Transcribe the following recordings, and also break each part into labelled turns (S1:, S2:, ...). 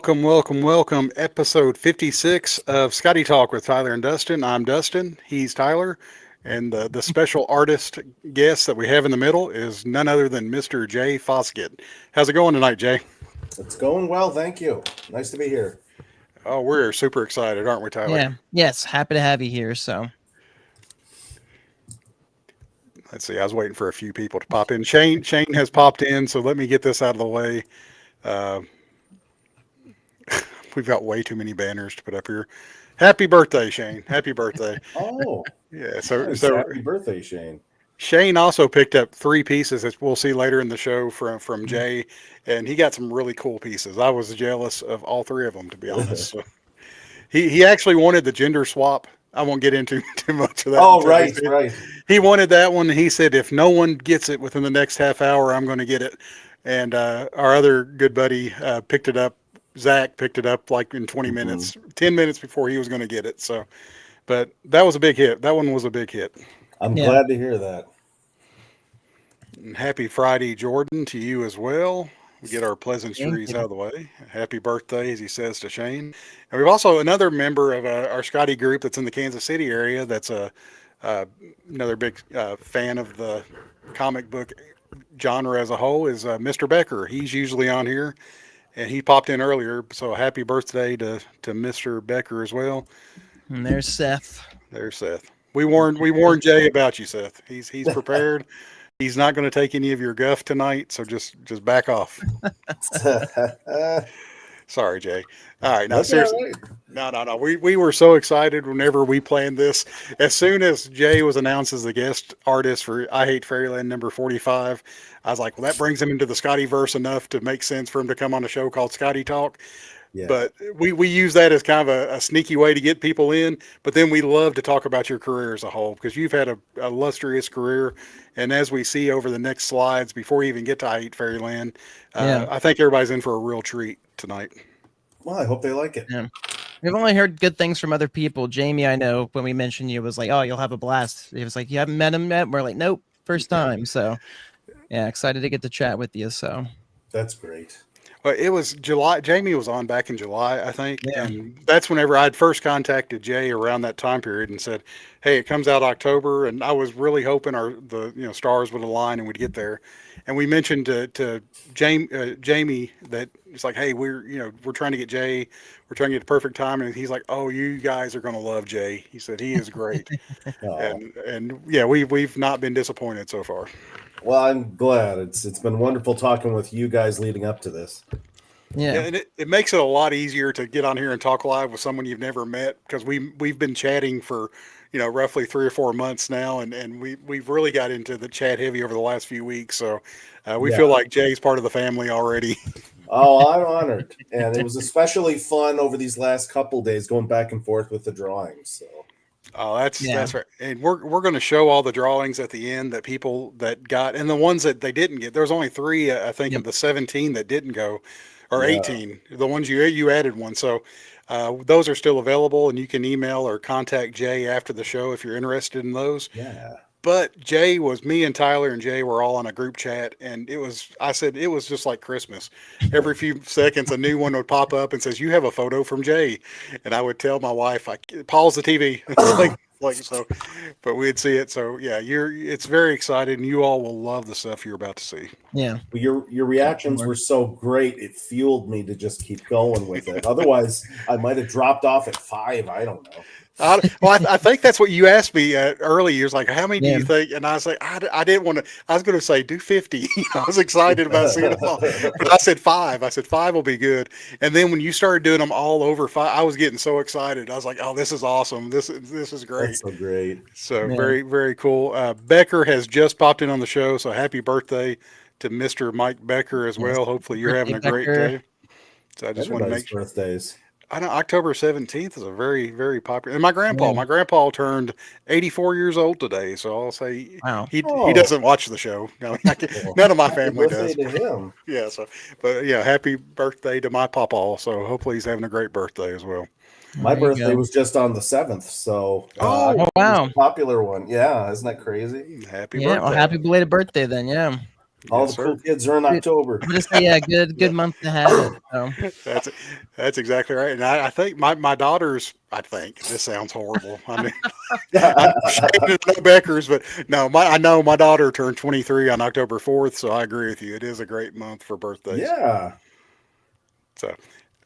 S1: welcome. Episode 56 of Skottie Talk with Tyler and Dustin. I'm Dustin. He's Tyler. And the special artist guest that we have in the middle is none other than Mr. Jay Fosgitt. How's it going tonight, Jay?
S2: It's going well, thank you. Nice to be here.
S1: Oh, we're super excited, aren't we, Tyler?
S3: Yeah. Yes. Happy to have you here. So,
S1: Let's see. I was waiting for a few people to pop in. Shane has popped in, so let me get this out of the way. Uh, we've got way too many banners to put up here. Happy birthday, Shane. Happy birthday.
S2: Oh,
S1: Yeah,
S2: nice. Happy birthday, Shane.
S1: Shane also picked up three pieces that we'll see later in the show from Jay, and he got some really cool pieces. I was jealous of all three of them, to be honest. So he actually wanted the gender swap. I won't get into too much of that.
S2: Oh, right.
S1: He wanted that one. He said, if no one gets it within the next half hour, I'm going to get it. And our other good buddy picked it up. Zach picked it up like in 20 minutes, 10 minutes before he was going to get it. So, but that was a big hit. That one was a big hit.
S2: I'm glad to hear that.
S1: And happy Friday, Jordan, to you as well. We get our pleasantries out of the way. Happy birthday, as he says to Shane. And we've also another member of our Skottie group that's in the Kansas City area. That's another big fan of the comic book genre as a whole is Mr. Becker. He's usually on here, and he popped in earlier. So happy birthday to Mr. Becker as well.
S3: and there's Seth.
S1: There's Seth. We warned Jay about you, Seth. He's prepared. He's not going to take any of your guff tonight, so just back off. Sorry, Jay. All right, now seriously, no. We were so excited whenever we planned this. As soon as Jay was announced as the guest artist for I Hate Fairyland number 45, I was like, well, that brings him into the Skottie verse enough to make sense for him to come on a show called Skottie Talk. Yeah. But we use that as kind of a sneaky way to get people in. But then we love to talk about your career as a whole because you've had a illustrious career. And as we see over the next slides, before we even get to I Hate Fairyland, I think everybody's in for a real treat tonight.
S2: Well, I hope they like it.
S3: Yeah. We've only heard good things from other people. Jamie, I know when we mentioned you was like, oh, you'll have a blast. He was like, you haven't met him yet? We're like, nope, first time. So yeah, excited to get to chat with you. So
S2: that's great.
S1: Well, it was July. Jamie was on back in July, I think. Yeah. And that's whenever I'd first contacted Jay around that time period and said, hey, it comes out October. And I was really hoping the stars would align and we'd get there. And we mentioned to Jamie that it's like, hey, we're trying to get Jay. We're trying to get the perfect time. And he's like, oh, you guys are going to love Jay. He said, he is great. and yeah, we've not been disappointed so far.
S2: Well, I'm glad. It's been wonderful talking with you guys leading up to this.
S1: Yeah, and it makes it a lot easier to get on here and talk live with someone you've never met because we've been chatting for roughly 3 or 4 months now, and we've really got into the chat heavy over the last few weeks. So we feel like Jay's part of the family already.
S2: Oh, I'm honored, and it was especially fun over these last couple days going back and forth with the drawings. So.
S1: Oh, that's right. And we're going to show all the drawings at the end that people that got, and the ones that they didn't get. There was only 3, I think, of the 17 that didn't go, or 18. The ones you added one. So those are still available, and you can email or contact Jay after the show if you're interested in those.
S2: Yeah.
S1: But me and Tyler and Jay were all on a group chat, and I said it was just like Christmas. Every few seconds, a new one would pop up and says, you have a photo from Jay. And I would tell my wife, pause the TV. So, but we'd see it. So yeah, it's very excited, and you all will love the stuff you're about to see.
S3: Yeah.
S2: Your reactions were so great. It fueled me to just keep going with it. Otherwise I might've dropped off at 5. I don't know.
S1: I think that's what you asked me earlier. You was like, how many do you think? And I was like, I didn't want to. I was going to say do 50. I was excited about seeing them all, but I said 5. I said 5 will be good. And then when you started doing them all over 5, I was getting so excited. I was like, oh, this is awesome. This is great.
S2: That's so great.
S1: So very, very cool. Becker has just popped in on the show. So happy birthday to Mr. Mike Becker as well. Hopefully you're having a great day. So I just want to make sure.
S2: Birthdays.
S1: I know October 17th is a very, very popular. And my grandpa turned 84 years old today. So I'll say he doesn't watch the show. No, none of my family does.
S2: To him.
S1: Yeah. So, but yeah, happy birthday to my papa. So hopefully he's having a great birthday as well.
S2: My birthday was just on the 7th. So,
S3: wow.
S2: Popular one. Yeah. Isn't that crazy?
S1: Happy birthday.
S3: Well, happy belated birthday then. Yeah.
S2: All
S1: Yes,
S2: the cool
S1: sir.
S2: kids are in October.
S3: I'm gonna say, yeah, good month to have it. So.
S1: That's exactly right. And I think my daughters. I think this sounds horrible. I mean, I'm ashamed of no Beckers, but no, I know my daughter turned 23 on October 4th, so I agree with you. It is a great month for birthdays.
S2: Yeah.
S1: So,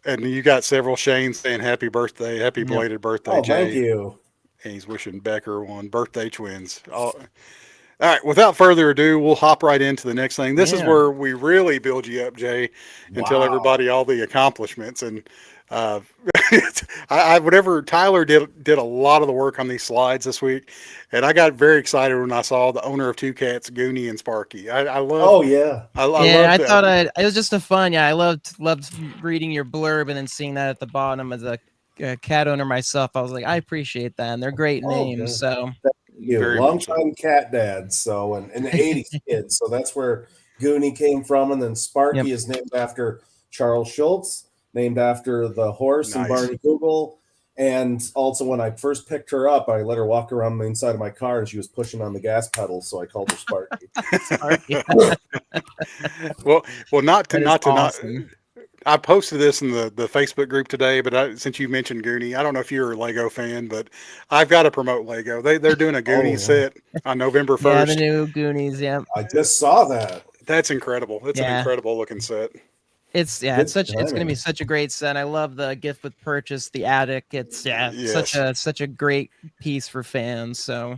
S1: and you got several Shanes saying happy birthday, happy
S3: Yep.
S1: belated birthday,
S2: Oh, thank
S1: Jay.
S2: you.
S1: And he's wishing Becker one birthday twins. All right, without further ado, we'll hop right into the next thing. This is
S3: Yeah.
S1: where we really build you up, Jay, and tell
S2: Wow.
S1: everybody all the accomplishments. And uh, whatever Tyler did a lot of the work on these slides this week, and I got very excited when I saw the owner of two cats, Goonie and Sparky. I love.
S2: Oh, yeah.
S3: Yeah,
S1: love
S3: I
S1: that.
S3: thought it was just a fun. Yeah, I loved reading your blurb and then seeing that at the bottom as a cat owner myself. I was like, I appreciate that, and they're great
S2: Oh,
S3: names.
S2: good.
S3: So
S2: You
S1: Very
S2: long
S1: much so.
S2: time cat dad, so and the 80s kid, so that's where Goonie came from, and then Sparky
S3: Yep.
S2: is named after Charles Schultz, named after the horse and
S1: Nice.
S2: Barney Google. And also, when I first picked her up, I let her walk around the inside of my car, and she was pushing on the gas pedal, so I called her Sparky.
S3: Sparky.
S1: well, not
S3: That is
S1: not to
S3: awesome.
S1: I posted this in the Facebook group today, but since you mentioned Goonie, I don't know if you're a Lego fan, but I've got to promote Lego. They're doing a Goonie
S2: yeah.
S1: set on November 1st.
S3: Yeah, the new Goonies. Yeah,
S2: I just saw that.
S1: That's incredible. It's an
S3: Yeah.
S1: incredible looking set.
S3: it's
S2: Good
S3: it's gonna be
S2: timing.
S3: such a great set. I love the gift with purchase, the attic. It's
S1: Yes.
S3: such a great piece for fans. So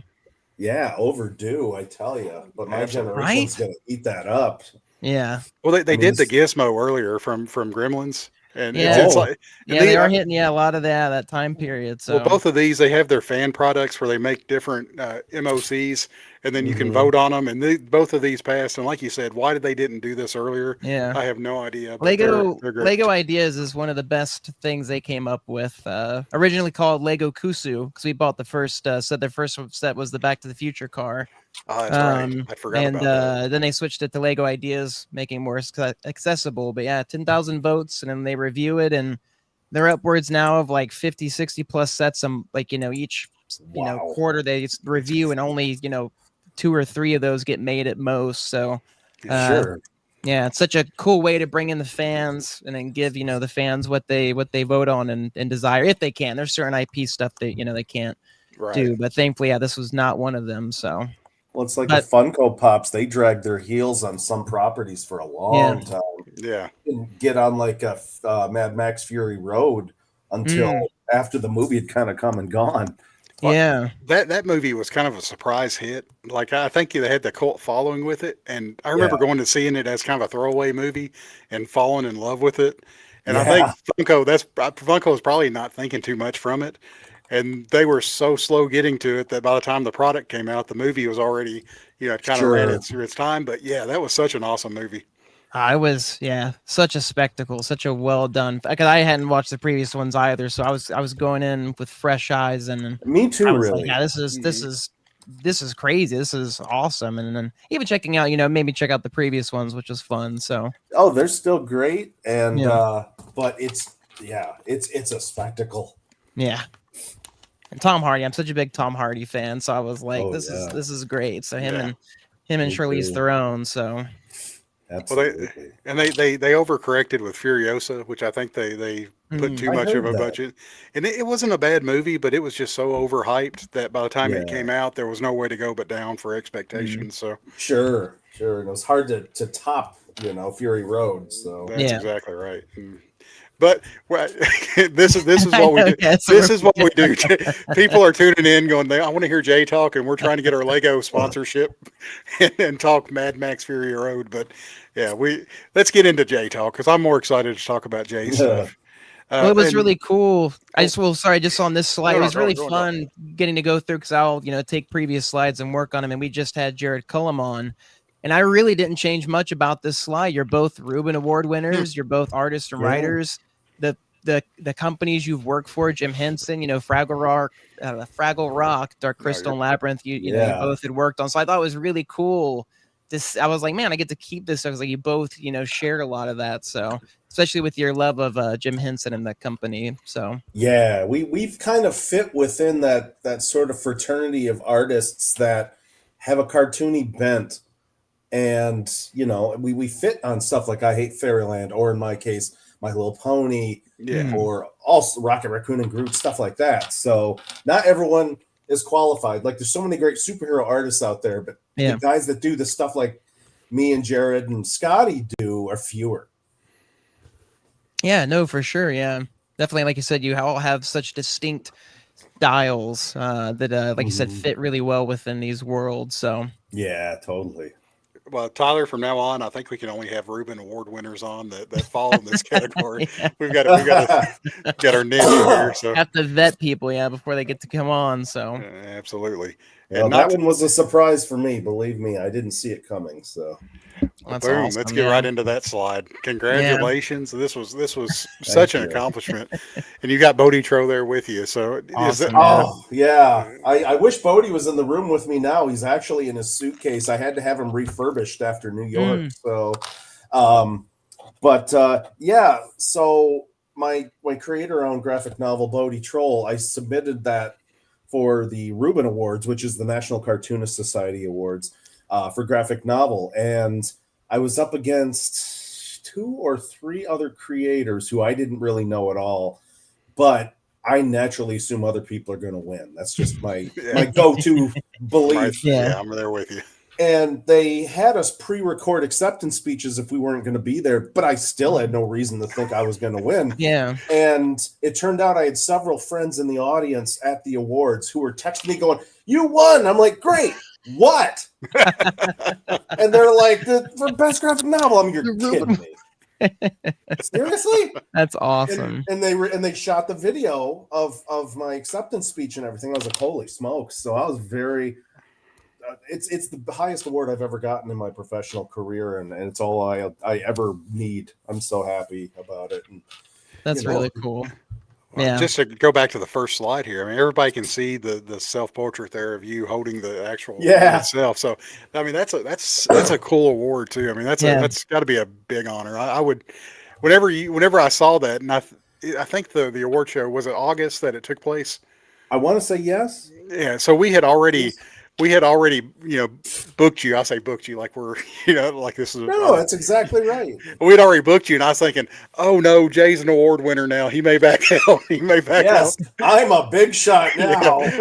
S2: Yeah, overdue, I tell you. But my
S1: Absolutely.
S2: generation's gonna eat that up.
S3: yeah,
S1: Well, they
S2: I mean,
S1: did the Gizmo earlier from Gremlins, and
S3: Yeah.
S1: it's
S2: Oh.
S1: like and
S3: yeah, they are hitting a lot of that time period. So
S1: well, both of these they have their fan products where they make different MOCs, and then you can
S2: Mhm.
S1: vote on them. And both of these passed. And like you said, why did they didn't do this earlier?
S3: yeah.
S1: I have no idea. But
S3: Lego
S1: they're great.
S3: Lego Ideas is one of the best things they came up with. Originally called Lego Kusu because we bought the first set. Their first set was the Back to the Future car.
S1: Oh, that's right. I forgot
S3: and
S1: about that.
S3: then they switched it to Lego Ideas, making it more accessible. But yeah, 10,000 votes, and then they review it, and they're upwards now of like 50, 60 plus sets. Like each
S2: Wow.
S3: quarter they review, and only 2 or 3 of those get made at most. So
S2: Sure.
S3: yeah, it's such a cool way to bring in the fans and then give the fans what they vote on and desire if they can. There's certain IP stuff that they can't
S1: Right.
S3: do, but thankfully, this was not one of them. So
S2: Well, it's like
S3: But-
S2: the Funko Pops. They dragged their heels on some properties for a long time.
S1: Yeah.
S2: Didn't get on like a Mad Max Fury Road until after the movie had kind of come and gone.
S1: Well,
S3: yeah,
S1: That movie was kind of a surprise hit. Like I think they had the cult following with it, and I remember
S2: Yeah.
S1: going to seeing it as kind of a throwaway movie and falling in love with it. And I
S2: Yeah.
S1: think Funko was probably not thinking too much from it, and they were so slow getting to it that by the time the product came out, the movie was already it kind of ran its time. But yeah, that was such an awesome movie.
S3: I was such a spectacle, such a well done. Because I hadn't watched the previous ones either, so I was going in with fresh eyes, and
S2: Me too,
S3: I was
S2: really.
S3: like, yeah, this is crazy. This is awesome. And then even checking out, maybe check out the previous ones, which was fun. So
S2: Oh, they're still great, and
S3: Yeah.
S2: but it's a spectacle.
S3: yeah. And Tom Hardy, I'm such a big Tom Hardy fan, so I was like,
S2: Oh,
S3: this
S2: yeah.
S3: is great. So him
S1: Yeah.
S3: and
S2: Me
S3: Charlize
S2: too.
S3: Theron. So
S2: Absolutely.
S1: And they overcorrected with Furiosa, which I think they put too
S2: I
S1: much of
S2: heard
S1: a
S2: that.
S1: budget. And it wasn't a bad movie, but it was just so overhyped that by the time it
S2: Yeah.
S1: came out, there was no way to go but down for expectations. So
S2: Sure. And it was hard to top, Fury Road. So
S1: that's
S3: Yeah.
S1: exactly right. But this is what we do.
S3: Yeah, so
S1: This is what we do. People are tuning in, going, "I want to hear Jay talk," and we're trying to get our Lego sponsorship and talk Mad Max Fury Road. But yeah, let's get into Jay talk because I'm more excited to talk about Jay stuff.
S3: Well, it was
S1: and-
S3: really cool. Just on this slide,
S1: No,
S3: it
S1: no,
S3: was really
S1: go on.
S3: fun getting to go through because I'll, take previous slides and work on them. And we just had Jared Cullum on, and I really didn't change much about this slide. You're both Reuben Award winners. You're both artists and
S2: Yeah.
S3: writers. The companies you've worked for, Jim Henson, Fraggle Rock, Dark Crystal, and Labyrinth. You both had worked on. So I thought it was really cool. I was like, man, I get to keep this. I was like, you both, shared a lot of that. So especially with your love of Jim Henson and that company. So
S2: yeah, we've kind of fit within that sort of fraternity of artists that have a cartoony bent, And, you know, we fit on stuff like I Hate Fairyland, or in my case, My Little Pony, or also Rocket Raccoon and Groot, stuff like that. So not everyone is qualified. Like, there's so many great superhero artists out there, but the guys that do the stuff like me and Jared and Skottie do are fewer.
S3: Yeah, no, for sure. Yeah, definitely. Like you said, you all have such distinct styles that, like you said, fit really well within these worlds. So
S2: yeah, totally.
S1: Well, Tyler, from now on, I think we can only have Reuben Award winners on that fall in this category. We've got our niche here. So
S3: have to vet people, before they get to come on. So
S1: absolutely.
S2: Well, and that one was a surprise for me. Believe me, I didn't see it coming. So
S1: boom, awesome, let's get right into that slide. Congratulations. This was such an accomplishment. And you got Bodie Tro there with you. So
S3: awesome,
S2: I wish Bodie was in the room with me now. He's actually in his suitcase. I had to have him refurbished after New York. So so my creator-owned graphic novel Bodie Troll, I submitted that for the Reuben Awards, which is the National Cartoonist Society Awards for graphic novel. And I was up against 2 or 3 other creators who I didn't really know at all, but I naturally assume other people are going to win. That's just my go-to belief.
S1: Yeah, I'm there with you.
S2: And they had us pre-record acceptance speeches if we weren't going to be there, but I still had no reason to think I was going to win.
S3: Yeah.
S2: And it turned out I had several friends in the audience at the awards who were texting me going, "You won." I'm like, "Great. What?" And they're like, "For best graphic novel." You're kidding me. Seriously?
S3: That's awesome.
S2: And they shot the video of my acceptance speech and everything. I was like, "Holy smokes." So I was very it's the highest award I've ever gotten in my professional career, and it's all I ever need. I'm so happy about it. And,
S3: that's really cool.
S1: Well,
S3: yeah.
S1: Just to go back to the first slide here, I mean, everybody can see the self-portrait there of you holding the actual itself. So, I mean, that's a cool award too. I mean, that's got to be a big honor. I would, whenever I saw that, and I think the award show, was it August that it took place?
S2: I want to say yes.
S1: Yeah. So we had already, booked you. I say booked you like we're, like this is.
S2: No, that's exactly right.
S1: We'd already booked you, and I was thinking, oh no, Jay's an award winner now. He may back out. He may back out.
S2: I'm a big shot now.
S1: Yeah,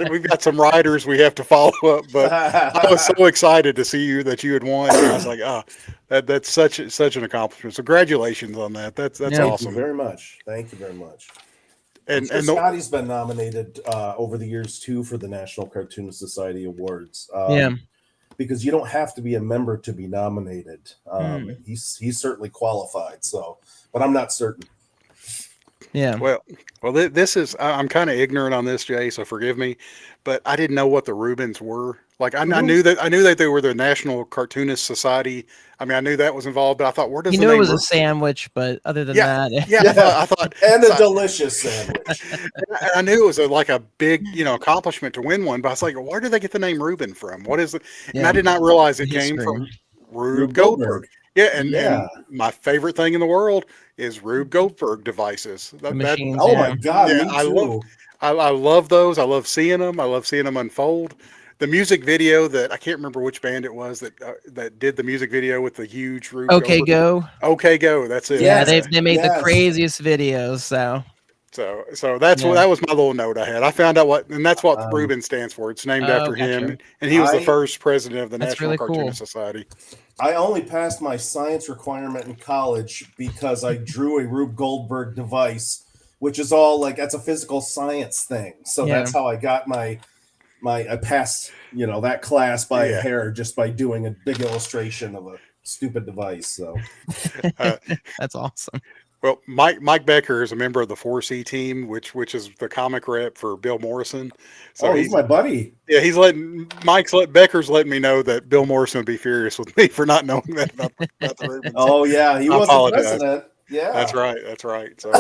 S1: we've got some riders we have to follow up, but I was so excited to see that you had won. And I was like, that's such an accomplishment. So congratulations on that. That's awesome.
S2: Thank you very much. Thank you very much. And Skottie's been nominated over the years too for the National Cartoonist Society Awards. Because you don't have to be a member to be nominated. He's certainly qualified. So, but I'm not certain.
S1: Yeah. Well, this is, I'm kind of ignorant on this, Jay, so forgive me, but I didn't know what the Reubens were. Like I knew that they were the National Cartoonist Society. I mean, I knew that was involved, but I thought, where does the name?
S3: It was a sandwich, but other than that,
S2: I thought, and a delicious sandwich.
S1: I knew it was like a big, accomplishment to win one, but I was like, where did they get the name Reuben from? What is it? And I did not realize it came from Rube Goldberg. Yeah, and my favorite thing in the world is Rube Goldberg devices.
S3: Machines,
S2: my God!
S1: Yeah, I love those. I love seeing them. I love seeing them unfold. The music video that I can't remember which band it was that did the music video with the huge Rube.
S3: OK Go.
S1: OK Go. That's it.
S3: Yeah, they made the craziest videos.
S1: So that's that was my little note I had. I found out that's what Reuben stands for. It's named after him, and he was the first president of the National Cartoonist Society.
S2: I only passed my science requirement in college because I drew a Rube Goldberg device, which is all that's a physical science thing. So that's how I got I passed that class by a hair, just by doing a big illustration of a stupid device. So
S3: that's awesome.
S1: Well, Mike Becker is a member of the 4C team, which is the comic rep for Bill Morrison. So
S2: he's my buddy.
S1: Yeah, Becker's letting me know that Bill Morrison would be furious with me for not knowing that about the Reubens.
S2: Oh yeah, he was the president. Yeah,
S1: that's right. So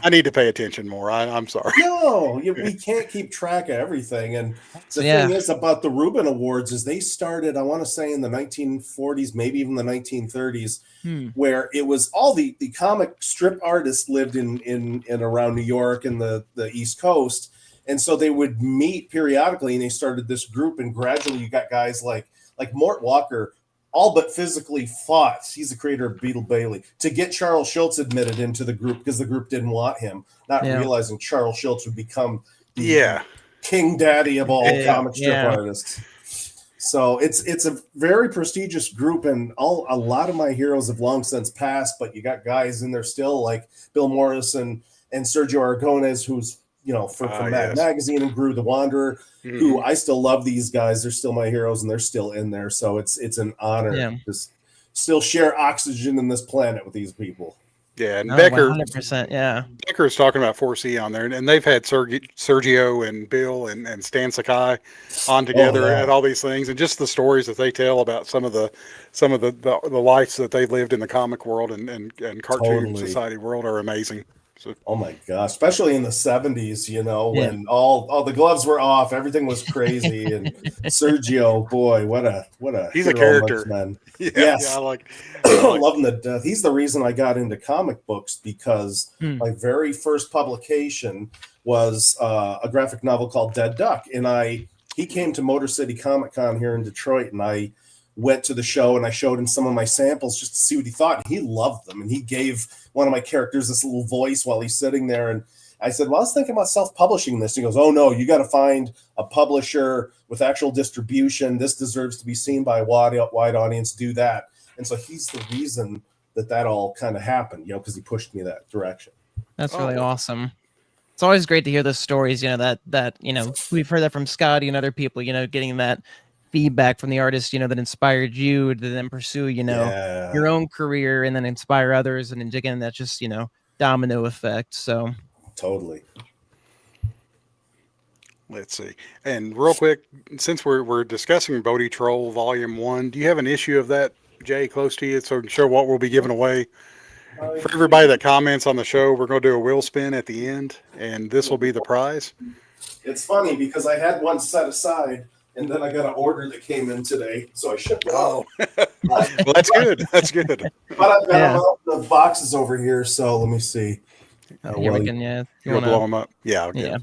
S1: I need to pay attention more. I'm sorry.
S2: No, we can't keep track of everything. And the thing is about the Reuben Awards is they started, I want to say, in the 1940s, maybe even the 1930s, where it was all the comic strip artists lived in around New York and the East Coast, and so they would meet periodically, and they started this group, and gradually you got guys like Mort Walker. all but physically fought. He's the creator of Beetle Bailey, to get Charles Schultz admitted into the group because the group didn't want him, not realizing Charles Schultz would become the king daddy of all comic strip artists. So it's a very prestigious group, and a lot of my heroes have long since passed, but you got guys in there still like Bill Morrison and Sergio Aragonés, who's from Mad Magazine and Gru the Wanderer, who I still love these guys. They're still my heroes, and they're still in there. So it's an honor to still share oxygen in this planet with these people.
S1: Yeah, and Becker,
S3: 100%, yeah.
S1: Becker's talking about 4C on there, and they've had Sergio and Bill and Stan Sakai on together at all these things, and just the stories that they tell about some of the lives that they lived in the comic world and cartoon society world are amazing. So,
S2: oh my gosh, especially in the 70s, when all the gloves were off, everything was crazy, and Sergio, boy, what a
S1: he's a character,
S2: man.
S1: Yeah, I
S2: love him to death. He's the reason I got into comic books, because my very first publication was a graphic novel called Dead Duck, and he came to Motor City Comic Con here in Detroit, and I went to the show and I showed him some of my samples just to see what he thought. And he loved them, and he gave one of my characters this little voice while he's sitting there. And I said, well, I was thinking about self-publishing this. He goes, oh no, you got to find a publisher with actual distribution. This deserves to be seen by a wide audience. Do that. And so he's the reason that all kind of happened, because he pushed me that direction.
S3: That's really awesome. It's always great to hear those stories, that we've heard that from Skottie and other people, getting that feedback from the artist, that inspired you to then pursue, your own career and then inspire others. And again, that's just, domino effect. So
S2: totally.
S1: Let's see. And real quick, since we're discussing Bodhi Troll Volume 1, do you have an issue of that, Jay, close to you, so show what we'll be giving away? For everybody that comments on the show, we're going to do a wheel spin at the end, and this will be the prize.
S2: It's funny because I had one set aside, and then I got an order that came in today, so I shipped it out.
S1: Well, that's good. That's good.
S2: But I've got the boxes over here, so let me see.
S3: Here we can,
S1: you'll blow them up. Yeah.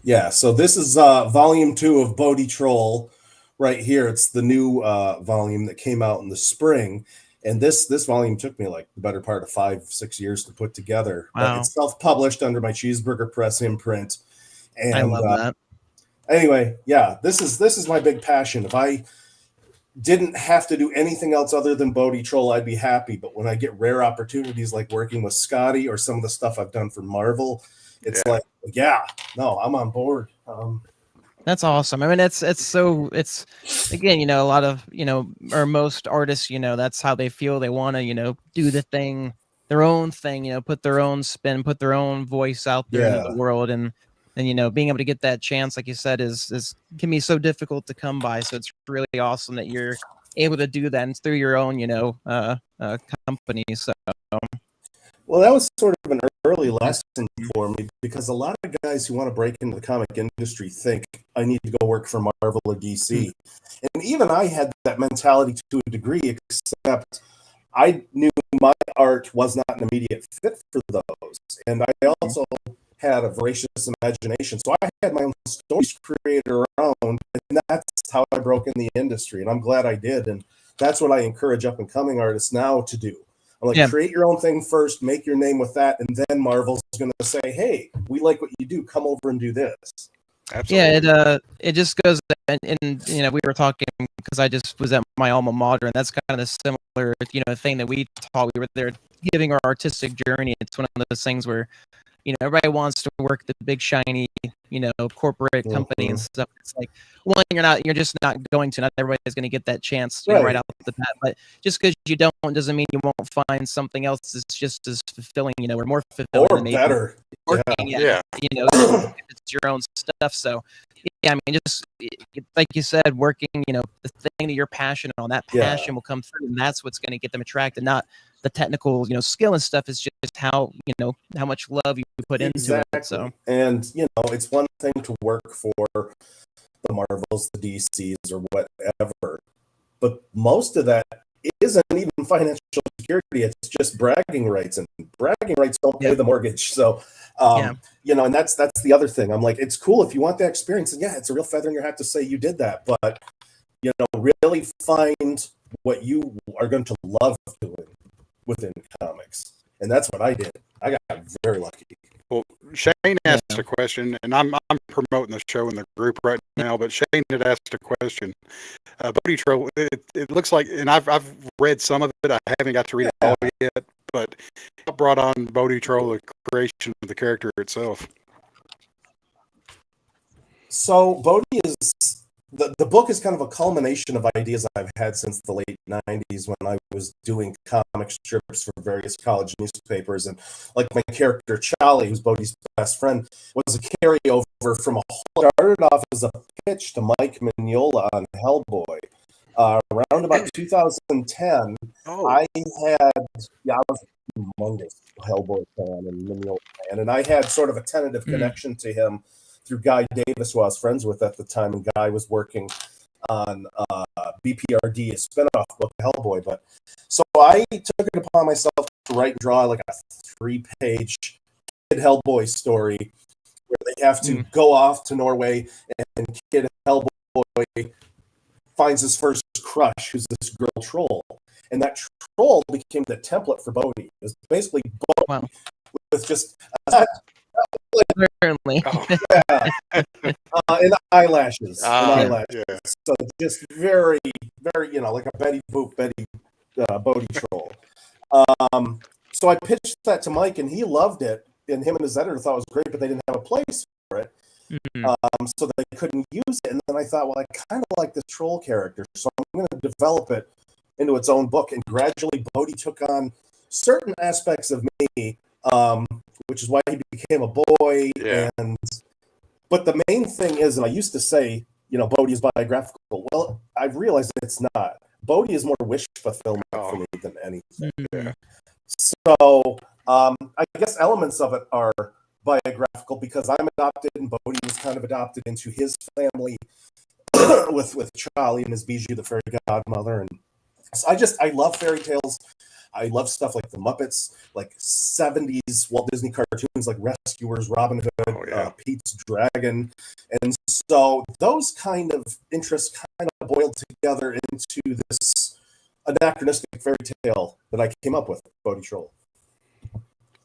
S2: Yeah, so this is Volume 2 of Bodhi Troll right here. It's the new volume that came out in the spring. And this volume took me like the better part of 5-6 years to put together.
S3: Wow.
S2: But it's self-published under my Cheeseburger Press imprint. And
S3: I love that.
S2: Anyway, yeah, this is my big passion. If I didn't have to do anything else other than Bodhi Troll, I'd be happy. But when I get rare opportunities like working with Skottie or some of the stuff I've done for Marvel, it's like, I'm on board.
S3: That's awesome. I mean, it's again, a lot of, or most artists, that's how they feel. They want to, do their own thing, put their own spin, put their own voice out there into the world. And being able to get that chance, like you said, is can be so difficult to come by. So it's really awesome that you're able to do that, and through your own, company. So.
S2: Well, that was sort of an early lesson for me, because a lot of guys who want to break into the comic industry think I need to go work for Marvel or DC. And even I had that mentality to a degree, except I knew my art was not an immediate fit for those. And I also had a voracious imagination. So I had my own stories created around, and that's how I broke in the industry. And I'm glad I did. And that's what I encourage up-and-coming artists now to do. I'm like, create your own thing first, make your name with that, and then Marvel's going to say, hey, we like what you do. Come over and do this.
S1: Absolutely.
S3: Yeah, it just goes, and we were talking because I just was at my alma mater, and that's kind of the similar, thing that we taught. We were there giving our artistic journey. It's one of those things where, everybody wants to work the big shiny, corporate company and stuff. It's like, one, you're just not going to. Not everybody's going to get that chance right out the bat. But just because you don't doesn't mean you won't find something else that's just as fulfilling, or more fulfilling,
S2: or better.
S3: Working, it's your own stuff. So, I mean, just like you said, working, the thing that you're passionate on, that passion will come through, and that's what's going to get them attracted. Not the technical, skill and stuff. Is just how much love you put into it. So,
S2: and it's one thing to work for the Marvels, the DCs, or whatever, but most of that isn't even financial security. It's just bragging rights, and bragging rights don't pay the mortgage. So, and that's the other thing. I'm like, it's cool if you want that experience, and it's a real feather in your hat to say you did that, but really find what you are going to love doing within comics. And that's what I did. I got very lucky.
S1: Well, Shane asked a question, and I'm promoting the show in the group right now, but Shane had asked a question. Bodhi Troll, it looks like, and I've read some of it. I haven't got to read it all yet, but what brought on Bodhi Troll, the creation of the character itself?
S2: So Bodhi is the book is kind of a culmination of ideas I've had since the late 90s when I was doing comic strips for various college newspapers. And like my character Charlie, who's Bodhi's best friend, was a carryover from a whole, started off as a pitch to Mike Mignola on Hellboy. Around about 2010, I was a humongous Hellboy fan and Mignola fan, and I had sort of a tentative connection to him through Guy Davis, who I was friends with at the time, and Guy was working on BPRD, a spinoff book, Hellboy. But so I took it upon myself to write and draw like a 3-page Kid Hellboy story where they have to go off to Norway, and Kid Hellboy finds his first crush, who's this girl troll, and that troll became the template for Bodhi. It was basically Bodhi with just
S3: Certainly.
S2: And eyelashes.
S1: Yeah.
S2: So just very, very, like a Betty Boop, Bodhi troll. So I pitched that to Mike, and he loved it, and him and his editor thought it was great, but they didn't have a place for it. So they couldn't use it. And then I thought, well, I kind of like this troll character, so I'm going to develop it into its own book. And gradually, Bodhi took on certain aspects of me, which is why he became a boy.
S1: Yeah.
S2: But the main thing is, and I used to say, Bodhi is biographical. Well, I've realized that it's not. Bodhi is more wish fulfillment for me than anything.
S1: Yeah.
S2: So I guess elements of it are biographical because I'm adopted, and Bodhi was kind of adopted into his family with Charlie and his Bijou, the fairy godmother. And so I love fairy tales. I love stuff like the Muppets, like 70s Walt Disney cartoons like Rescuers, Robin Hood, Pete's Dragon. And so those kind of interests kind of boiled together into this anachronistic fairy tale that I came up with, Bodhi Troll.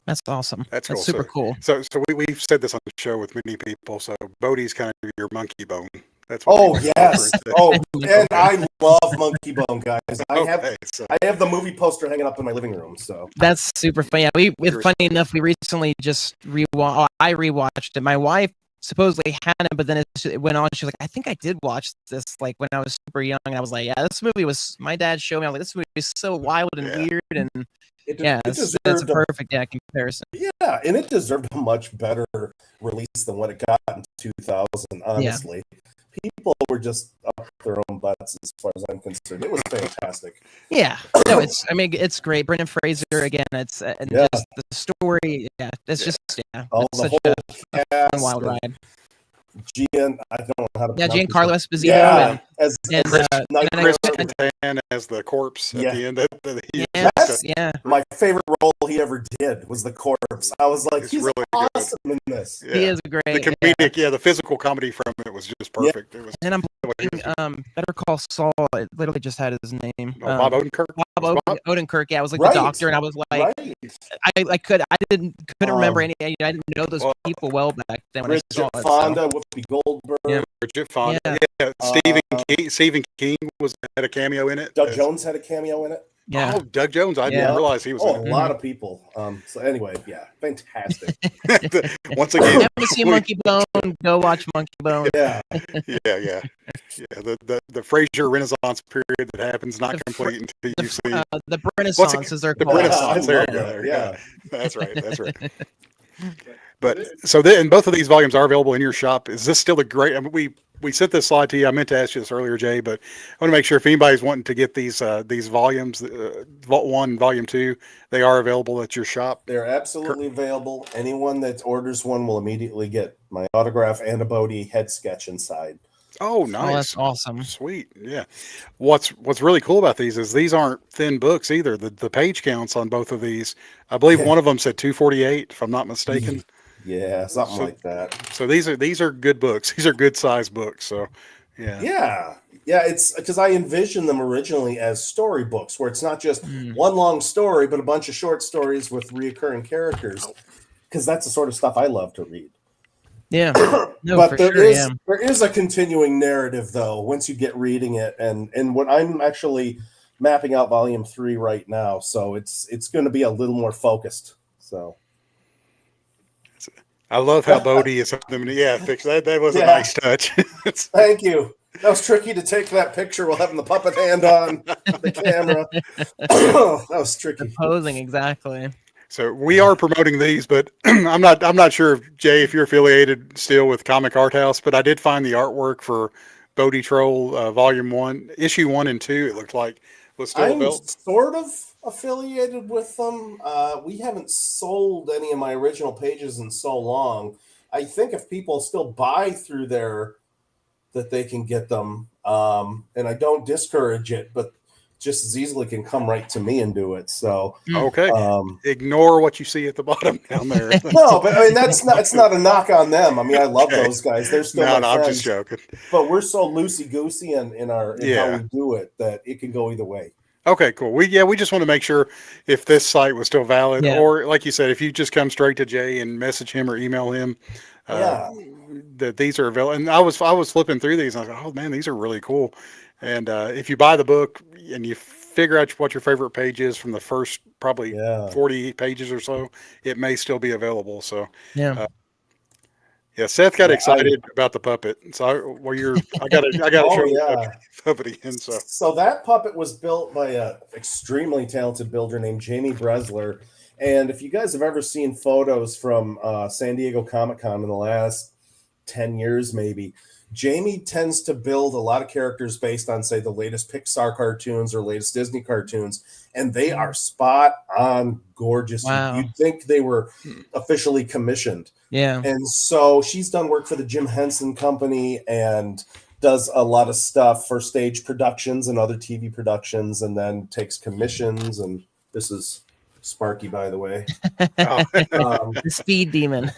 S3: That's awesome.
S1: That's cool.
S3: Super cool.
S1: So we've said this on the show with many people. So Bodhi's kind of your monkey bone. That's
S2: yes. And I love Monkey Bone, guys. I have the movie poster hanging up in my living room. So
S3: that's super funny. Yeah, funny enough, we recently just I rewatched it. My wife supposedly hadn't, but then it went on. She was like, I think I did watch this like when I was super young, and I was like, yeah, this movie was. My dad showed me. I was like, this movie is so wild and weird, and that's a perfect comparison.
S2: Yeah, and it deserved a much better release than what it got in 2000. Honestly. Yeah. People were just up their own butts as far as I'm concerned. It was fantastic.
S3: Yeah, no, it's great. Brendan Fraser again. It's just the story. Yeah, it's just
S2: all
S3: it's
S2: the
S3: such
S2: whole
S3: a fun, wild ride.
S2: I don't know how to.
S3: Giancarlo Esposito.
S2: Yeah,
S1: Chris as the corpse at the end. My
S2: favorite role he ever did was the corpse. I was like, he's really awesome in this.
S3: Yeah. He is great.
S1: The comedic, the physical comedy from it was just perfect. It was.
S3: And I'm playing Better Call Saul. It literally just had his name.
S1: Bob Odenkirk.
S3: Bob Odenkirk. Yeah, I was like the doctor, and I was like, I couldn't remember any. I didn't know those people well back then. When
S2: Bridget
S3: I saw it,
S2: Fonda, Whoopi Goldberg.
S1: Yeah. Bridget Fonda. Yeah. Stephen King had a cameo in it.
S2: Doug Jones had a cameo in it.
S3: Yeah.
S1: Oh, Doug Jones. I didn't realize he was in it.
S2: A lot of people. So anyway, fantastic.
S1: Once again,
S3: haven't seen Monkey Bone, go watch Monkey Bone.
S1: Yeah. The Fraser Renaissance period that happens not complete until you see
S3: the Renaissance as they're called.
S1: The Renaissance. There you go. Yeah. That's right. But so and both of these volumes are available in your shop. Is this still a great? I mean, we sent this slide to you. I meant to ask you this earlier, Jay, but I want to make sure if anybody's wanting to get these volumes, Vault 1, Volume 2, they are available at your shop.
S2: They're absolutely available. Anyone that orders one will immediately get my autograph and a Bodhi head sketch inside.
S1: Oh, nice.
S3: Oh, that's awesome.
S1: Sweet. Yeah. What's really cool about these is these aren't thin books either. The page counts on both of these, I believe one of them said 248, if I'm not mistaken.
S2: Yeah, something like that.
S1: So these are good books. These are good sized books. So, yeah.
S2: Yeah. Yeah, it's because I envisioned them originally as storybooks, where it's not just one long story, but a bunch of short stories with reoccurring characters. Because that's the sort of stuff I love to read.
S3: Yeah, no,
S2: but
S3: for
S2: there
S3: sure,
S2: is a continuing narrative though once you get reading it, and what I'm actually mapping out volume 3 right now, so it's going to be a little more focused. So
S1: I love how Bodhi is something. Yeah, fix that. That was a nice touch.
S2: Thank you. That was tricky to take that picture while having the puppet hand on the camera. That was tricky.
S3: Posing, exactly.
S1: So we are promoting these, but I'm not sure if Jay, if you're affiliated still with Comic Art House, but I did find the artwork for Bodhi Troll Volume 1, Issue 1 and 2. It looked like was still available.
S2: I'm sort of affiliated with them. We haven't sold any of my original pages in so long. I think if people still buy through there, that they can get them. And I don't discourage it, but just as easily can come right to me and do it. So
S1: okay, ignore what you see at the bottom down there.
S2: No, but I mean it's not a knock on them. I mean, I love those guys. They're still my friends.
S1: I'm just joking.
S2: But we're so loosey goosey in how we do it that it can go either way.
S1: Okay, cool. We just want to make sure if this site was still valid, or like you said, if you just come straight to Jay and message him or email him, that these are available. And I was flipping through these, and I was like, oh man, these are really cool. And if you buy the book and you figure out what your favorite page is from the first probably 40 pages or so, it may still be available. So Seth got excited about the puppet. So I got to show you the puppet again.
S2: So that puppet was built by a extremely talented builder named Jamie Bresler. And if you guys have ever seen photos from San Diego Comic-Con in the last 10 years, maybe, Jamie tends to build a lot of characters based on, say, the latest Pixar cartoons or latest Disney cartoons, and they are spot on gorgeous.
S3: Wow.
S2: You'd think they were officially commissioned.
S3: Yeah.
S2: And so she's done work for the Jim Henson Company and does a lot of stuff for stage productions and other TV productions, and then takes commissions. And this is Sparky, by the way.
S3: The speed demon.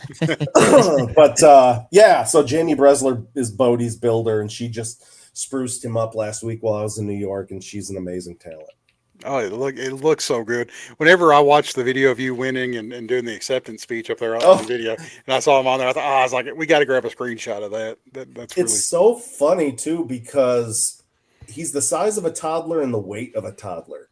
S2: But so Jamie Bresler is Bodhi's builder, and she just spruced him up last week while I was in New York, and she's an amazing talent.
S1: Oh, it looks so good. Whenever I watched the video of you winning and doing the acceptance speech up there on the video, and I saw him on there, I was like, we got to grab a screenshot of that. That's really...
S2: It's so funny too, because he's the size of a toddler and the weight of a toddler.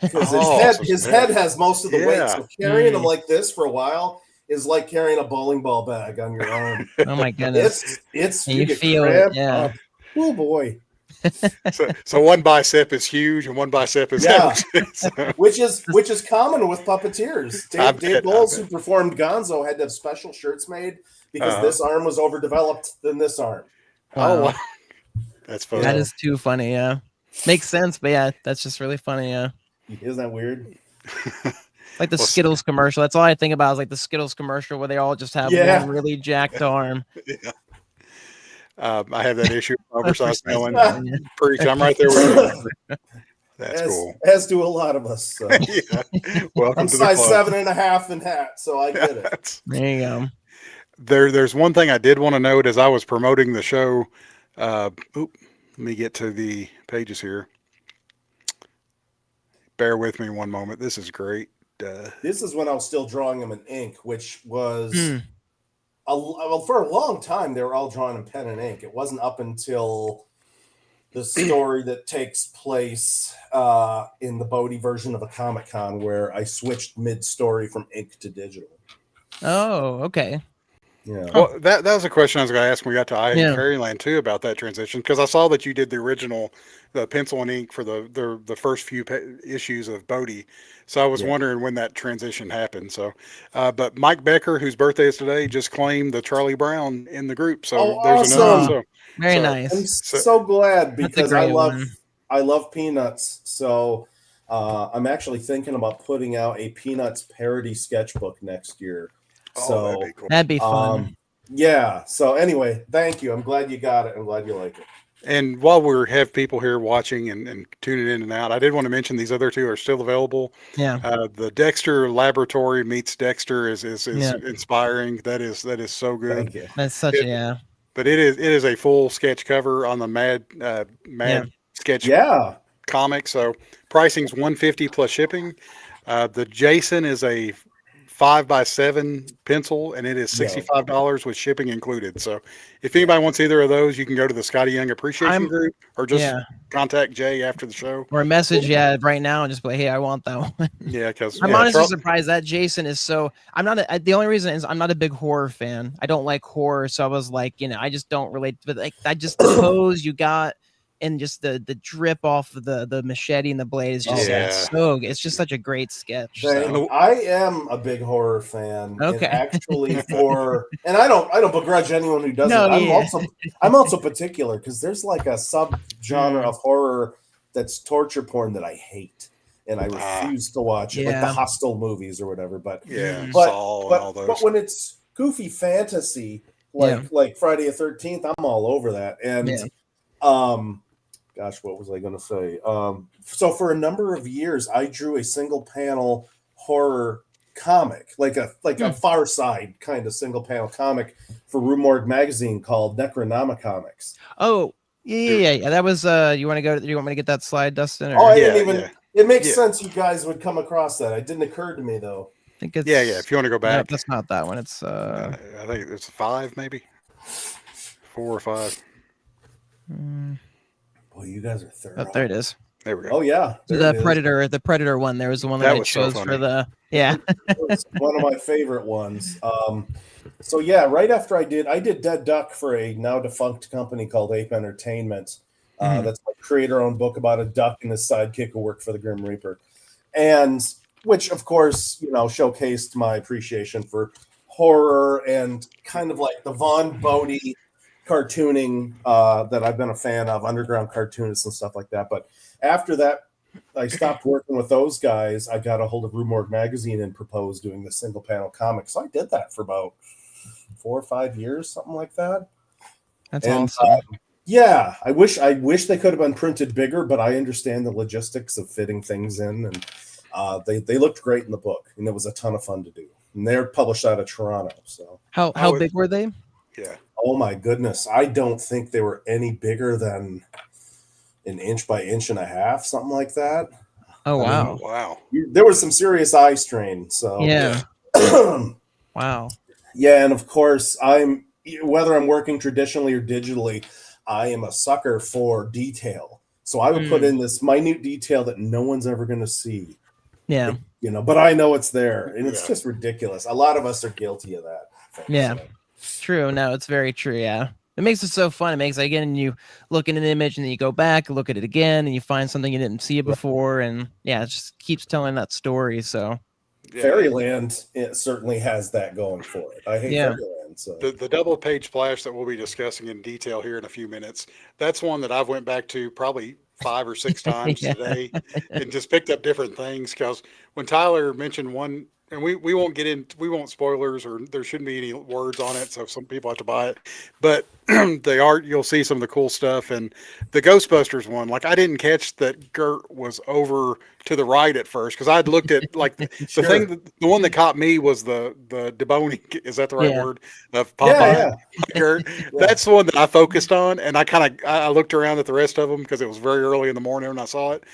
S2: Because his head has most of the weight, so carrying him like this for a while is like carrying a bowling ball bag on your arm.
S3: Oh my goodness!
S2: It's
S3: you feel it,
S2: yeah. Oh boy!
S1: So one bicep is huge and one bicep is
S2: which is common with puppeteers. Dave Bowles, who performed Gonzo, had to have special shirts made because this arm was overdeveloped than this arm.
S3: Wow.
S1: Oh, wow. That's funny.
S3: That is too funny. Yeah, makes sense, but that's just really funny. Yeah.
S2: Isn't that weird?
S3: Like the Skittles commercial. That's all I think about is like the Skittles commercial where they all just have one really jacked arm.
S1: I have that issue with oversized melon. Preach, I'm right there with you. That's cool.
S2: As do a lot of us. So.
S1: Welcome
S2: I'm
S1: to the
S2: size
S1: club.
S2: 7.5 in hat, so I get it.
S3: There you go.
S1: There's one thing I did want to note as I was promoting the show. Let me get to the pages here. Bear with me one moment. This is great.
S2: This is when I was still drawing them in ink, which was for a long time they were all drawn in pen and ink. It wasn't up until the story that takes place in the Bodhi version of a Comic-Con where I switched mid-story from ink to digital.
S3: Oh, okay.
S2: Yeah.
S1: Well, that was a question I was going to ask when we got to I Hate Fairyland too about that transition, because I saw that you did the original, the pencil and ink for the first few issues of Bodhi. So I was wondering when that transition happened. So, but Mike Becker, whose birthday is today, just claimed the Charlie Brown in the group. So there's another. So,
S3: very nice.
S2: I'm so glad because I love Peanuts. So I'm actually thinking about putting out a Peanuts parody sketchbook next year. So
S1: that'd be cool.
S3: That'd be fun.
S2: Yeah. So anyway, thank you. I'm glad you got it. I'm glad you like it.
S1: And while we have people here watching and tuning in and out, I did want to mention these other two are still available.
S3: Yeah.
S1: The Dexter Laboratory meets Dexter is inspiring. That is so good.
S2: Thank you.
S3: That's such
S1: but it is a full sketch cover on the Mad Sketch comic. So pricing's $150 plus shipping. The Jason is a 5x7 pencil, and it is $65 with shipping included. So if anybody wants either of those, you can go to the Skottie Young Appreciation Group, or just contact Jay after the show,
S3: or message right now and just be like, hey, I want that one.
S1: Yeah, because
S3: I'm honestly surprised that Jason is so. I'm not. The only reason is I'm not a big horror fan. I don't like horror, so I was like, I just don't relate. But like, I just the pose you got. And just the drip off the machete and the blade is just so. It's just such a great sketch. So.
S2: I am a big horror fan. Okay, and actually, and I don't begrudge anyone who doesn't. No, I'm also particular because there's like a subgenre of horror that's torture porn that I hate, and I refuse to watch it, like the Hostel movies or whatever. But but when it's goofy fantasy like Friday the 13th, I'm all over that. And gosh, what was I going to say? So for a number of years, I drew a single panel horror comic, like a Far Side kind of single panel comic for Rue Morgue magazine called Necronomicomics.
S3: Oh, yeah. That was you want me to get that slide, Dustin? Or?
S2: Oh, I didn't even. It makes sense you guys would come across that. It didn't occur to me though.
S3: I think it's
S1: If you want to go back,
S3: no, that's not that one. It's
S1: I think it's 5, maybe 4 or 5.
S2: Boy, you guys are thorough.
S3: Oh, there it is.
S1: There we go.
S2: Oh yeah,
S3: the Predator one. There was the one that I chose for the
S2: It was one of my favorite ones. So right after I did Dead Duck for a now defunct company called Ape Entertainment. That's my creator-owned book about a duck and his sidekick who worked for the Grim Reaper, and which of course showcased my appreciation for horror and kind of like the Von Bodie cartooning that I've been a fan of, underground cartoonists and stuff like that. But after that, I stopped working with those guys. I got a hold of Rue Morgue magazine and proposed doing the single panel comic. So I did that for about 4 or 5 years, something like that.
S3: That's awesome.
S2: I wish they could have been printed bigger, but I understand the logistics of fitting things in, and they looked great in the book, and it was a ton of fun to do. And they're published out of Toronto. So
S3: how big were they?
S1: Yeah.
S2: Oh my goodness. I don't think they were any bigger than an inch by inch and a half, something like that.
S3: Oh, wow.
S1: Wow.
S2: There was some serious eye strain. So
S3: Wow.
S2: Yeah. And of course, whether I'm working traditionally or digitally, I am a sucker for detail. So I would put in this minute detail that no one's ever going to see.
S3: Yeah.
S2: But I know it's there, and it's just ridiculous. A lot of us are guilty of that.
S3: Yeah. True. No, it's very true. Yeah. It makes it so fun. It makes you look at an image and then you go back, look at it again, and you find something you didn't see it before. And it just keeps telling that story. So
S2: Fairyland, it certainly has that going for it. I hate Fairyland. So
S1: the double page splash that we'll be discussing in detail here in a few minutes, that's one that I've went back to probably 5 or 6 times today and just picked up different things. Because when Tyler mentioned one, and we won't spoilers, or there shouldn't be any words on it, so some people have to buy it. But you'll see some of the cool stuff. And the Ghostbusters one, like, I didn't catch that Gert was over to the right at first, because I'd looked at like the one that caught me was the deboning, is that the right word, of Popeye. Gert. That's the one that I focused on, and I looked around at the rest of them because it was very early in the morning when I saw it.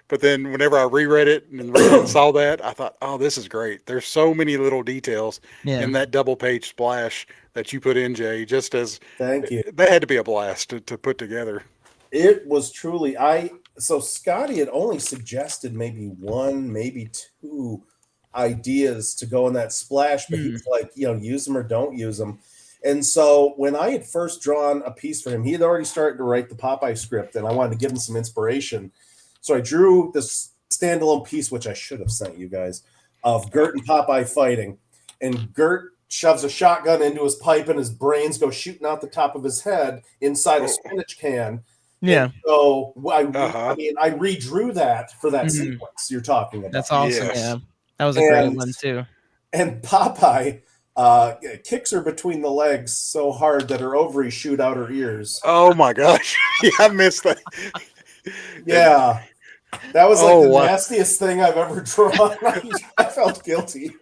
S1: But then whenever I reread it and saw that, I thought, oh, this is great. There's so many little details in that double page splash that you put in, Jay, just as
S2: thank you.
S1: That had to be a blast to put together.
S2: It was truly, so Skottie had only suggested maybe 1, maybe 2 ideas to go in that splash, but he was like, use them or don't use them. And so when I had first drawn a piece for him, he had already started to write the Popeye script, and I wanted to give him some inspiration. So I drew this standalone piece, which I should have sent you guys, of Gert and Popeye fighting. And Gert shoves a shotgun into his pipe, and his brains go shooting out the top of his head inside a spinach can.
S3: Yeah.
S2: And so I redrew that for that sequence you're talking about.
S3: That's awesome. Yes. Yeah. That was a great one too.
S2: And Popeye kicks her between the legs so hard that her ovaries shoot out her ears.
S1: Oh my gosh. I missed that.
S2: Yeah, that was like the nastiest thing I've ever drawn. I felt guilty.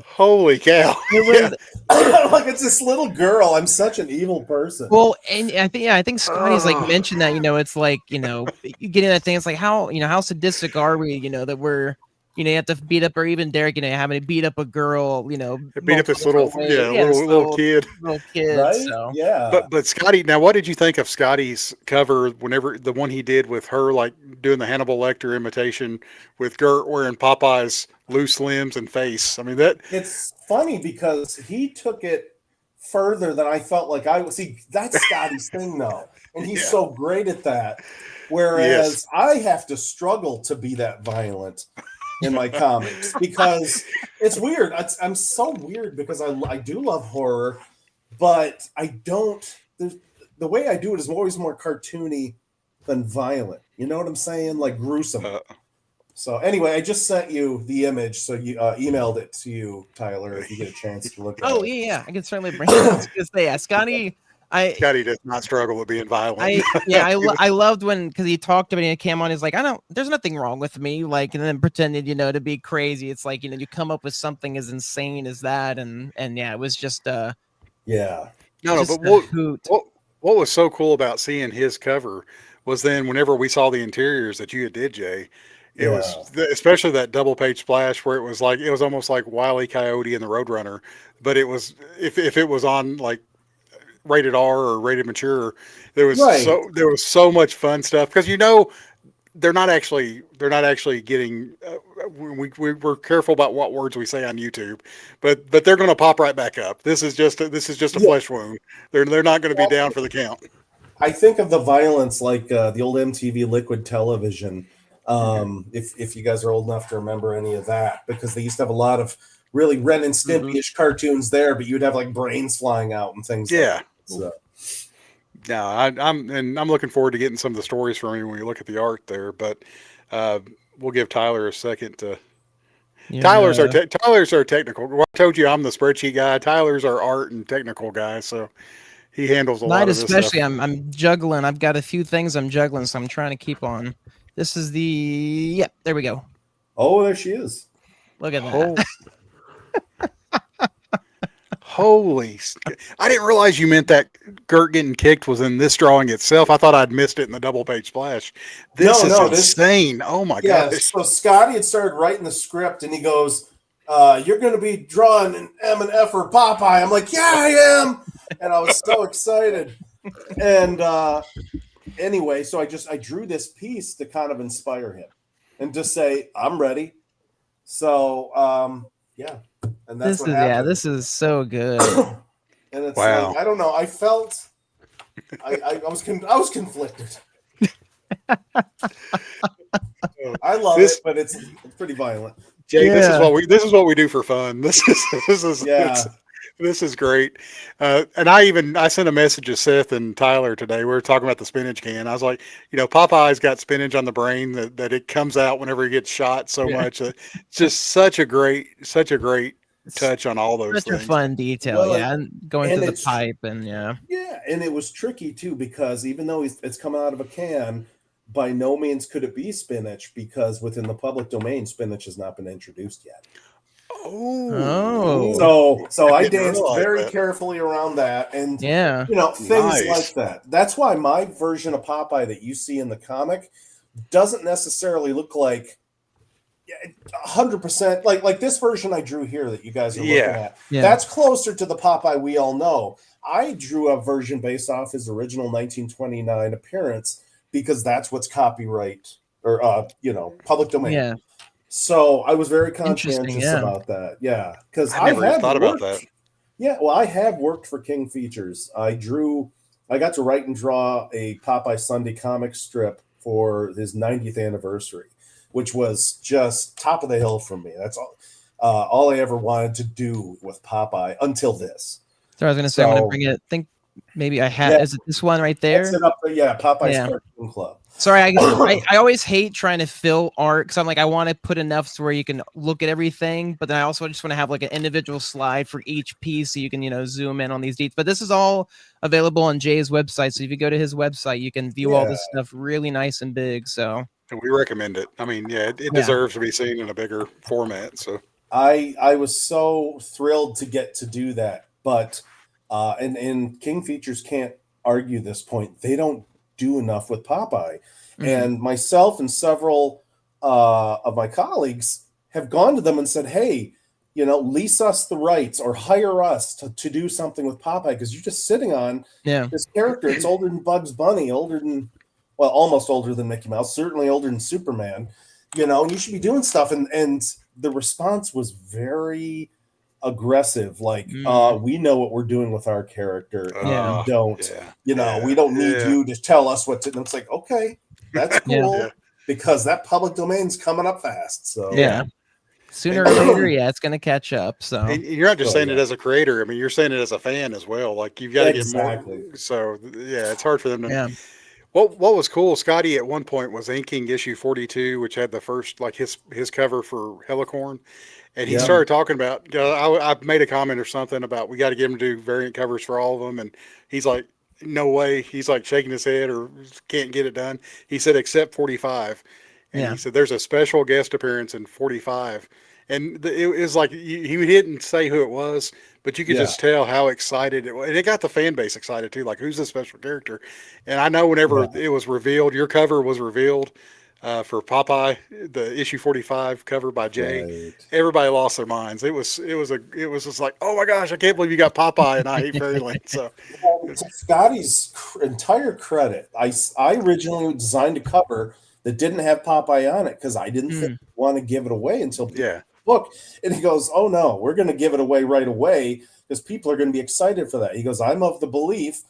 S1: Holy cow!
S3: It was
S2: Like it's this little girl. I'm such an evil person.
S3: well, and I think Skottie's like mentioned that, it's like, you get in that thing. It's like how sadistic are we? That we're, you have to beat up, or even Derek, having to beat up a girl,
S1: beat up
S3: multiple
S1: this little
S3: different ways.
S1: little kid.
S3: Little kid.
S2: Right?
S3: So
S2: Yeah.
S1: But Skottie, now what did you think of Skottie's cover? Whenever the one he did with her, like doing the Hannibal Lecter imitation with Gert wearing Popeye's loose limbs and face. I mean that
S2: it's funny because he took it further than I felt like I would. See, that's Skottie's thing though, and he's so great at that. Whereas I have to struggle to be that violent in my comics because it's weird. I'm so weird because I do love horror, but I don't. The way I do it is always more cartoony than violent. You know what I'm saying? Like gruesome. So anyway, I just sent you the image, so you emailed it to you, Tyler, if you get a chance to look at it.
S3: Oh yeah, I can certainly bring it. Skottie.
S1: Skottie does not struggle with being violent.
S3: I loved when, because he talked about it and came on. He's like, there's nothing wrong with me, like, and then pretended, to be crazy. It's like, you come up with something as insane as that, and yeah, it was just
S1: but
S3: hoot.
S1: What was so cool about seeing his cover was then whenever we saw the interiors that you did, Jay. It was especially that double page splash where it was almost like Wile E. Coyote and the Roadrunner, but it was if it was on like rated R or rated mature, there was so much fun stuff because they're not actually getting we're careful about what words we say on YouTube, but they're going to pop right back up. This is just a flesh wound. They're not going to be down for the count.
S2: I think of the violence like the old MTV Liquid Television. If you guys are old enough to remember any of that, because they used to have a lot of really Ren and Stimpy-ish cartoons there, but you'd have like brains flying out and things.
S1: Yeah.
S2: Like that. So.
S1: No, I'm looking forward to getting some of the stories from you when you look at the art there. But we'll give Tyler a second to. Yeah. Tyler's our technical. Well, I told you I'm the spreadsheet guy. Tyler's our art and technical guy, so he handles a lot of this
S3: especially.
S1: stuff.
S3: I'm juggling. I've got a few things I'm juggling, so I'm trying to keep on. This is there we go.
S2: Oh, there she is.
S3: Look at that.
S1: Holy! I didn't realize you meant that Gert getting kicked was in this drawing itself. I thought I'd missed it in the double page splash. This is insane. Oh my god!
S2: So Skottie had started writing the script, and he goes, "You're going to be drawing an M and F or Popeye." I'm like, "Yeah, I am," and I was so excited. And anyway, so I drew this piece to kind of inspire him and just say, "I'm ready." So yeah. And that's
S3: this is so good.
S2: And it's like, I don't know. I felt I was conflicted. I love it, but it's pretty violent.
S1: Jay, this is what we do for fun. This is great. And I sent a message to Seth and Tyler today. We were talking about the spinach can. I was like, Popeye's got spinach on the brain that it comes out whenever he gets shot so much. It's just such a great touch on all those things.
S3: Such a fun detail, and going through the pipe and yeah,
S2: and it was tricky too because even though it's coming out of a can, by no means could it be spinach because within the public domain, spinach has not been introduced yet.
S3: Oh,
S2: so I danced very carefully around that, and things like that. That's why my version of Popeye that you see in the comic doesn't necessarily look like 100% like this version I drew here that you guys are looking at. Yeah. That's closer to the Popeye we all know. I drew a version based off his original 1929 appearance because that's what's copyright or public domain. Yeah. So I was very conscientious about that. Yeah, because I never thought about that. Yeah, well, I have worked for King Features. I got to write and draw a Popeye Sunday comic strip for his 90th anniversary, which was just top of the hill for me. That's all I ever wanted to do with Popeye until this.
S3: So I was going to say, I'm going to bring it. I think maybe I had. Is it this one right there?
S2: Popeye's Cartoon Club.
S3: Sorry, I always hate trying to fill art because I'm like, I want to put enough to where you can look at everything, but then I also just want to have like an individual slide for each piece so you can, zoom in on these details. But this is all available on Jay's website. So if you go to his website, you can view all this stuff really nice and big. So
S1: we recommend it. I mean, it deserves to be seen in a bigger format. So
S2: I was so thrilled to get to do that, but and King Features can't argue this point. They don't do enough with Popeye, and myself and several of my colleagues have gone to them and said, "Hey, lease us the rights or hire us to do something with Popeye because you're just sitting on this character. It's older than Bugs Bunny, almost older than Mickey Mouse, certainly older than Superman. You should be doing stuff." And the response was very aggressive, like, we know what we're doing with our character, and you don't. We don't need you to tell us what to. And it's like, okay, that's cool, because that public domain's coming up fast. So
S3: sooner or later, it's going to catch up. So
S1: and you're not just saying it as a creator. I mean, you're saying it as a fan as well. Like, you've got to get more. So it's hard for them to.
S3: Yeah.
S1: What was cool, Skottie at one point was inking issue 42, which had the first, like, his cover for Helicorn. And he started talking about, I made a comment or something about, we got to get him to do variant covers for all of them. And he's like, no way. He's like shaking his head or can't get it done. He said, except 45. And he said, there's a special guest appearance in 45. And it was like, he didn't say who it was, but you could just tell how excited it was. And it got the fan base excited too. Like, who's this special character? And I know whenever it was revealed, your cover was revealed for Popeye, the issue 45 cover by Jay. Everybody lost their minds. It was just like, oh my gosh, I can't believe you got Popeye and I Hate Fairyland. So
S2: to Skottie's entire credit, I originally designed a cover that didn't have Popeye on it because I didn't want to give it away until book. And he goes, oh no, we're going to give it away right away because people are going to be excited for that. He goes, I'm of the belief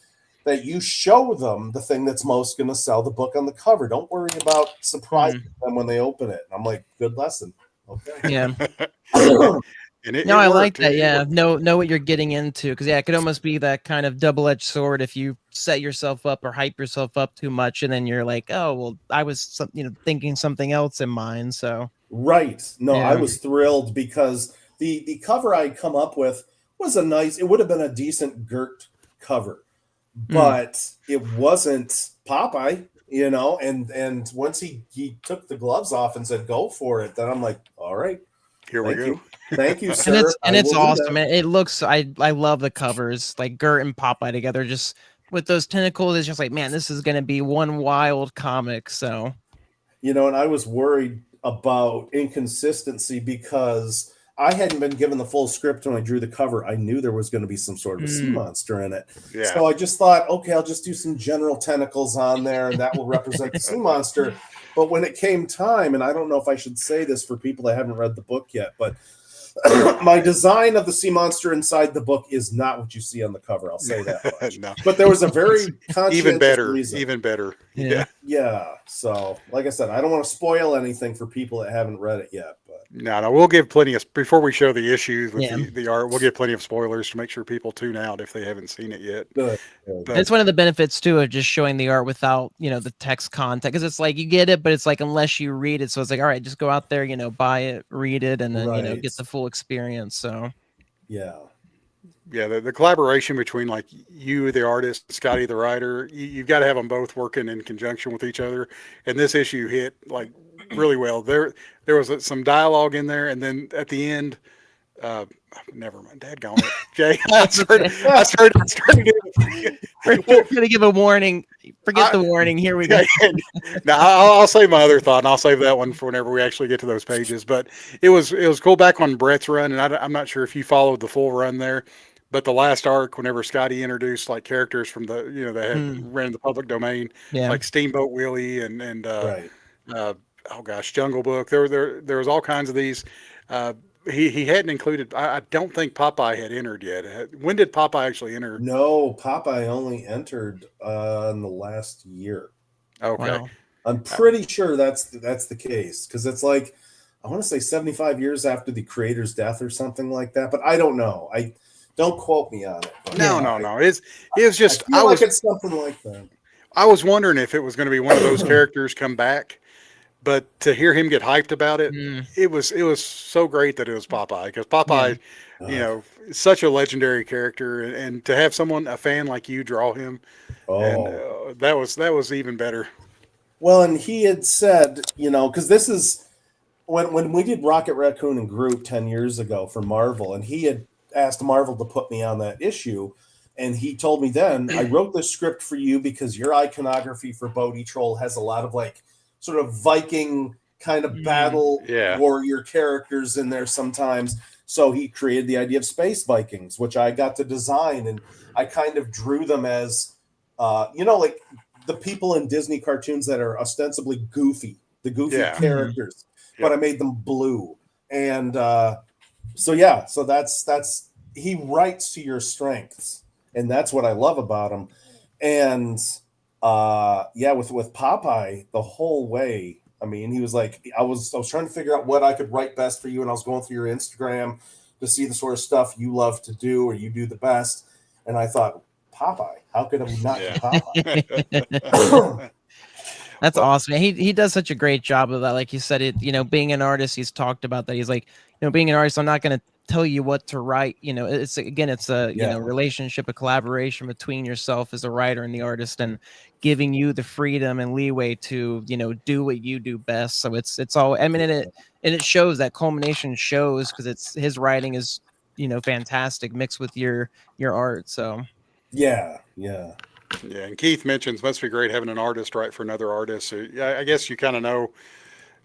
S2: that you show them the thing that's most going to sell the book on the cover. Don't worry about surprising them when they open it. And I'm like, good lesson. Okay.
S3: Yeah.
S1: I
S3: like that. Yeah. Know what you're getting into. Because it could almost be that kind of double-edged sword if you set yourself up or hype yourself up too much, and then you're like, oh well, I was thinking something else in mind. So
S2: I was thrilled because the cover I'd come up with was it would have been a decent Gert cover, but it wasn't Popeye, and once he took the gloves off and said, go for it, then I'm like, all right,
S1: here we go.
S2: Thank you, sir.
S3: And it's awesome. It looks, I love the covers, like Gert and Popeye together, just with those tentacles. It's just like, man, this is going to be one wild comic. So,
S2: and I was worried about inconsistency because I hadn't been given the full script when I drew the cover. I knew there was going to be some sort of a sea monster in it. Yeah. So I just thought, okay, I'll just do some general tentacles on there and that will represent the sea monster. But when it came time, and I don't know if I should say this for people that haven't read the book yet, but my design of the sea monster inside the book is not what you see on the cover. I'll say that much. No. But there was a very conscientious reason.
S1: Even better.
S2: Yeah. So, like I said, I don't want to spoil anything for people that haven't read it yet. But
S1: no, we'll give plenty of, before we show the issues with the art, we'll give plenty of spoilers to make sure people tune out if they haven't seen it yet.
S2: Good.
S3: But it's one of the benefits too of just showing the art without the text content, because it's like you get it, but it's like unless you read it, so it's like, all right, just go out there, buy it, read it, and then get the full experience. So
S1: the collaboration between like you, the artist, Skottie, the writer, you've got to have them both working in conjunction with each other. And this issue hit like really well. There was some dialogue in there, and then at the end, never mind. Dadgone it, Jay. I started
S3: We're gonna give a warning. Forget the warning. Here we go.
S1: Now I'll save my other thought, and I'll save that one for whenever we actually get to those pages. But it was cool back on Brett's run, and I'm not sure if you followed the full run there, but the last arc, whenever Skottie introduced like characters from the that had ran the public domain, like Steamboat Willie and oh gosh, Jungle Book. There was all kinds of these. He hadn't included. I don't think Popeye had entered yet. When did Popeye actually enter?
S2: No, Popeye only entered in the last year.
S1: Okay,
S2: wow. I'm pretty sure that's the case because it's like I want to say 75 years after the creator's death or something like that. But I don't know. I don't quote me on it.
S1: No. It was just
S2: I feel like it's something like that.
S1: I was wondering if it was going to be one of those characters come back. But to hear him get hyped about it, it was so great that it was Popeye, because Popeye, is such a legendary character, and to have a fan like you draw him, and that was even better.
S2: Well, and he had said, because this is when we did Rocket Raccoon and Groot 10 years ago for Marvel, and he had asked Marvel to put me on that issue, and he told me then, I wrote this script for you because your iconography for Bodhi Troll has a lot of like sort of Viking kind of battle warrior characters in there sometimes. So he created the idea of Space Vikings, which I got to design, and I kind of drew them as, like the people in Disney cartoons that are ostensibly goofy, the goofy characters, but I made them blue. And so that's he writes to your strengths, and that's what I love about him. And with Popeye the whole way, I mean, he was like, I was trying to figure out what I could write best for you, and I was going through your Instagram to see the sort of stuff you love to do or you do the best, and I thought, Popeye, how could I not do Popeye?
S3: That's awesome. He does such a great job of that. Like you said, being an artist, he's talked about that. He's like, being an artist, I'm not going to tell you what to write. It's a relationship, a collaboration between yourself as a writer and the artist, and giving you the freedom and leeway to, do what you do best. So it's all, I mean, and it shows, that culmination shows, because it's his writing is, fantastic mixed with your art. So
S2: yeah.
S1: And Keith mentions must be great having an artist write for another artist. So, I guess you kind of know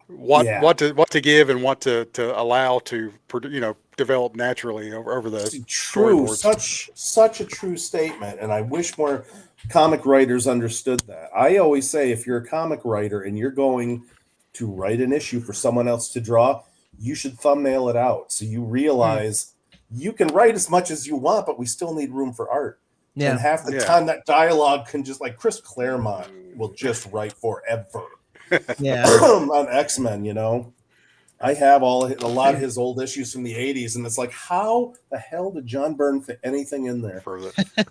S1: what to give and what to allow to develop naturally over the
S2: true. Such a true statement, and I wish more comic writers understood that. I always say, if you're a comic writer and you're going to write an issue for someone else to draw, you should thumbnail it out so you realize you can write as much as you want, but we still need room for art. Yeah. And half the time that dialogue can just, like Chris Claremont will just write forever. On X-Men, I have a lot of his old issues from the 80s, and it's like, how the hell did John Byrne fit anything in there?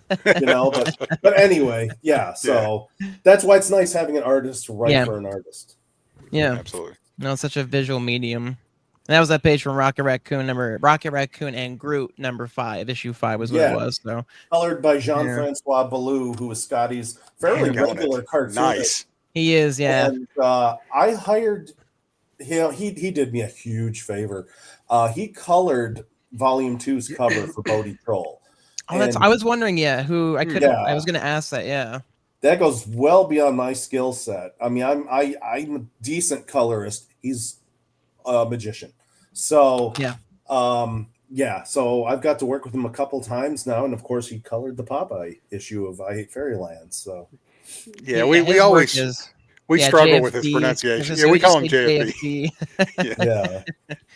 S2: But anyway, so that's why it's nice having an artist to write for an artist.
S3: Yeah,
S1: absolutely.
S3: No, it's such a visual medium. And that was that page from Rocket Raccoon and Groot #5, issue 5 was what it was. So
S2: colored by Jean-Francois Ballou, who was Skottie's fairly regular cartoonist.
S1: Nice.
S3: He is,
S2: And I hired him. He did me a huge favor. He colored Volume 2's cover for Bodhi Troll.
S3: I was wondering, who I couldn't. I was going to ask that,
S2: That goes well beyond my skill set. I mean, I'm a decent colorist. He's a magician. So so I've got to work with him a couple times now, and of course he colored the Popeye issue of I Hate Fairyland. So
S1: we always struggle JFD, with his pronunciation. Yeah, we call him JFD.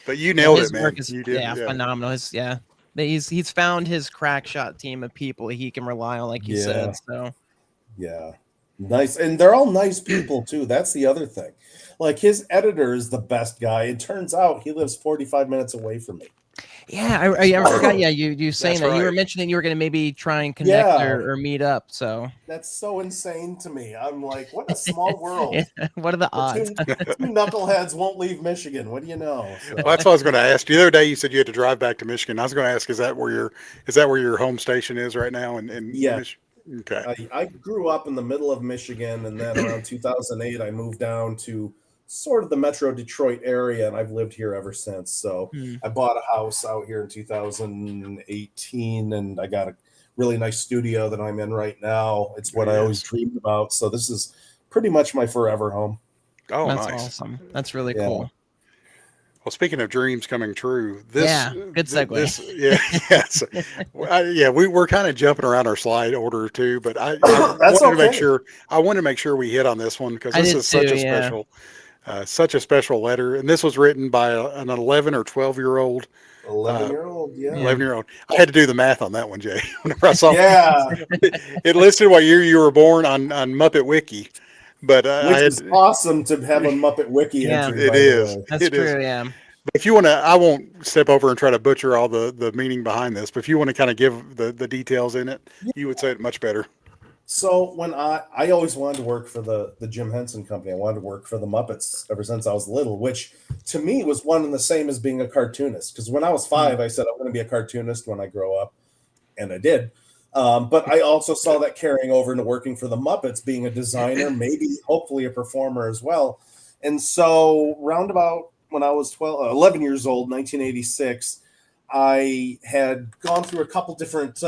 S1: But you nailed it, man. Work is,
S3: phenomenal. He's found his crack shot team of people he can rely on, like you said. So
S2: nice, and they're all nice people too. That's the other thing. Like, his editor is the best guy. It turns out he lives 45 minutes away from me.
S3: Yeah, I forgot. Yeah, you saying that. Right. You were mentioning you were going to maybe try and connect or meet up. So
S2: that's so insane to me. I'm like, what a small world.
S3: What are the odds?
S2: Two knuckleheads won't leave Michigan. What do you know? So.
S1: Well, that's what I was going to ask. The other day you said you had to drive back to Michigan. I was going to ask, is that where your home station is right now?
S2: Yeah.
S1: Okay.
S2: I grew up in the middle of Michigan, and then around 2008 I moved down to sort of the Metro Detroit area, and I've lived here ever since. So I bought a house out here in 2018, and I got a really nice studio that I'm in right now. It's what I always dreamed about. So this is pretty much my forever home.
S1: Oh,
S3: that's
S1: nice.
S3: Awesome. That's really cool.
S1: Well, speaking of dreams coming true,
S3: good segue.
S1: We're kind of jumping around our slide order too, but I wanted to make sure we hit on this one, because this is such a special letter, and this was written by an 11 or 12-year-old. 11-year-old. I had to do the math on that one, Jay. Whenever I saw it listed what year you were born on Muppet Wiki. But
S2: which is awesome to have a Muppet Wiki entry.
S1: It is.
S3: That's true. Yeah.
S1: But if you want to, I won't step over and try to butcher all the meaning behind this. But if you want to kind of give the details in it, you would say it much better.
S2: So when I always wanted to work for the Jim Henson Company. I wanted to work for the Muppets ever since I was little, which to me was one and the same as being a cartoonist. Because when I was 5, I said I'm going to be a cartoonist when I grow up, and I did. But I also saw that carrying over into working for the Muppets, being a designer, maybe hopefully a performer as well. And so roundabout when I was 11 years old, 1986, I had gone through a couple different.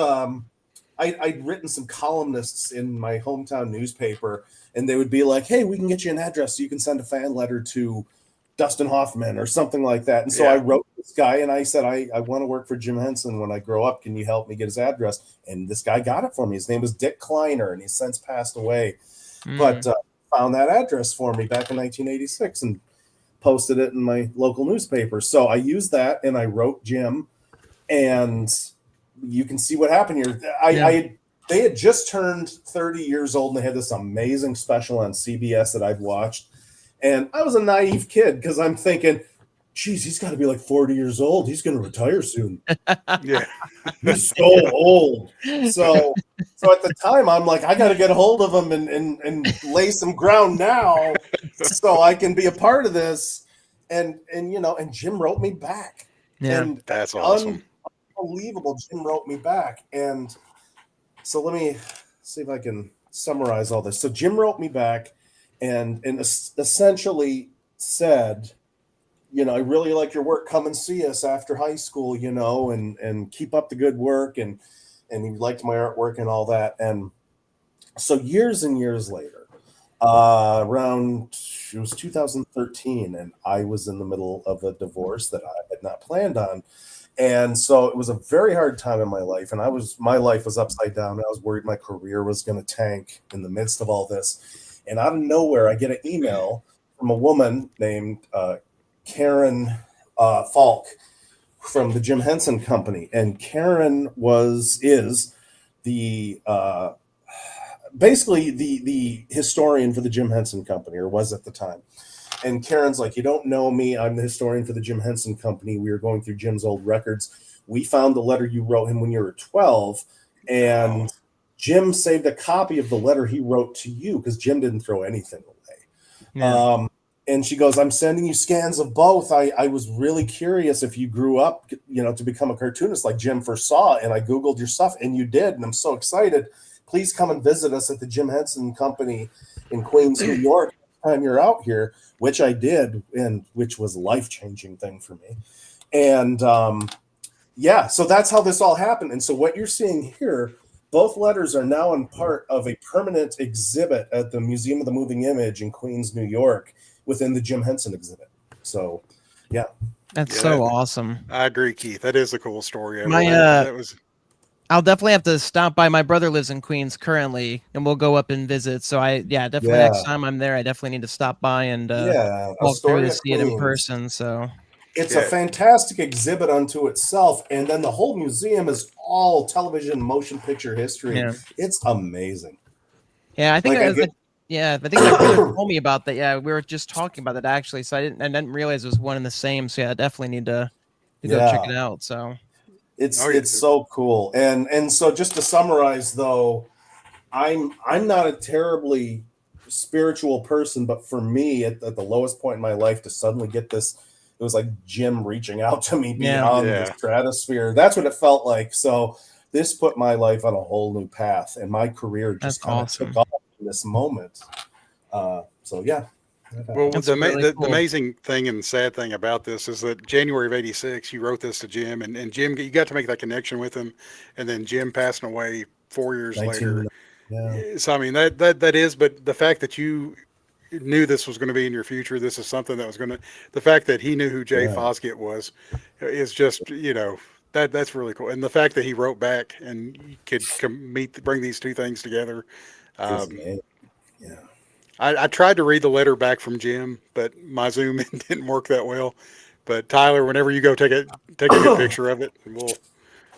S2: I'd written some columnists in my hometown newspaper, and they would be like, "Hey, we can get you an address so you can send a fan letter to Dustin Hoffman or something like that." And so I wrote this guy, and I said, I want to work for Jim Henson when I grow up. Can you help me get his address? And this guy got it for me. His name was Dick Kleiner, and he's since passed away. But found that address for me back in 1986 and posted it in my local newspaper. So I used that, and I wrote Jim, and you can see what happened here. They had just turned 30 years old, and they had this amazing special on CBS that I'd watched. And I was a naive kid because I'm thinking, geez, he's got to be like 40 years old. He's going to retire soon.
S1: Yeah.
S2: He's so old. So at the time, I'm like, I got to get a hold of him and lay some ground now so I can be a part of this. And Jim wrote me back.
S3: Yeah,
S2: and
S1: that's awesome.
S2: Unbelievable. Jim wrote me back. And so let me see if I can summarize all this. So Jim wrote me back and essentially said, I really like your work. Come and see us after high school, and keep up the good work. And he liked my artwork and all that. And so years and years later, it was 2013, and I was in the middle of a divorce that I had not planned on. And so it was a very hard time in my life. And my life was upside down. I was worried my career was going to tank in the midst of all this. And out of nowhere, I get an email from a woman named Karen Falk from the Jim Henson Company. And Karen is the basically the historian for the Jim Henson Company, or was at the time. And Karen's like, you don't know me. I'm the historian for the Jim Henson Company. We were going through Jim's old records. We found the letter you wrote him when you were 12. And Jim saved a copy of the letter he wrote to you because Jim didn't throw anything away. Yeah. And she goes, I'm sending you scans of both. I was really curious if you grew up, to become a cartoonist like Jim foresaw. And I Googled your stuff, and you did. And I'm so excited. Please come and visit us at the Jim Henson Company in Queens, New York, time you're out here, which I did, and which was a life-changing thing for me. And so that's how this all happened. And so what you're seeing here, both letters are now in part of a permanent exhibit at the Museum of the Moving Image in Queens, New York, within the Jim Henson exhibit. So, yeah.
S3: That's so awesome.
S1: I agree, Keith. That is a cool story.
S3: I'll definitely have to stop by. My brother lives in Queens currently, and we'll go up and visit. So definitely next time I'm there, I definitely need to stop by and walk through to see it in person. So
S2: it's a fantastic exhibit unto itself, and then the whole museum is all television motion picture history. Yeah. It's amazing.
S3: Yeah, I think I think my brother told me about that. Yeah, we were just talking about that actually. So I didn't realize it was one and the same. So I definitely need to go check it out. So.
S2: It's so cool. And so just to summarize though, I'm not a terribly spiritual person, but for me at the lowest point in my life to suddenly get this, it was like Jim reaching out to me beyond the stratosphere. That's what it felt like. So this put my life on a whole new path, and my career just kind of took off in this moment. So yeah.
S1: Well, the amazing thing and sad thing about this is that January of '86, you wrote this to Jim, and Jim, you got to make that connection with him, and then Jim passing away 4 years later. Yeah. So I mean that is, but the fact that you knew this was going to be in your future, this is something that was going to. The fact that he knew who Jay Fosgitt was, is just that's really cool, and the fact that he wrote back and could bring these two things together. I tried to read the letter back from Jim, but my Zoom didn't work that well. But Tyler, whenever you go take a good picture of it, and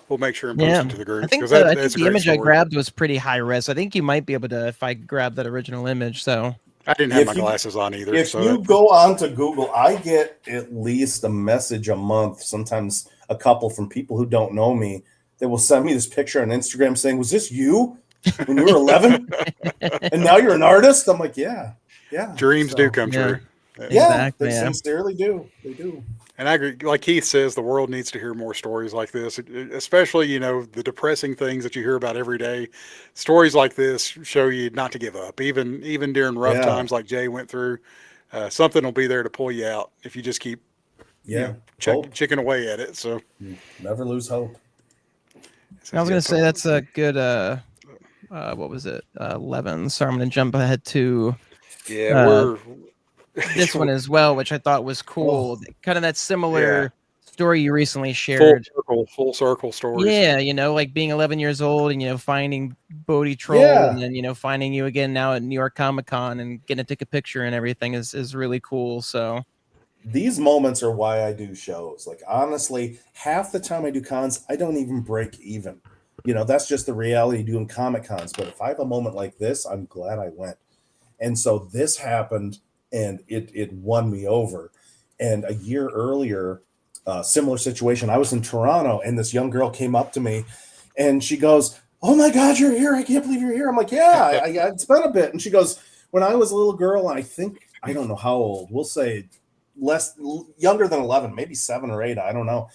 S1: we'll make sure and post it to the group.
S3: I think the image I grabbed was pretty high res. I think you might be able to if I grab that original image. So
S1: I didn't have my glasses on either.
S2: If you go on to Google, I get at least a message a month, sometimes a couple from people who don't know me. They will send me this picture on Instagram saying, "Was this you when you were 11 and now you're an artist?" I'm like, yeah.
S1: Dreams do come true.
S3: Exactly,
S2: they sincerely do. They do.
S1: And I agree. Like Keith says, the world needs to hear more stories like this, especially, the depressing things that you hear about every day. Stories like this show you not to give up, even during rough times like Jay went through. Something will be there to pull you out if you just keep chicken away at it. So
S2: never lose hope.
S3: I was going to say that's a good, what was it? 11. So I'm going to jump ahead to this one as well, which I thought was cool. Kind of that similar story you recently shared.
S1: Full circle stories.
S3: Yeah, like being 11 years old and, finding Bodhi Troll and then, finding you again now at New York Comic Con and getting to take a picture and everything is really cool. So
S2: these moments are why I do shows. Like, honestly, half the time I do cons, I don't even break even. That's just the reality doing Comic Cons. But if I have a moment like this, I'm glad I went. And so this happened and it won me over. And a year earlier, similar situation, I was in Toronto and this young girl came up to me and she goes, "Oh my God, you're here. I can't believe you're here." I'm like, "Yeah, it's been a bit." And she goes, "When I was a little girl," and I don't know how old, we'll say younger than 11, maybe 7 or 8, I don't know.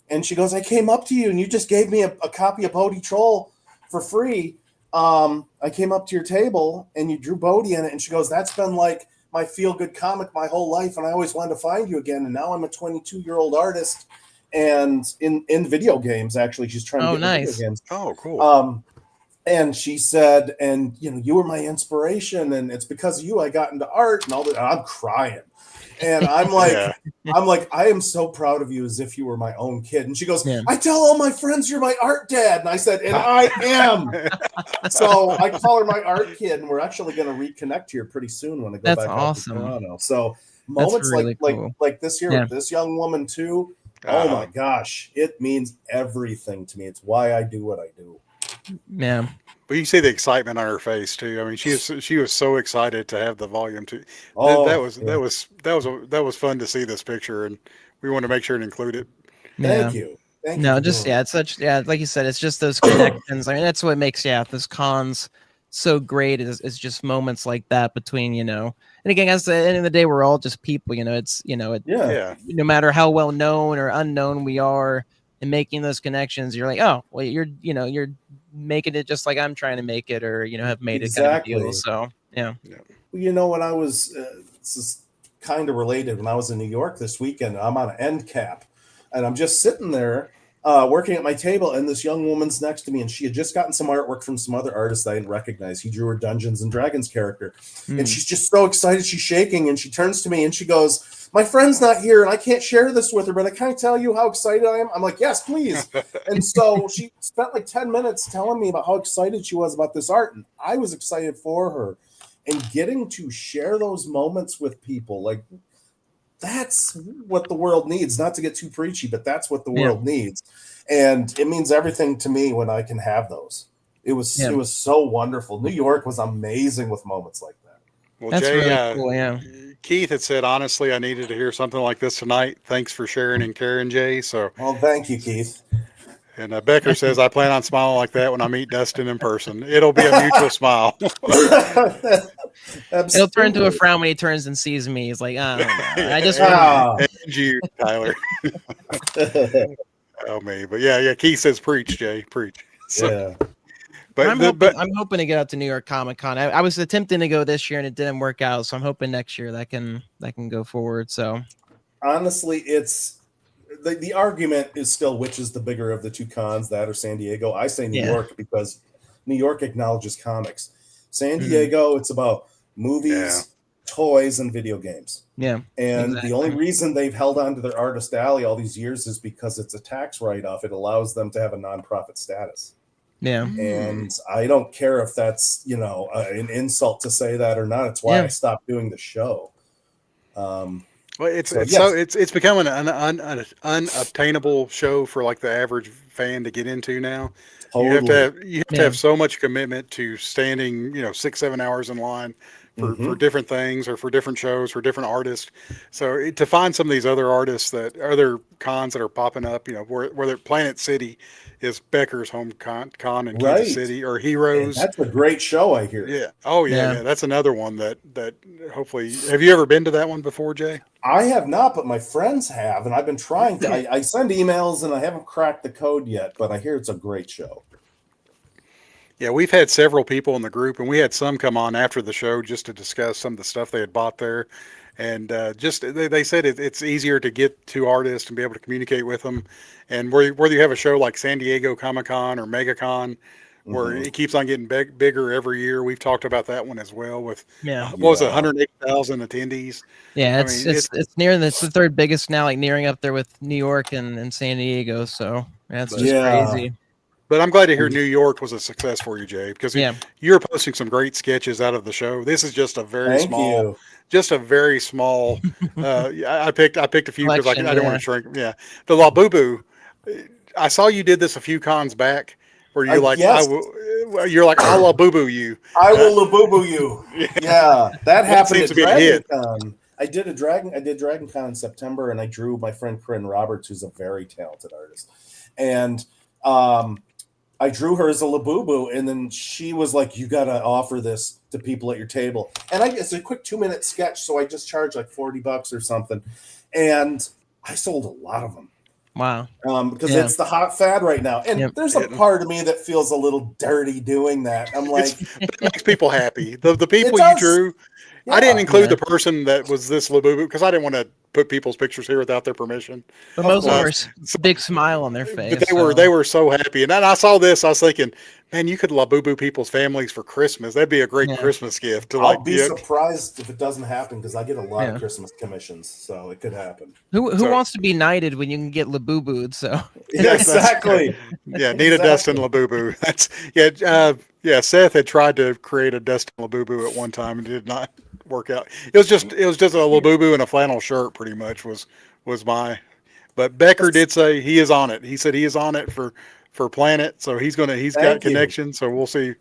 S2: And she goes, "I came up to you and you just gave me a copy of Bodhi Troll for free. I came up to your table and you drew Bodhi in it." And she goes, "That's been like my feel-good comic my whole life. And I always wanted to find you again. And now I'm a 22-year-old artist and in video games." Actually, she's trying to get into video games.
S1: Oh, cool.
S2: And she said, "And you were my inspiration. And it's because of you I got into art and all that." And I'm crying. And I'm like, "I am so proud of you, as if you were my own kid." And she goes, "I tell all my friends you're my art dad." And I said, "And I am." So I call her my art kid, and we're actually going to reconnect here pretty soon when I go back out to Toronto. So moments
S3: really cool.
S2: like this here with this young woman too. Oh my gosh, it means everything to me. It's why I do what I do.
S3: Yeah.
S1: But you see the excitement on her face too. I mean, she was so excited to have the volume too. That was fun to see this picture, and we want to make sure to include it.
S2: Thank you.
S3: It's such like you said, it's just those connections. I mean, that's what makes those cons so great. Is just moments like that between and again, at the end of the day, we're all just people. It's no matter how well known or unknown we are. And making those connections, you're like, oh, well, you're making it just like I'm trying to make it, or have made it kind of deal. So
S2: when I was this is kind of related. When I was in New York this weekend, I'm on an end cap, and I'm just sitting there working at my table, and this young woman's next to me, and she had just gotten some artwork from some other artist I didn't recognize. He drew her Dungeons and Dragons character, and she's just so excited. She's shaking, and she turns to me and she goes, "My friend's not here, and I can't share this with her, but can I tell you how excited I am?" I'm like, "Yes, please." And so she spent like 10 minutes telling me about how excited she was about this art, and I was excited for her. And getting to share those moments with people, like, that's what the world needs. Not to get too preachy, but that's what the world needs. And it means everything to me when I can have those. It was so wonderful. New York was amazing with moments like that.
S1: Well,
S3: that's
S1: Jay,
S3: really cool, yeah.
S1: Keith had said, honestly, I needed to hear something like this tonight. Thanks for sharing and caring, Jay. So,
S2: well, thank you, Keith.
S1: And Becker says, I plan on smiling like that when I meet Dustin in person. It'll be a mutual smile.
S3: It'll turn into a frown when he turns and sees me. He's like, I just
S1: and you, Tyler. Oh, me. But yeah, Keith says, preach, Jay, preach. So,
S3: But I'm hoping to get out to New York Comic Con. I was attempting to go this year and it didn't work out. So I'm hoping next year that can go forward. So
S2: honestly, it's the argument is still which is the bigger of the two cons, that or San Diego. I say New York because New York acknowledges comics. San Diego, it's about movies, toys, and video games.
S3: Yeah.
S2: And the only reason they've held on to their artist alley all these years is because it's a tax write-off. It allows them to have a nonprofit status.
S3: Yeah.
S2: And I don't care if that's, an insult to say that or not. It's why I stopped doing the show.
S1: Well, it's becoming an unobtainable show for like the average fan to get into now. Totally. You have to have so much commitment to standing, 6-7 hours in line for different things or for different shows, for different artists. So to find some of these other artists other cons that are popping up, whether Planet City is Becker's home con in Kansas City, or Heroes.
S2: And that's a great show, I hear.
S1: Yeah. Oh yeah. That's another one that hopefully. Have you ever been to that one before, Jay?
S2: I have not, but my friends have, and I've been trying to. I send emails and I haven't cracked the code yet, but I hear it's a great show.
S1: Yeah, we've had several people in the group, and we had some come on after the show just to discuss some of the stuff they had bought there. And just they said it's easier to get to artists and be able to communicate with them. And whether you have a show like San Diego Comic Con or MegaCon, where it keeps on getting bigger every year. We've talked about that one as well with what was it, 180,000 attendees.
S3: Yeah, it's the third biggest now, like nearing up there with New York and San Diego. So that's just crazy.
S1: But I'm glad to hear New York was a success for you, Jay, because you're posting some great sketches out of the show. This is just a very small. I picked a few because I didn't want to shrink. Yeah, the Labubu. I saw you did this a few cons back, where you're like, you're like, I'll Labubu you.
S2: I will Labubu you. Yeah, that happened at Dragon Con. I did Dragon Con in September, and I drew my friend Corinne Roberts, who's a very talented artist, and I drew her as a Labubu, and then she was like, "You gotta offer this to people at your table." And it's a quick 2-minute sketch, so I just charged like $40 or something, and I sold a lot of them.
S3: Wow!
S2: Because it's the hot fad right now, and there's a part of me that feels a little dirty doing that. I'm like,
S1: it makes people happy. The people you drew. Yeah. I didn't include the person that was this Labubu because I didn't want to put people's pictures here without their permission.
S3: But most of them were a big smile on their face.
S1: But they were so happy. And then I saw this, I was thinking, man, you could Labubu people's families for Christmas. That'd be a great Christmas gift.
S2: I'll be surprised if it doesn't happen because I get a lot of Christmas commissions, so it could happen.
S3: Who wants to be knighted when you can get Labubu'd? So
S2: exactly.
S1: Nita Dustin Labubu. That's Seth had tried to create a Dustin Labubu at one time and did not work out. It was just a Labubu and a flannel shirt pretty much was my. But Becker did say he is on it. He said he is on it for Planet, so he's got connections, so we'll see.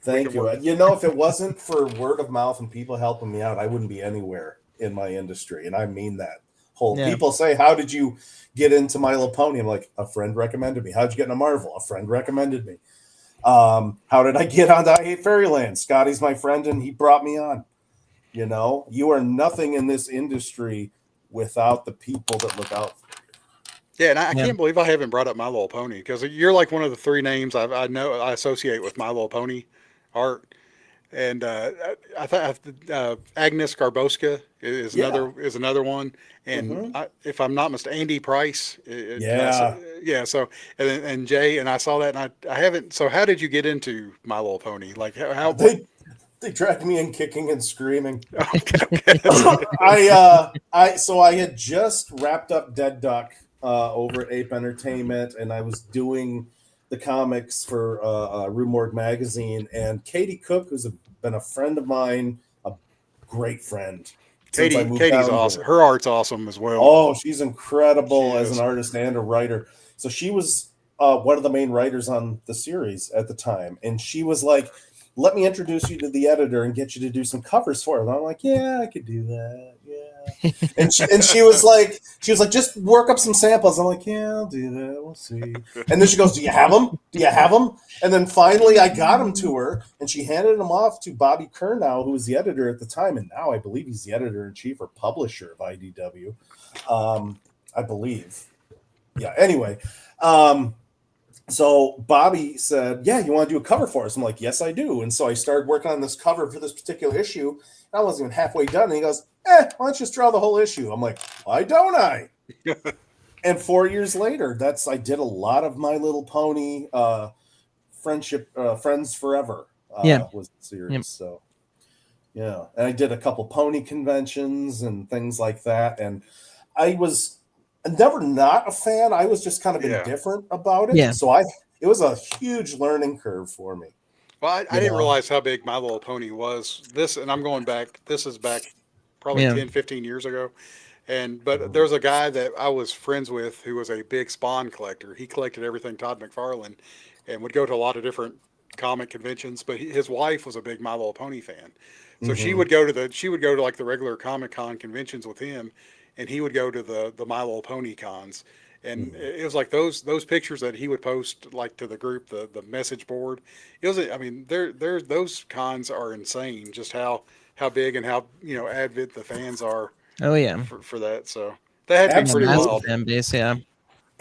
S2: Thank you. You know, if it wasn't for word of mouth and people helping me out, I wouldn't be anywhere in my industry, and I mean that. People say, "How did you get into My Little Pony?" I'm like, a friend recommended me. How'd you get into Marvel? A friend recommended me. How did I get on I Hate Fairyland? Skottie's my friend, and he brought me on. You know, you are nothing in this industry without the people that look out for you.
S1: Yeah, and I can't believe I haven't brought up My Little Pony because you're like one of the 3 names I know I associate with My Little Pony art. And I thought Agnes Garboska is another one, and if I'm not mistaken, Andy Price. So and Jay, and I saw that, and I haven't. So how did you get into My Little Pony? Like how
S2: they dragged me in kicking and screaming.
S1: Okay.
S2: I had just wrapped up Dead Duck over at Ape Entertainment, and I was doing the comics for Rue Morgue magazine, and Katie Cook, who's been a friend of mine, a great friend.
S1: Katie's awesome. Her art's awesome as well.
S2: Oh, she's incredible as an artist and a writer. So she was one of the main writers on the series at the time, and she was like, "Let me introduce you to the editor and get you to do some covers for him." I'm like, "Yeah, I could do that. Yeah." And she was like, "Just work up some samples." I'm like, "Yeah, I'll do that. We'll see." And then she goes, "Do you have them? Do you have them?" And then finally I got them to her, and she handed them off to Bobby Kurnow, who was the editor at the time, and now I believe he's the editor-in-chief or publisher of IDW. I believe. Yeah, anyway. So Bobby said, "Yeah, you want to do a cover for us?" I'm like, "Yes, I do." And so I started working on this cover for this particular issue. I wasn't even halfway done. And he goes, "Why don't you just draw the whole issue?" I'm like, "Why don't I?" And 4 years later, I did a lot of My Little Pony friendship, Friends Forever was the series. Yep. So, yeah. And I did a couple pony conventions and things like that. And I was never not a fan. I was just kind of indifferent about it. Yeah. So it was a huge learning curve for me.
S1: Well, I didn't realize how big My Little Pony was. And I'm going back, this is back probably 10, 15 years ago. But there was a guy that I was friends with who was a big Spawn collector. He collected everything Todd McFarlane and would go to a lot of different comic conventions. But his wife was a big My Little Pony fan. So she would go to like the regular Comic-Con conventions with him, and he would go to the My Little Pony cons. And it was like those pictures that he would post like to the group, the message board. It was, I mean, those cons are insane. Just how big and how avid the fans are.
S3: Oh yeah,
S1: for that. So that had to be pretty wild.
S3: Fan base, yeah.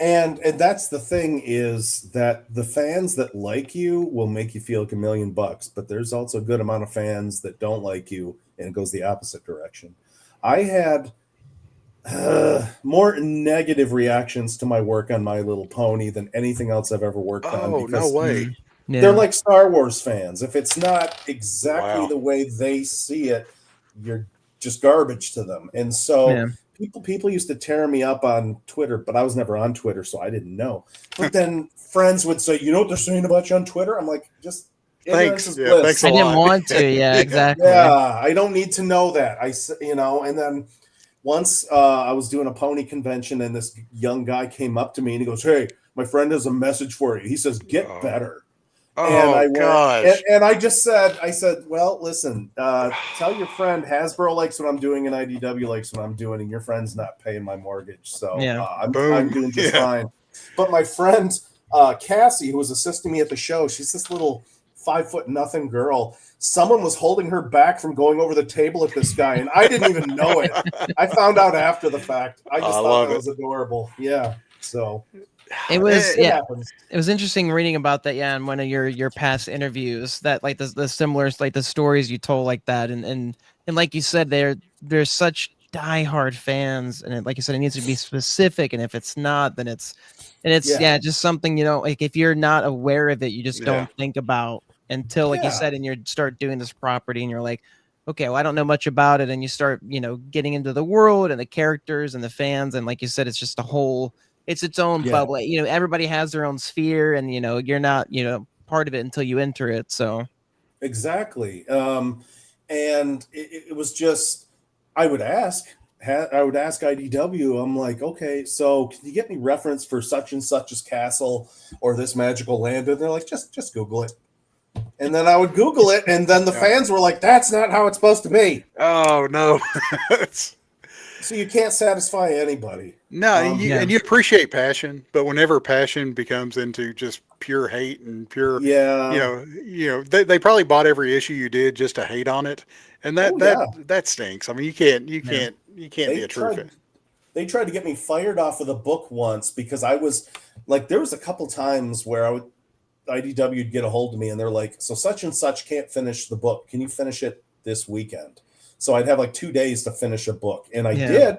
S2: And that's the thing, is that the fans that like you will make you feel like $1,000,000, but there's also a good amount of fans that don't like you, and it goes the opposite direction. I had more negative reactions to my work on My Little Pony than anything else I've ever worked on,
S1: Oh, no
S2: because
S1: way.
S2: they're like Star Wars fans. If it's not exactly
S1: Wow.
S2: the way they see it, you're just garbage to them. And so people used to tear me up on Twitter, but I was never on Twitter, so I didn't know. But then friends would say, you know what they're saying about you on Twitter? I'm like, just ignorance is bliss.
S1: Thanks a
S3: I didn't
S1: lot.
S3: want to. Yeah, exactly.
S2: Yeah, I don't need to know that. And then once I was doing a pony convention, and this young guy came up to me and he goes, "Hey, my friend has a message for you." He says, "Get better." And I went, and I just said, well, listen, tell your friend Hasbro likes what I'm doing and IDW likes what I'm doing, and your friend's not paying my mortgage. So I'm doing just fine. But my friend Cassie, who was assisting me at the show, she's this little 5'0" girl. Someone was holding her back from going over the table at this guy, and I didn't even know it. I found out after the fact. I just thought that was adorable. Yeah. So
S3: it was it was interesting reading about that in one of your past interviews, that like the similar, like the stories you told like that, and like you said, they're such diehard fans, and like you said, it needs to be specific, and if it's not, then it's just something, like if you're not aware of it, you just don't think about until, like you said, and you start doing this property and you're like, okay, well, I don't know much about it, and you start getting into the world and the characters and the fans, and like you said, it's just it's its own bubble. Everybody has their own sphere, and you're not part of it until you enter it. So
S2: exactly. And it was just, I would ask IDW, I'm like, okay, so can you get me reference for such and such's castle or this magical land? And they're like, just Google it. And then I would Google it, and then the fans were like, that's not how it's supposed to be.
S1: Oh, no.
S2: So you can't satisfy anybody.
S1: No, and you appreciate passion, but whenever passion becomes into just pure hate and pure, they probably bought every issue you did just to hate on it, and that stinks. I mean, you can't be a true fan.
S2: They tried to get me fired off of the book once because I was like, there was a couple times where IDW would get a hold of me, and they're like, so such and such can't finish the book. Can you finish it this weekend? So I'd have like 2 days to finish a book, and I did.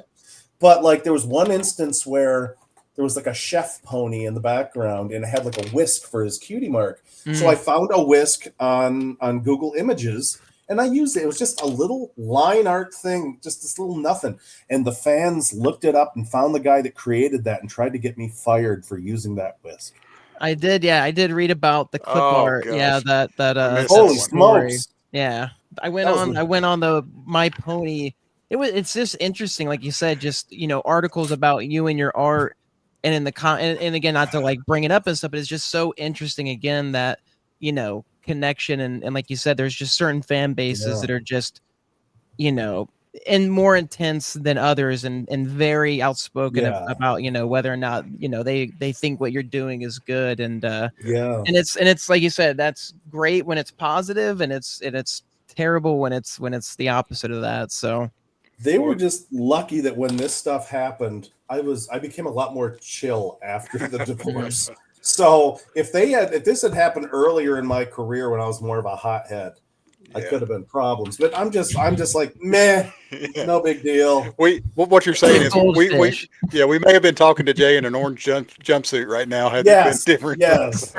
S2: But like there was one instance where there was like a chef pony in the background, and it had like a whisk for his cutie mark. So I found a whisk on Google Images, and I used it. It was just a little line art thing, just this little nothing. And the fans looked it up and found the guy that created that and tried to get me fired for using that whisk.
S3: I did read about the clip art.
S1: Gosh.
S3: Yeah, that
S2: holy smokes.
S3: Yeah. I went on the My Pony. It's just interesting, like you said, just articles about you and your art, and in the and again, not to like bring it up and stuff, but it's just so interesting again that connection, and like you said, there's just certain fan bases that are just and more intense than others, and very outspoken about whether or not they think what you're doing is good, and it's like you said, that's great when it's positive, and it's terrible when it's the opposite of that. So
S2: they were just lucky that when this stuff happened, I became a lot more chill after the divorce. So if this had happened earlier in my career when I was more of a hothead, I could have been problems. But I'm just like, meh, no big deal.
S1: What you're saying is we may have been talking to Jay in an orange jumpsuit right now had it been different.
S2: Yes.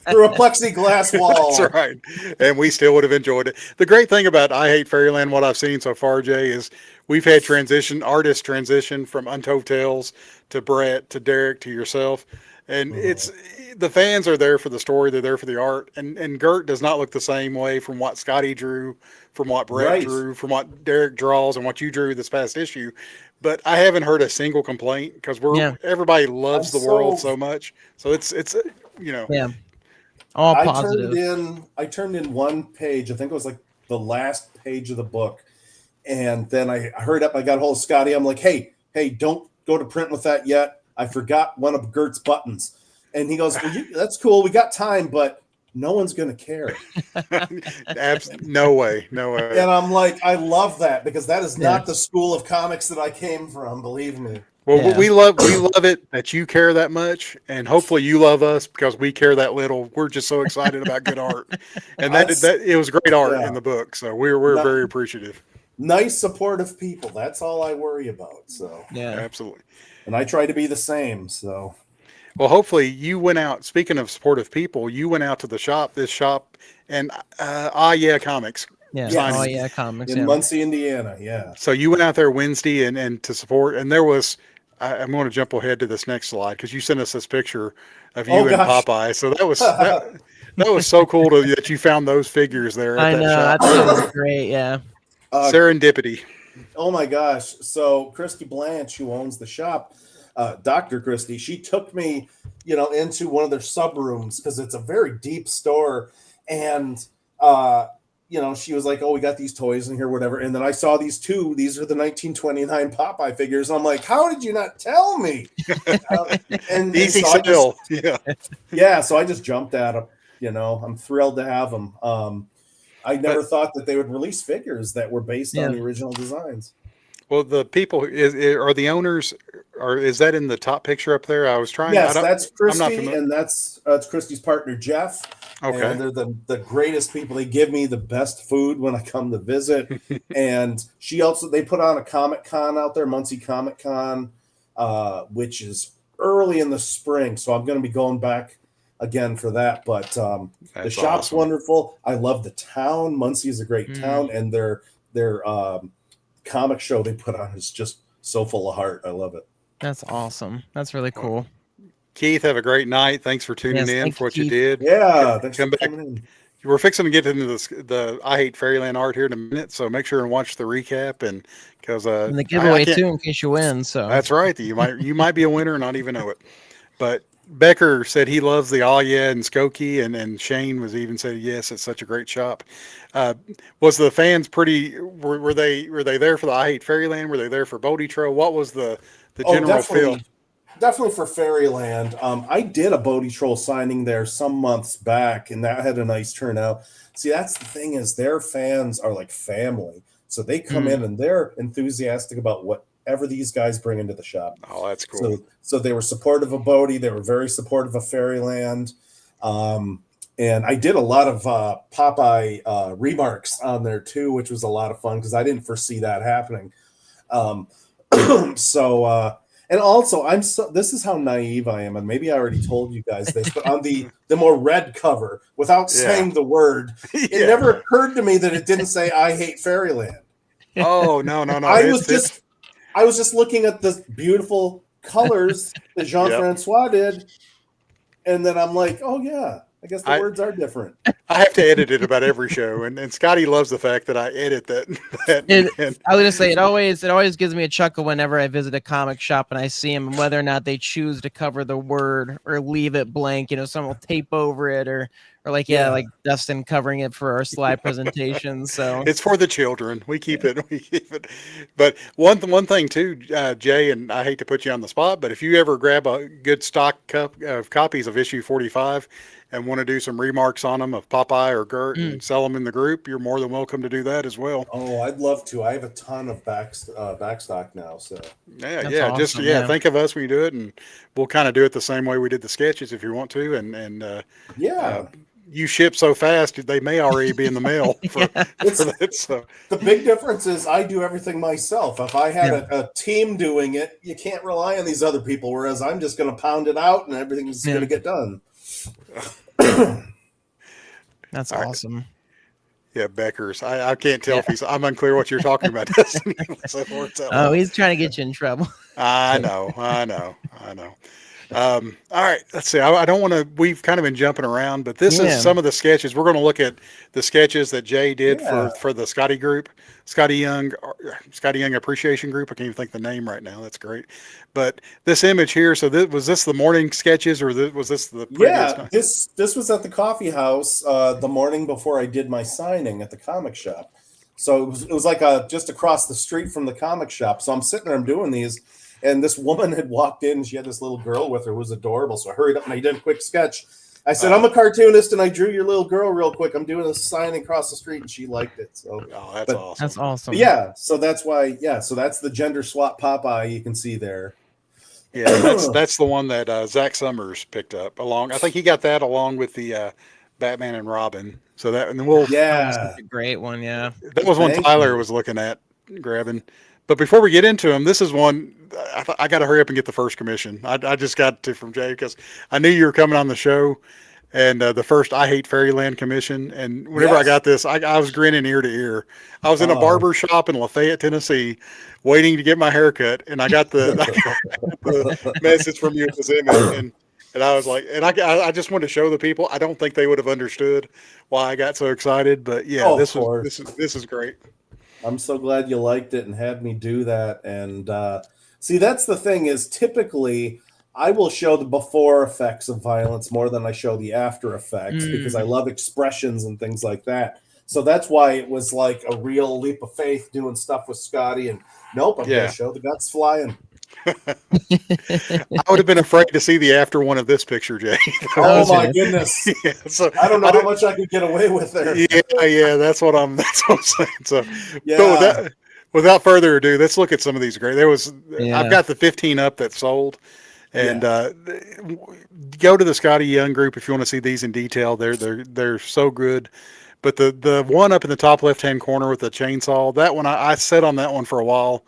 S2: Through a plexiglass wall.
S1: That's right. And we still would have enjoyed it. The great thing about I Hate Fairyland, what I've seen so far, Jay, is we've had artist transition from Untold Tales to Brett to Derek to yourself. And it's the fans are there for the story, they're there for the art, and Gert does not look the same way from what Skottie drew, from what Brett drew, from what Derek draws, and what you drew this past issue. But I haven't heard a single complaint because everybody loves the world so much. So it's
S3: all positive.
S2: I turned in one page. I think it was like the last page of the book, and then I hurried up. I got a hold of Skottie. I'm like, hey, don't go to print with that yet. I forgot one of Gert's buttons. And he goes, well, that's cool. We got time, but no one's going to care.
S1: No way.
S2: And I'm like, I love that because that is not the school of comics that I came from. Believe me.
S1: Well,
S3: Yeah.
S1: we love it that you care that much, and hopefully you love us because we care that little. We're just so excited about good art, and that it was great art in the book. So we're very appreciative.
S2: Nice, supportive people. That's all I worry about. So
S3: Yeah,
S1: absolutely.
S2: And I try to be the same. So,
S1: well, hopefully you went out. Speaking of supportive people, you went out to this shop, and yeah, comics.
S3: yeah,
S2: yes.
S3: oh yeah, comics
S2: in Muncie, Indiana. Yeah.
S1: So you went out there Wednesday and to support, and there was. I'm going to jump ahead to this next slide because you sent us this picture of you and Popeye. So that was that was so cool that you found those figures there at that shop.
S3: I thought it was great. Yeah.
S1: Serendipity.
S2: Oh my gosh. So Christy Blanche, who owns the shop, Dr. Christy, she took me, into one of their sub rooms because it's a very deep store. And, she was like, oh, we got these toys in here, whatever. And then I saw these two. These are the 1929 Popeye figures. And I'm like, how did you not tell me? And
S1: easy
S2: so
S1: sell.
S2: Yeah. So I just jumped at them. I'm thrilled to have them. I never thought that they would release figures that were based on the original designs.
S1: Well, the people are the owners, or is that in the top picture up there? I was trying.
S2: Yes, that's Christy, and that's Christy's partner Jeff. Okay, and they're the greatest people. They give me the best food when I come to visit, and they put on a Comic Con out there, Muncie Comic Con, which is early in the spring. So I'm going to be going back again for that. But the shop's wonderful. I love the town. Muncie is a great town, and their comic show they put on is just so full of heart. I love it.
S3: That's awesome. That's really cool.
S1: Keith, have a great night. Thanks for tuning in for what you did.
S2: Yeah, thanks for coming in.
S1: We're fixing to get into the I Hate Fairyland art here in a minute, so make sure and watch the recap and because
S3: and the giveaway too in case you win. So
S1: that's right. You might be a winner and not even know it. But Becker said he loves the yeah and Skottie, and Shane was even said yes, it's such a great shop. Was the fans pretty? Were they there for the I Hate Fairyland? Were they there for Bodie Trail? What was the general feel?
S2: Definitely for Fairyland. I did a Bodie Troll signing there some months back, and that had a nice turnout. See, that's the thing is their fans are like family, so they come in and they're enthusiastic about whatever these guys bring into the shop.
S1: Oh, that's cool.
S2: So they were supportive of Bodie. They were very supportive of Fairyland. And I did a lot of Popeye remarks on there too, which was a lot of fun because I didn't foresee that happening. And also, this is how naive I am, and maybe I already told you guys this, but on the more red cover, without saying the word, it never occurred to me that it didn't say "I Hate Fairyland."
S1: Oh no!
S2: I was just looking at the beautiful colors that Jean-Francois did, and then I'm like, oh yeah. I guess the words are different.
S1: I have to edit it about every show, and Skottie loves the fact that I edit that.
S3: I was gonna say it always gives me a chuckle whenever I visit a comic shop and I see them, whether or not they choose to cover the word or leave it blank. Someone will tape over it or like Dustin covering it for our slide presentation. So
S1: it's for the children. We keep it. But one thing too, Jay, and I hate to put you on the spot, but if you ever grab a good stock of copies of issue 45. And want to do some remarks on them of Popeye or Gert and sell them in the group, you're more than welcome to do that as well.
S2: Oh, I'd love to. I have a ton of backstock now. So
S1: awesome, think of us when you do it, and we'll kind of do it the same way we did the sketches if you want to. And you ship so fast, they may already be in the mail for that. So
S2: the big difference is I do everything myself. If I had a team doing it, you can't rely on these other people. Whereas I'm just going to pound it out, and everything's going to get done.
S3: That's awesome.
S1: Yeah, Becker's. I can't tell if I'm unclear what you're talking about.
S3: He's trying to get you in trouble.
S1: I know. All right, let's see. I don't want to. We've kind of been jumping around, but this is some of the sketches. We're going to look at the sketches that Jay did for the Skottie group, Skottie Young Appreciation Group. I can't even think the name right now. That's great. But this image here. So was this the morning sketches, or was this the previous night?
S2: This was at the coffee house the morning before I did my signing at the comic shop. So it was like just across the street from the comic shop. So I'm sitting there, I'm doing these. And this woman had walked in, and she had this little girl with her who was adorable. So I hurried up and I did a quick sketch. I said, I'm a cartoonist, and I drew your little girl real quick. I'm doing a sign across the street, and she liked it. So
S1: awesome.
S3: That's awesome.
S2: Yeah, so that's why. Yeah, so that's the gender swap Popeye you can see there.
S1: Yeah, that's the one that Zach Summers picked up along. I think he got that along with the Batman and Robin. So that, and then
S2: Yeah.
S3: a great one. Yeah.
S1: that was one
S2: Thank
S1: Tyler
S2: you.
S1: was looking at grabbing. But before we get into them, this is one I got to hurry up and get the first commission. I just got to from Jay because I knew you were coming on the show, and the first I Hate Fairyland commission. And whenever I
S2: Yes.
S1: got this, I was grinning ear to ear. I was in a
S2: Oh.
S1: barber shop in Lafayette, Tennessee, waiting to get my hair cut, and I got the message from you with this image, and I was like, and I just wanted to show the people. I don't think they would have understood why I got so excited, but yeah,
S2: Oh, of
S1: this
S2: course.
S1: is great.
S2: I'm so glad you liked it and had me do that. And see, that's the thing is typically I will show the before effects of violence more than I show the after effects because I love expressions and things like that. So that's why it was like a real leap of faith doing stuff with Skottie. And nope, I'm going to show the guts flying.
S1: I would have been afraid to see the after one of this picture, Jay.
S2: Oh my goodness!
S1: Yeah, so
S2: I don't know how much I could get away with there.
S1: Yeah, that's what I'm saying. So,
S2: Yeah.
S1: but without further ado, let's look at some of these great. I've got the 15 up that sold, and go to the Skottie Young group if you want to see these in detail. They're so good. But the one up in the top left hand corner with the chainsaw, that one I sat on that one for a while.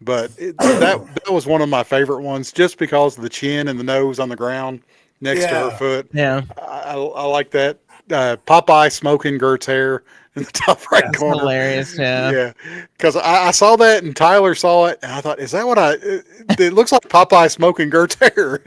S1: But that was one of my favorite ones, just because of the chin and the nose on the ground next to her foot.
S3: Yeah,
S1: I like that. Popeye smoking Gert's hair in the top right corner.
S3: Hilarious. Yeah,
S1: because I saw that and Tyler saw it, and I thought, is that what it looks like Popeye smoking Gert's hair.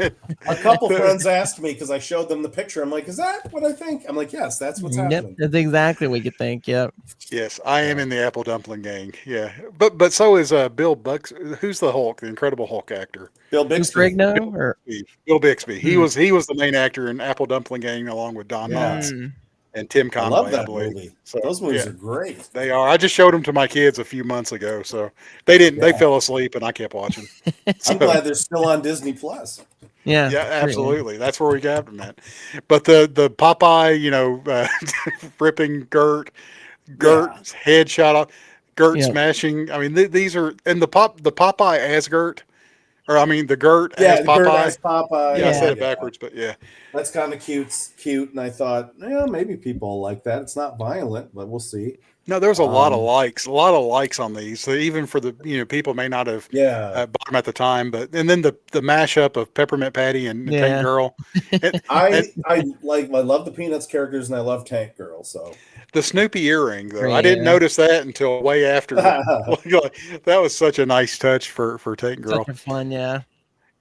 S2: A couple friends asked me because I showed them the picture. I'm like, is that what I think? I'm like, yes, that's what's happening.
S3: That's exactly what you think. Yep.
S1: Yes, I am in the Apple Dumpling gang. Yeah, but so is Bill Bucks. Who's the Hulk, the Incredible Hulk actor?
S2: Bill Bixby.
S1: Bill Bixby. He was the main actor in Apple Dumpling Gang along with Don Knotts and Tim Conway.
S2: I love that movie. So, those movies are great.
S1: They are. I just showed them to my kids a few months ago, so they didn't. They fell asleep, and I kept watching.
S2: I'm glad they're still on Disney Plus.
S1: Yeah, absolutely. That's where we got them at. But the Popeye, ripping Gert's head shot off, Gert smashing. I mean, these are and the Popeye as Gert, or I mean the Gert as Popeye.
S2: Gert as Popeye.
S1: Yeah, I said it backwards, but yeah.
S2: That's kind of cute, and I thought, maybe people like that. It's not violent, but we'll see.
S1: No, there's a lot of likes on these. So even for the people may not have bought them at the time, but and then the mashup of Peppermint Patty and Tank Girl.
S2: I love the Peanuts characters and I love Tank Girl. So
S1: the Snoopy earring though, I didn't notice that until way after. That was such a nice touch for Tank Girl.
S3: Such a fun, yeah.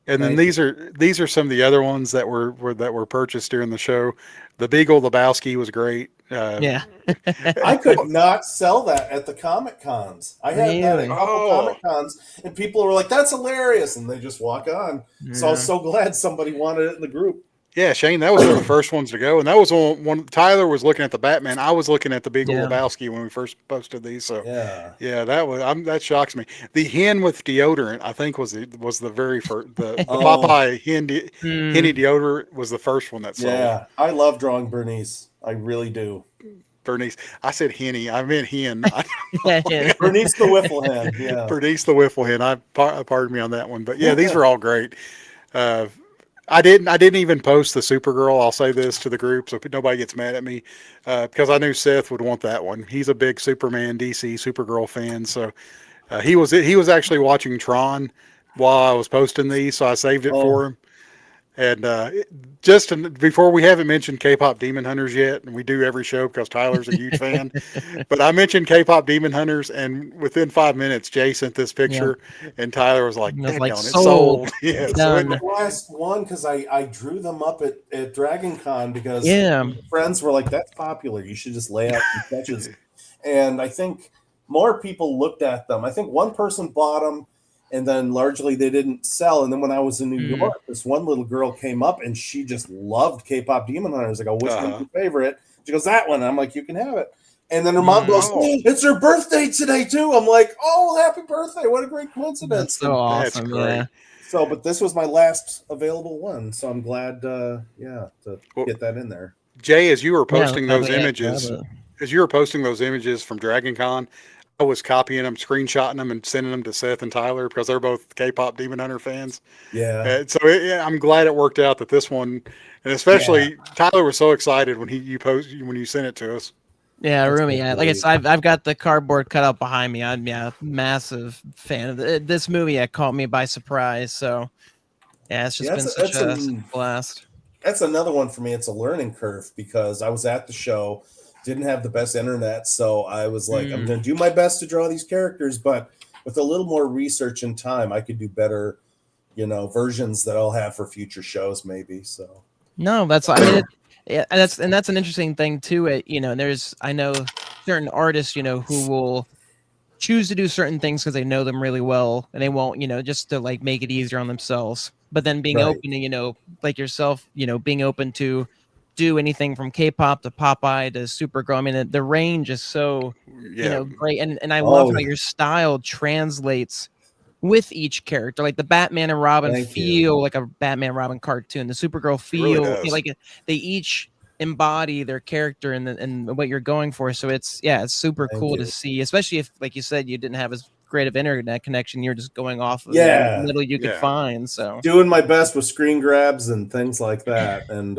S1: And then these are some of the other ones that were purchased during the show. The Beagle Lebowski was great.
S2: I could not sell that at the Comic Cons. I had that at a couple Comic Cons, and people were like, "That's hilarious," and they just walk on. So I was so glad somebody wanted it in the group.
S1: Yeah, Shane, that was one of the first ones to go, and that was one. Tyler was looking at the Batman. I was looking at the Beagle Lebowski when we first posted these. So that shocks me. The hen with deodorant, I think, was the very first. The Popeye henny deodorant was the first one that sold.
S2: Yeah, I love drawing Bernice. I really do.
S1: Bernice, I said henny. I meant hen.
S2: Bernice the Wiffle Hen. Yeah,
S1: Bernice the Wiffle Hen. Pardon me on that one, but yeah, these are all great. I didn't even post the Supergirl. I'll say this to the group so nobody gets mad at me, because I knew Seth would want that one. He's a big Superman, DC, Supergirl fan. So he was actually watching Tron while I was posting these, so I saved it for him. And before, we haven't mentioned K-pop Demon Hunters yet, and we do every show because Tyler's a huge fan. But I mentioned K-pop Demon Hunters, and within 5 minutes, Jay sent this picture, and Tyler was like, "It's sold." Yeah,
S2: the last one because I drew them up at Dragon Con because friends were like, "That's popular. You should just lay out some sketches." And I think more people looked at them. I think one person bought them. And then largely they didn't sell. And then when I was in New York, this one little girl came up and she just loved K-pop Demon Hunters. I go, which one's your favorite? She goes, that one. And I'm like, you can have it. And then her mom goes, it's her birthday today too. I'm like, oh, happy birthday. What a great coincidence.
S3: That's so awesome. Yeah.
S2: So, but this was my last available one. So I'm glad, to get that in there.
S1: Jay, as you were posting those images, from Dragon Con, I was copying them, screenshotting them, and sending them to Seth and Tyler because they're both K-pop Demon Hunter fans.
S2: Yeah.
S1: And so I'm glad it worked out that this one, and especially Tyler was so excited when when you sent it to us.
S3: Yeah, Rumi. Yeah, like I said, I've got the cardboard cut out behind me. I'm massive fan of this movie. It caught me by surprise. So yeah, it's just been such a blast.
S2: That's another one for me. It's a learning curve because I was at the show, didn't have the best internet, so I was like, I'm going to do my best to draw these characters, but with a little more research and time, I could do better, versions that I'll have for future shows, maybe. So
S3: no, that's an interesting thing too. I know certain artists, who will choose to do certain things because they know them really well, and they won't, just to like make it easier on themselves. But then being open to, like yourself, being open to do anything from K-pop to Popeye to Supergirl. I mean, the range is so, great, and I love how your style translates with each character. Like the Batman and Robin feel like a Batman Robin cartoon. The Supergirl feel like they each embody their character and what you're going for. So it's super cool to see, especially if, like you said, you didn't have as great of internet connection. You're just going off of the little you could find. So
S2: doing my best with screen grabs and things like that. And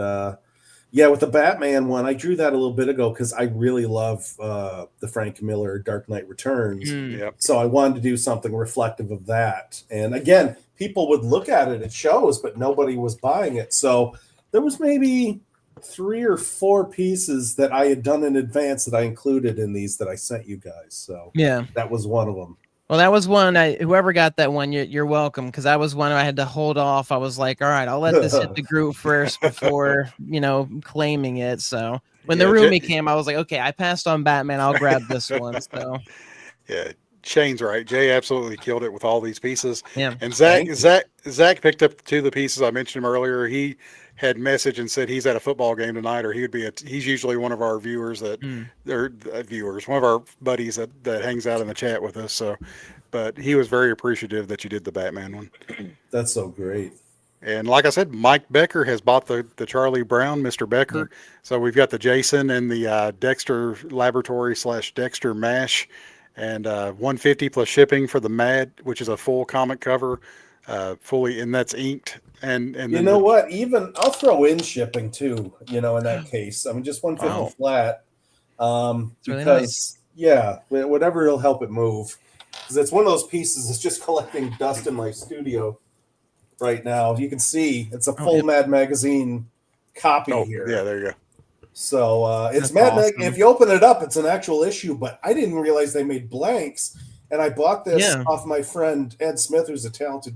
S2: with the Batman one, I drew that a little bit ago because I really love the Frank Miller Dark Knight Returns. So I wanted to do something reflective of that. And again, people would look at it at shows, but nobody was buying it. So there was maybe 3 or 4 pieces that I had done in advance that I included in these that I sent you guys. So that was one of them.
S3: Well, that was one. Whoever got that one, you're welcome, because that was one I had to hold off. I was like, all right, I'll let this hit the group first before claiming it. So when the Rumi came, I was like, okay, I passed on Batman. I'll grab this one. So
S1: yeah, Shane's right. Jay absolutely killed it with all these pieces.
S3: Yeah,
S1: and Zach picked up 2 of the pieces I mentioned him earlier. He had messaged and said he's at a football game tonight, or he's usually one of our viewers one of our buddies that hangs out in the chat with us. So, but he was very appreciative that you did the Batman one.
S2: That's so great.
S1: And like I said, Mike Becker has bought the Charlie Brown, Mr. Becker. Yeah. So we've got the Jason and the Dexter Laboratory / Dexter MASH, and $150 plus shipping for the Mad, which is a full comic cover, fully, and that's inked. And
S2: you know what? Even I'll throw in shipping too. In that case, I mean, just $150 flat.
S3: It's really nice.
S2: Whatever will help it move, because it's one of those pieces that's just collecting dust in my studio right now. You can see it's a full Mad Magazine copy here.
S1: Yeah, there you go.
S2: So it's Mad Magazine. If you open it up, it's an actual issue. But I didn't realize they made blanks, and I bought this off my friend Ed Smith, who's a talented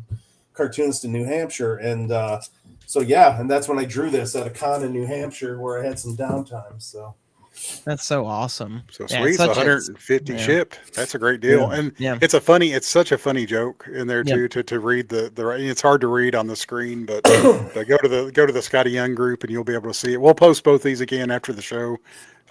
S2: cartoonist in New Hampshire, and and that's when I drew this at a con in New Hampshire where I had some downtime. So
S3: that's so awesome.
S1: So sweet. It's 150 shipped. That's a great deal. And it's such a funny joke in there too, to read the it's hard to read on the screen, but go to the Skottie Young group and you'll be able to see it. We'll post both these again after the show,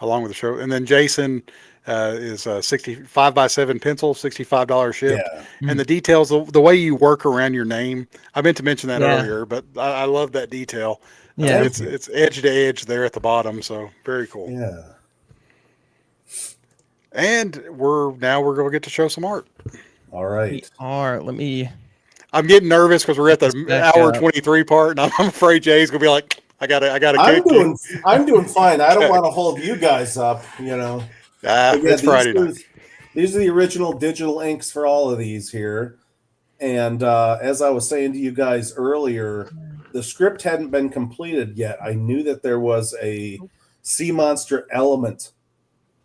S1: along with the show. And then Jason is 65x7 pencil, $65 ship. And the details, the way you work around your name, I meant to mention that earlier, but I love that detail. It's edge to edge there at the bottom, so very cool. And we're going to get to show some art.
S2: All right.
S1: I'm getting nervous because we're at the hour 23 part, and I'm afraid Jay's going to be like, I gotta.
S2: I'm doing fine. I don't want to hold you guys up.
S1: It's Friday night.
S2: These are the original digital inks for all of these here. And as I was saying to you guys earlier, the script hadn't been completed yet. I knew that there was a sea monster element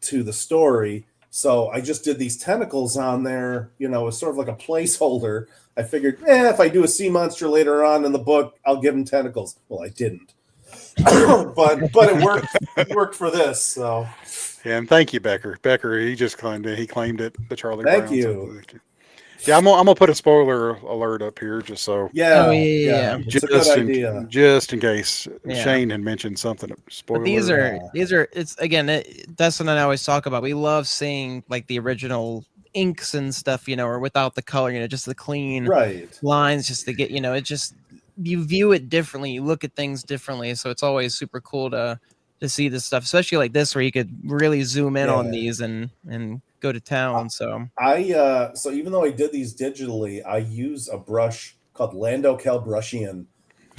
S2: to the story. So I just did these tentacles on there, as sort of like a placeholder. I figured, if I do a sea monster later on in the book, I'll give him tentacles. Well, I didn't. but it worked. It worked for this. So.
S1: Yeah, and thank you, Becker. He just claimed it. He claimed it. The Charlie Brown.
S2: Thank you.
S1: Yeah, I'm gonna put a spoiler alert up here just so.
S2: It's a good idea.
S1: Just in case Shane had mentioned something. Spoiler.
S3: But these are. It's again. Dustin and I always talk about. We love seeing like the original inks and stuff, or without the color, just the clean lines, just to get, it just you view it differently. You look at things differently. So it's always super cool to see this stuff, especially like this, where you could really zoom in on these and go to town. So
S2: so even though I did these digitally, I use a brush called Lando Calibrusian.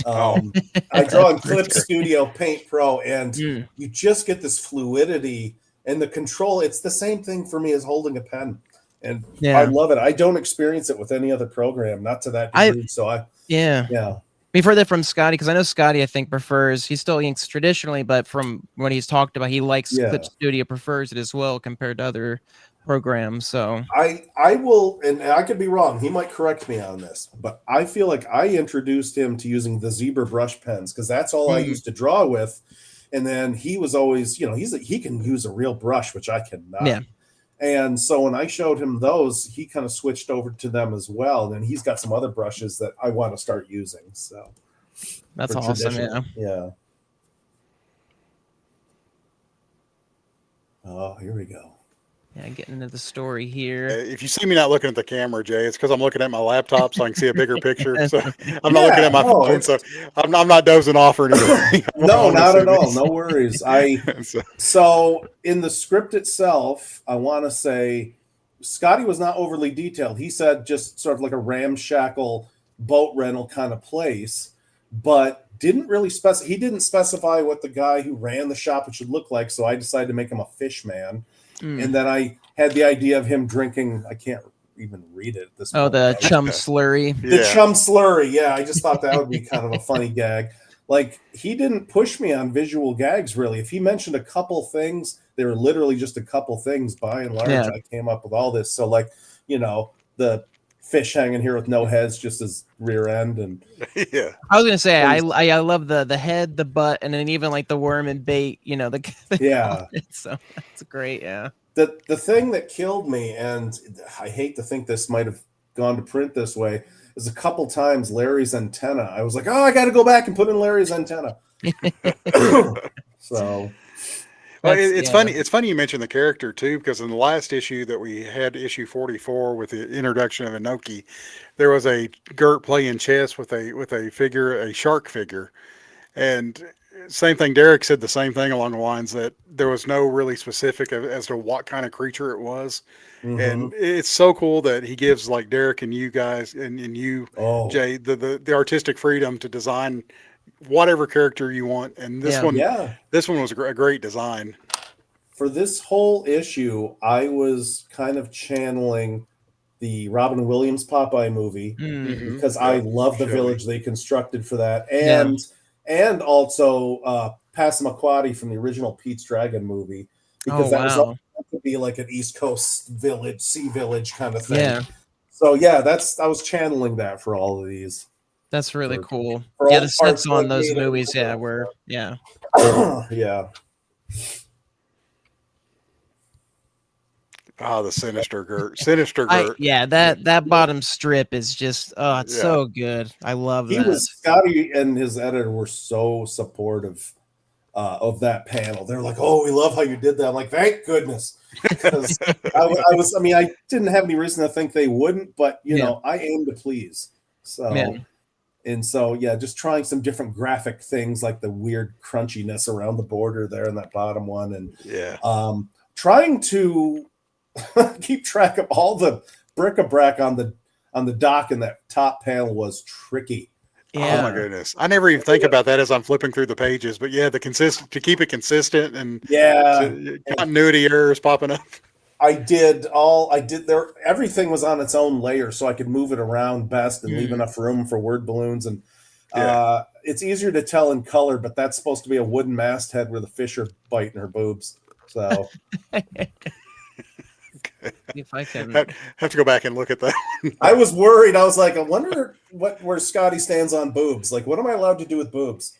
S2: I draw in Clip Studio Paint Pro, and you just get this fluidity and the control. It's the same thing for me as holding a pen, and I love it. I don't experience it with any other program, not to that degree.
S3: We've heard that from Skottie, because I know Skottie, I think, prefers, he still inks traditionally, but from what he's talked about, he likes Clip Studio, prefers it as well compared to other programs. So
S2: I will, and I could be wrong, he might correct me on this, but I feel like I introduced him to using the Zebra brush pens, because that's all I used to draw with. And then he was always, he can use a real brush, which I cannot.
S3: Yeah.
S2: And so when I showed him those, he kind of switched over to them as well. And he's got some other brushes that I want to start using. So
S3: that's awesome.
S2: Yeah. Oh, here we go.
S3: Yeah, getting into the story here.
S1: If you see me not looking at the camera, Jay, it's because I'm looking at my laptop so I can see a bigger picture. So I'm not looking at my phone, so I'm not dozing off or anything.
S2: No, not at all. No worries. So in the script itself, I want to say Skottie was not overly detailed. He said just sort of like a ramshackle boat rental kind of place, but didn't really specify. He didn't specify what the guy who ran the shop should look like. So I decided to make him a fish man. And then I had the idea of him drinking, I can't even read it at this point.
S3: The chum slurry.
S2: The chum slurry, yeah. I just thought that would be kind of a funny gag. Like, he didn't push me on visual gags, really. If he mentioned a couple things, they were literally just a couple things. By and large, I came up with all this. So, like, the fish hanging here with no heads, just as rear end. And
S1: yeah,
S3: I was gonna say I love the head, the butt, and then even like the worm and bait. So that's great. Yeah.
S2: The thing that killed me, and I hate to think this might have gone to print this way, is a couple times Larry's antenna. I was like, oh, I got to go back and put in Larry's antenna. So.
S1: Well, it's funny. It's funny you mentioned the character too, because in the last issue that we had, issue 44, with the introduction of Inoki, there was a Gert playing chess with a figure, a shark figure, and same thing. Derek said the same thing along the lines that there was no really specific as to what kind of creature it was, and it's so cool that he gives like Derek and you guys and you, Jay, the artistic freedom to design whatever character you want, and this one was a great design.
S2: For this whole issue, I was kind of channeling the Robin Williams Popeye movie because I love the village they constructed for that, and also Passamaquoddy from the original Pete's Dragon movie, because that was all to be like an East Coast village, sea village kind of thing.
S3: Yeah.
S2: So I was channeling that for all of these.
S3: That's really cool. Yeah, the sets on those movies, were
S2: yeah.
S1: The Sinister Gert.
S3: That bottom strip is just it's so good. I love that.
S2: Skottie and his editor were so supportive of that panel. They're like, "Oh, we love how you did that." I'm like, "Thank goodness," because I didn't have any reason to think they wouldn't, but I aim to please. So. And so, just trying some different graphic things like the weird crunchiness around the border there in that bottom one. And trying to keep track of all the bric-a-brac on the dock in that top panel was tricky.
S1: Yeah. Oh my goodness. I never even think about that as I'm flipping through the pages, but to keep it consistent and continuity errors popping up. Everything was on its own layer, so I could move it around best and leave enough room for word balloons. And it's easier to tell in color, but that's supposed to be a wooden masthead where the fish are biting her boobs. So
S3: if I can
S1: have to go back and look at that.
S2: I was worried. I was like, I wonder where Skottie stands on boobs. Like, what am I allowed to do with boobs?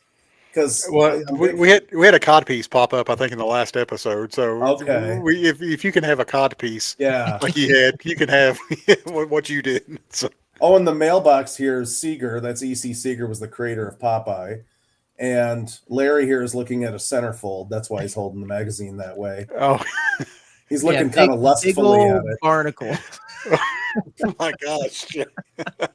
S2: Because
S1: we had a cod piece pop up, I think, in the last episode. So if you can have a cod piece, like he had, you can have what you did. So.
S2: Oh, in the mailbox here is Seeger. That's E.C. Seeger, was the creator of Popeye, and Larry here is looking at a centerfold. That's why he's holding the magazine that way.
S1: Oh,
S2: he's looking kind of lustfully at it.
S3: Barnacle.
S1: Oh my gosh!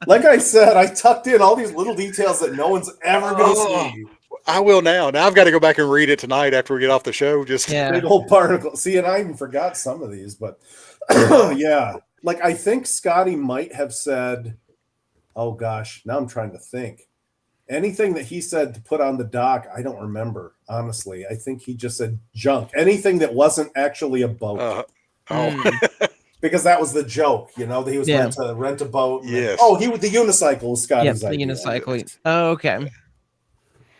S2: Like I said, I tucked in all these little details that no one's ever going to see.
S1: I will now. Now I've got to go back and read it tonight after we get off the show. Just
S2: big old barnacle. See, and I even forgot some of these, but Yeah. Like, I think Skottie might have said, oh gosh, now I'm trying to think. Anything that he said to put on the dock, I don't remember, honestly. I think he just said junk. Anything that wasn't actually a boat. Because that was the joke, you know, that he was meant to rent a boat.
S1: Yes.
S2: The unicycle was Skottie's idea.
S3: The unicycle. Oh, okay.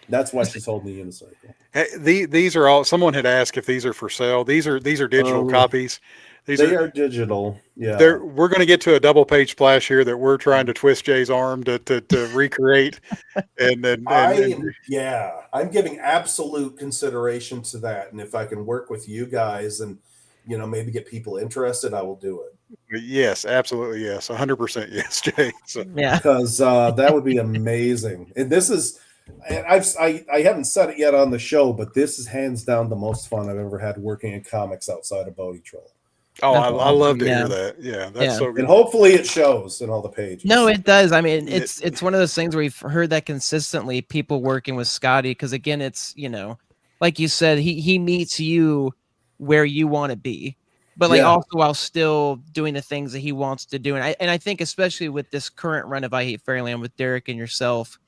S2: That's why she's holding the unicycle.
S1: Hey, these are all. Someone had asked if these are for sale. These are digital copies.
S2: They are digital. Yeah.
S1: We're going to get to a double page splash here that we're trying to twist Jay's arm to recreate. I'm
S2: giving absolute consideration to that. And if I can work with you guys and, you know, maybe get people interested, I will do it.
S1: Yes, absolutely. Yes. 100% yes, Jay. So.
S3: Yeah.
S2: Because that would be amazing. And this is, I haven't said it yet on the show, but this is hands down the most fun I've ever had working in comics outside of Bodie Troll.
S1: Oh, I love to hear that. Yeah, that's so good.
S2: And hopefully it shows in all the pages.
S3: No, it does. I mean, it's one of those things where we've heard that consistently, people working with Skottie, because again, it's, you know, like you said, he meets you where you want to be, but like also while still doing the things that he wants to do. And I think especially with this current run of I Hate Fairyland with Derek and yourself,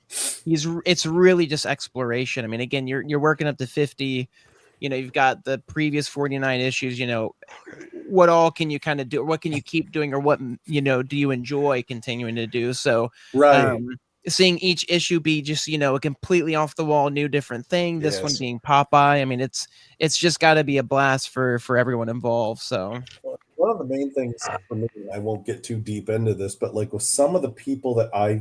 S3: it's really just exploration. I mean, again, you're working up to 50. You know, you've got the previous 49 issues, you know, what all can you kind of do? What can you keep doing? Or what, you know, do you enjoy continuing to do? So seeing each issue be just, you know, a completely off the wall, new, different thing. This one being Popeye. I mean, it's just got to be a blast for everyone involved. So
S2: one of the main things for me, I won't get too deep into this, but like with some of the people that I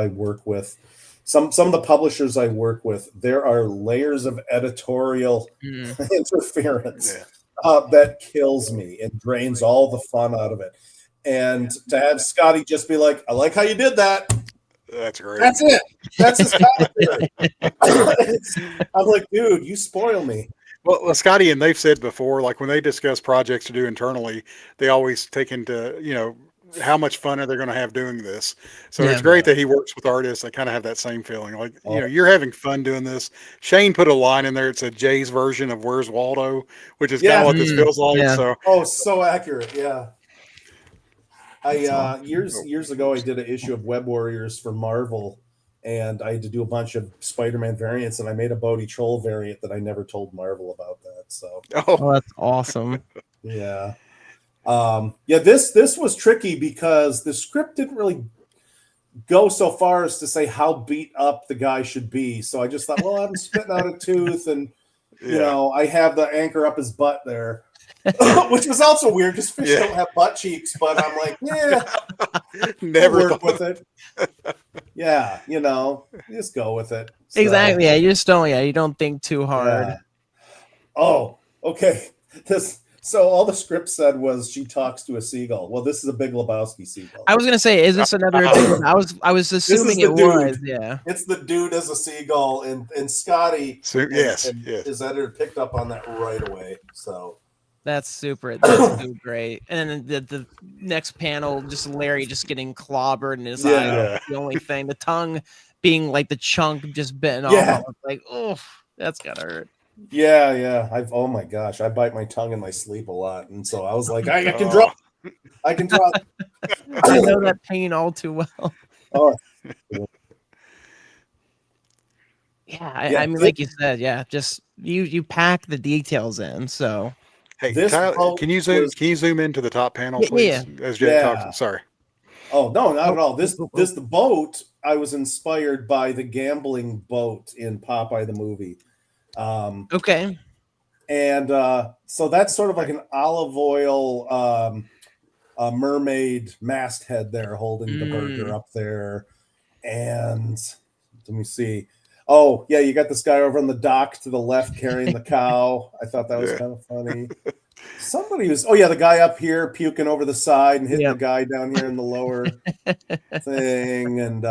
S2: work with, some of the publishers I work with, there are layers of editorial interference that kills me and drains all the fun out of it. And to have Skottie just be like, I like how you did that.
S1: That's great.
S2: That's it. That's his commentary. I'm like, dude, you spoil me.
S1: Well, Skottie, and they've said before, like when they discuss projects to do internally, they always take into, you know, how much fun are they going to have doing this? So it's great that he works with artists that kind of have that same feeling. Like, you know, you're having fun doing this. Shane put a line in there. It said Jay's version of Where's Waldo, which is kind of what this feels like. So,
S2: so accurate. Yeah. Years ago, I did an issue of Web Warriors for Marvel, and I had to do a bunch of Spider-Man variants, and I made a Bodie Troll variant that I never told Marvel about that. So,
S3: that's awesome.
S2: Yeah. This was tricky because the script didn't really go so far as to say how beat up the guy should be. So I just thought, well, I'm spitting out a tooth, and you know, I have the anchor up his butt there, which was also weird because fish don't have butt cheeks. But I'm like,
S1: never
S2: work with it. Yeah, you know, just go with it. So,
S3: exactly. Yeah, you just don't. Yeah, you don't think too hard.
S2: Yeah. Oh, okay. So all the script said was she talks to a seagull. Well, this is a Big Lebowski seagull.
S3: I was gonna say, is this another? I was assuming it was. Yeah,
S2: it's the dude as a seagull, and Skottie. His editor picked up on that right away. So
S3: that's super. That's so great. And then the next panel, just Larry just getting clobbered in his eye. The only thing, the tongue being like the chunk just bitten off. Like, oh, that's gotta hurt.
S2: Yeah. Oh my gosh, I bite my tongue in my sleep a lot, and so I was like, I can draw. I can draw.
S3: I know that pain all too well. I mean, like you said, just you pack the details in. So,
S1: hey, Tyler, can you zoom into the top panel, please? As Jay talks. Sorry.
S2: Oh no, not at all. The boat. I was inspired by the gambling boat in Popeye the movie.
S3: Okay.
S2: And so that's sort of like an olive oil mermaid masthead there holding the burger up there. And let me see. Oh, yeah, you got this guy over on the dock to the left carrying the cow. I thought that was kind of funny. Somebody was, the guy up here puking over the side and hitting the guy down here in the lower thing. And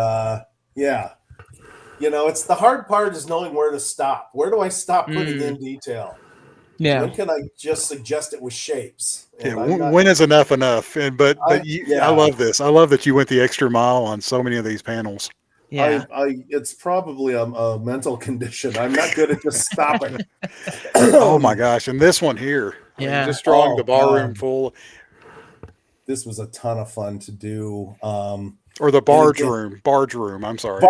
S2: you know, it's the hard part is knowing where to stop. Where do I stop putting in detail?
S3: Yeah.
S2: When can I just suggest it with shapes?
S1: When is enough? But I love this. I love that you went the extra mile on so many of these panels.
S3: Yeah.
S2: It's probably a mental condition. I'm not good at just stopping.
S1: Oh my gosh. And this one here.
S3: Yeah.
S1: Just drawing the barroom full.
S2: this was a ton of fun to do.
S1: Or the barge room. I'm sorry.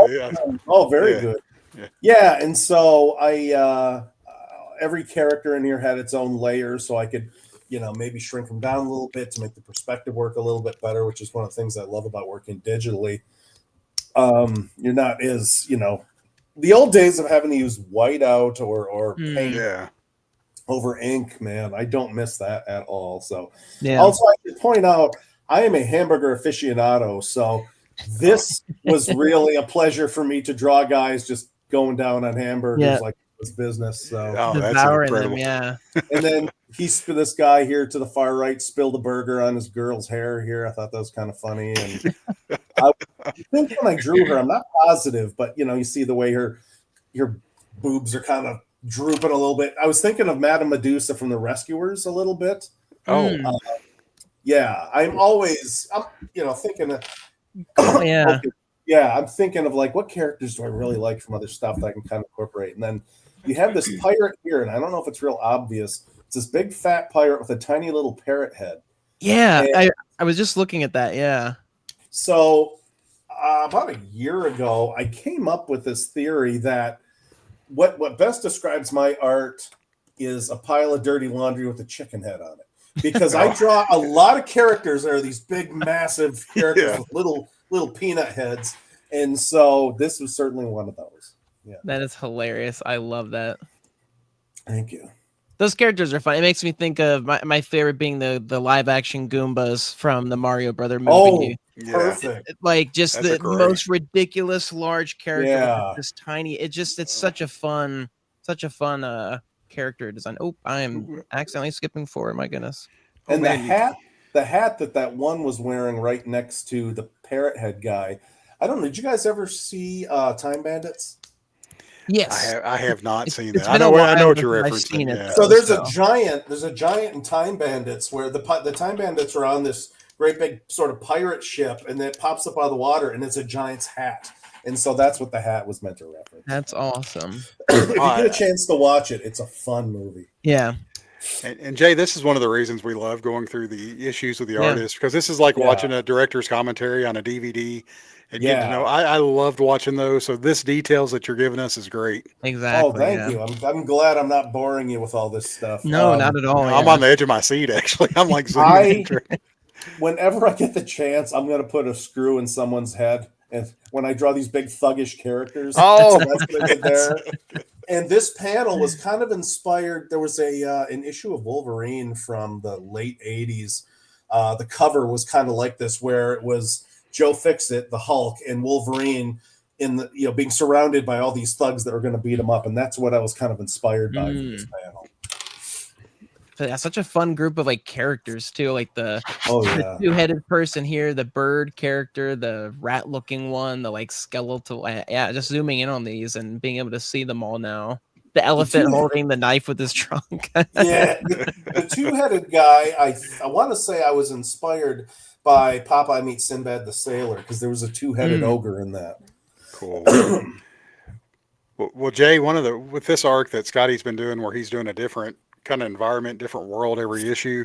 S2: Oh, very good. Yeah, and so I every character in here had its own layer, so I could, maybe shrink them down a little bit to make the perspective work a little bit better, which is one of the things I love about working digitally. You're not as, the old days of having to use whiteout or paint over ink, man, I don't miss that at all. So also I should point out, I am a hamburger aficionado, so this was really a pleasure for me to draw guys just going down on hamburgers like it was business. So
S1: that's incredible.
S3: Them,
S2: and then this guy here to the far right spilled a burger on his girl's hair here. I thought that was kind of funny. And I think when I drew her, I'm not positive, but you see the way her boobs are kind of drooping a little bit. I was thinking of Madame Medusa from The Rescuers a little bit. I'm thinking of I'm thinking of like, what characters do I really like from other stuff that I can kind of incorporate? And then you have this pirate here, and I don't know if it's real obvious. It's this big fat pirate with a tiny little parrot head.
S3: Yeah, I was just looking at that. Yeah.
S2: So about a year ago, I came up with this theory that what best describes my art is a pile of dirty laundry with a chicken head on it. Because I draw a lot of characters that are these big, massive characters with little peanut heads. And so this was certainly one of those. Yeah.
S3: That is hilarious. I love that.
S2: Thank you.
S3: Those characters are fun. It makes me think of my favorite being the live action Goombas from the Mario Brother movie.
S2: Oh, perfect.
S3: Like just the most ridiculous large character, this tiny. It's such a fun character design. Oh, I am accidentally skipping forward. My goodness.
S2: And the hat that one was wearing right next to the parrot head guy. I don't know. Did you guys ever see Time Bandits?
S3: Yes,
S1: I have not seen that. I know what you're referencing.
S2: Yeah. So there's a giant in Time Bandits where the Time Bandits are on this great big sort of pirate ship, and it pops up out of the water, and it's a giant's hat. And so that's what the hat was meant to reference.
S3: That's awesome.
S2: If you get a chance to watch it, it's a fun movie.
S3: Yeah.
S1: And Jay, this is one of the reasons we love going through the issues with the artist, because this is like watching a director's commentary on a DVD. And getting to know, I loved watching those. So this details that you're giving us is great.
S3: Exactly.
S2: Oh, thank you. I'm glad I'm not boring you with all this stuff.
S3: No, not at all.
S1: I'm on the edge of my seat, actually. I'm like zooming
S2: whenever I get the chance, I'm going to put a screw in someone's head. And when I draw these big thuggish characters, that's what I did there. And this panel was kind of inspired. There was an issue of Wolverine from the late 80s. The cover was kind of like this, where it was Joe Fixit, the Hulk, and Wolverine in the being surrounded by all these thugs that are going to beat him up, and that's what I was kind of inspired by for this panel.
S3: But that's such a fun group of like characters too, like the two-headed person here, the bird character, the rat-looking one, the like skeletal. Just zooming in on these and being able to see them all now. The elephant holding the knife with his trunk.
S2: The two-headed guy. I want to say I was inspired by Popeye Meets Sinbad the Sailor, because there was a two-headed ogre in that.
S1: Cool. Well, Jay, with this arc that Skottie's been doing, where he's doing a different kind of environment, different world every issue,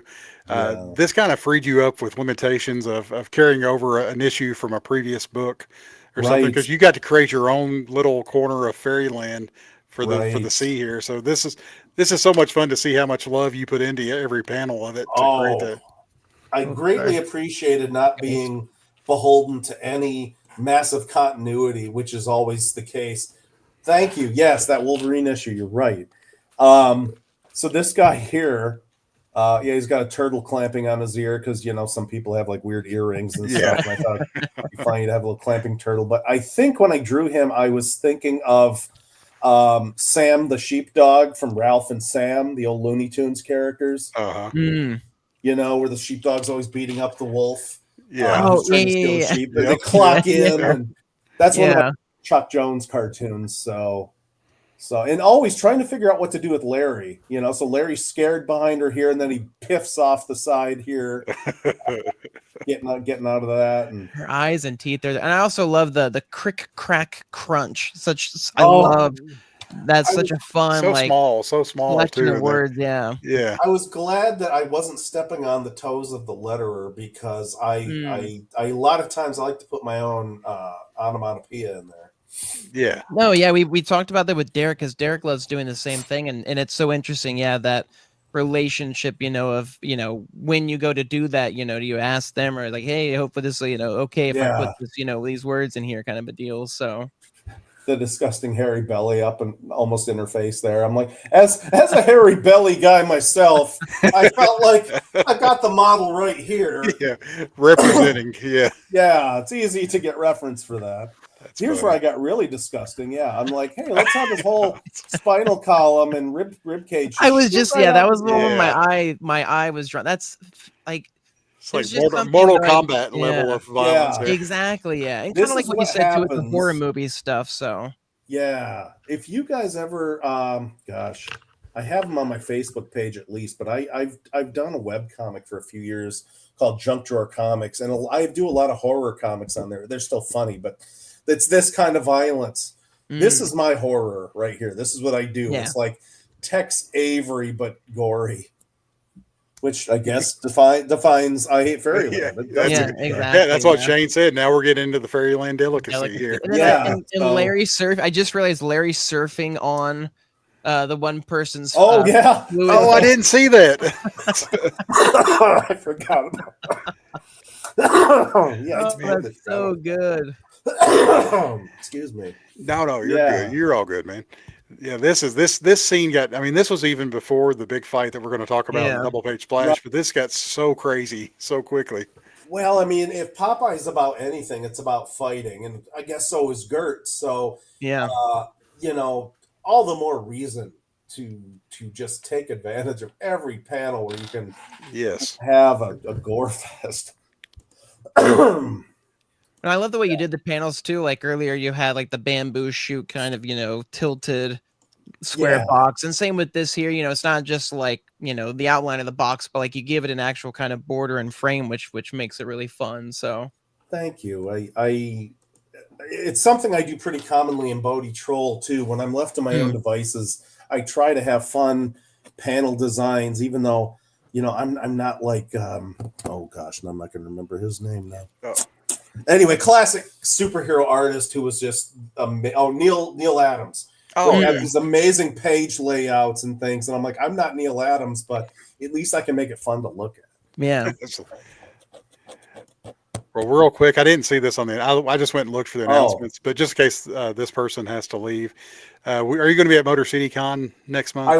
S1: this kind of freed you up with limitations of carrying over an issue from a previous book or something, because you got to create your own little corner of fairyland for the sea here. So this is so much fun to see how much love you put into every panel of it to create that.
S2: I greatly appreciated not being beholden to any massive continuity, which is always the case. Thank you. Yes, that Wolverine issue, you're right. So this guy here, he's got a turtle clamping on his ear, because, some people have like weird earrings and stuff. And I thought it'd be funny to have a little clamping turtle. But I think when I drew him, I was thinking of Sam the sheepdog from Ralph and Sam, the old Looney Tunes characters. Where the sheepdog's always beating up the wolf. Sheep. They clock in. And that's one of my Chuck Jones cartoons. So and always trying to figure out what to do with Larry. So Larry's scared behind her here, and then he piffs off the side here, getting out of that. And
S3: her eyes and teeth are there. And I also love the crick crack crunch. I love that's such a fun,
S1: so
S3: like
S1: small
S3: collection
S1: too.
S3: of words. Yeah.
S1: Yeah.
S2: I was glad that I wasn't stepping on the toes of the letterer because I a lot of times I like to put my own onomatopoeia in there.
S1: Yeah.
S3: No, yeah, we talked about that with Derek because Derek loves doing the same thing, and it's so interesting, yeah, that relationship, of when you go to do that, do you ask them or like, hey, hopefully this, okay if I put this, these words in here, kind of a deal. So
S2: the disgusting hairy belly up and almost in her face there. I'm like, as a hairy belly guy myself, I felt like I got the model right here.
S1: Yeah, representing. Yeah,
S2: yeah, it's easy to get reference for that.
S1: That's
S2: Here's
S1: funny.
S2: where I got really disgusking. Yeah, I'm like, hey, let's have this whole spinal column and rib cage.
S3: I was just that was the one
S1: Yeah.
S3: my eye was drawn. That's like
S1: It's like
S3: just
S1: Mortal
S3: that
S1: Kombat level of violence.
S2: Yeah.
S1: Here.
S3: exactly, yeah, and
S2: This
S3: kind of like
S2: is
S3: what you
S2: what
S3: said too with the
S2: happens.
S3: horror movie stuff. So
S2: Yeah, if you guys ever, gosh, I have them on my Facebook page at least, but I've done a web comic for a few years called Junk Drawer Comics, and I do a lot of horror comics on there. They're still funny, but it's this kind of violence. This is my horror right here. This is what I do.
S3: Yeah.
S2: It's like Tex Avery but gory, which I guess defines I Hate Fairyland.
S3: Exactly.
S1: Yeah, that's what Shane said. Now we're getting into the Fairyland delicacy here.
S3: And then and Larry I just realized Larry surfing on the one person's.
S2: Oh yeah.
S1: Oh, I didn't see that.
S2: I forgot about that. Yeah,
S3: that's so good.
S2: Excuse me.
S1: No, you're good. You're all good, man. Yeah, this scene got. I mean, this was even before the big fight that we're going to talk about in the double page splash, but this got so crazy so quickly.
S2: Well, I mean, if Popeye's about anything, it's about fighting, and I guess so is Gert. So
S3: yeah,
S2: all the more reason to just take advantage of every panel where you can have a gore fest.
S3: And I love the way you did the panels too. Like earlier, you had like the bamboo shoot kind of, tilted square box. And same with this here, it's not just like, the outline of the box, but like you give it an actual kind of border and frame, which makes it really fun. So
S2: thank you. It's something I do pretty commonly in Bodhi Troll too. When I'm left to my own devices, I try to have fun panel designs, even though, I'm not like, oh gosh, I'm not going to remember his name now. Oh. Anyway, classic superhero artist who was just Neil Adams. Oh, he had these amazing page layouts and things, and I'm like, I'm not Neil Adams, but at least I can make it fun to look at.
S3: Yeah.
S1: Well, real quick, I didn't see this on I just went and looked for the announcements, but just in case this person has to leave, are you going to be at Motor City Con next month?
S2: I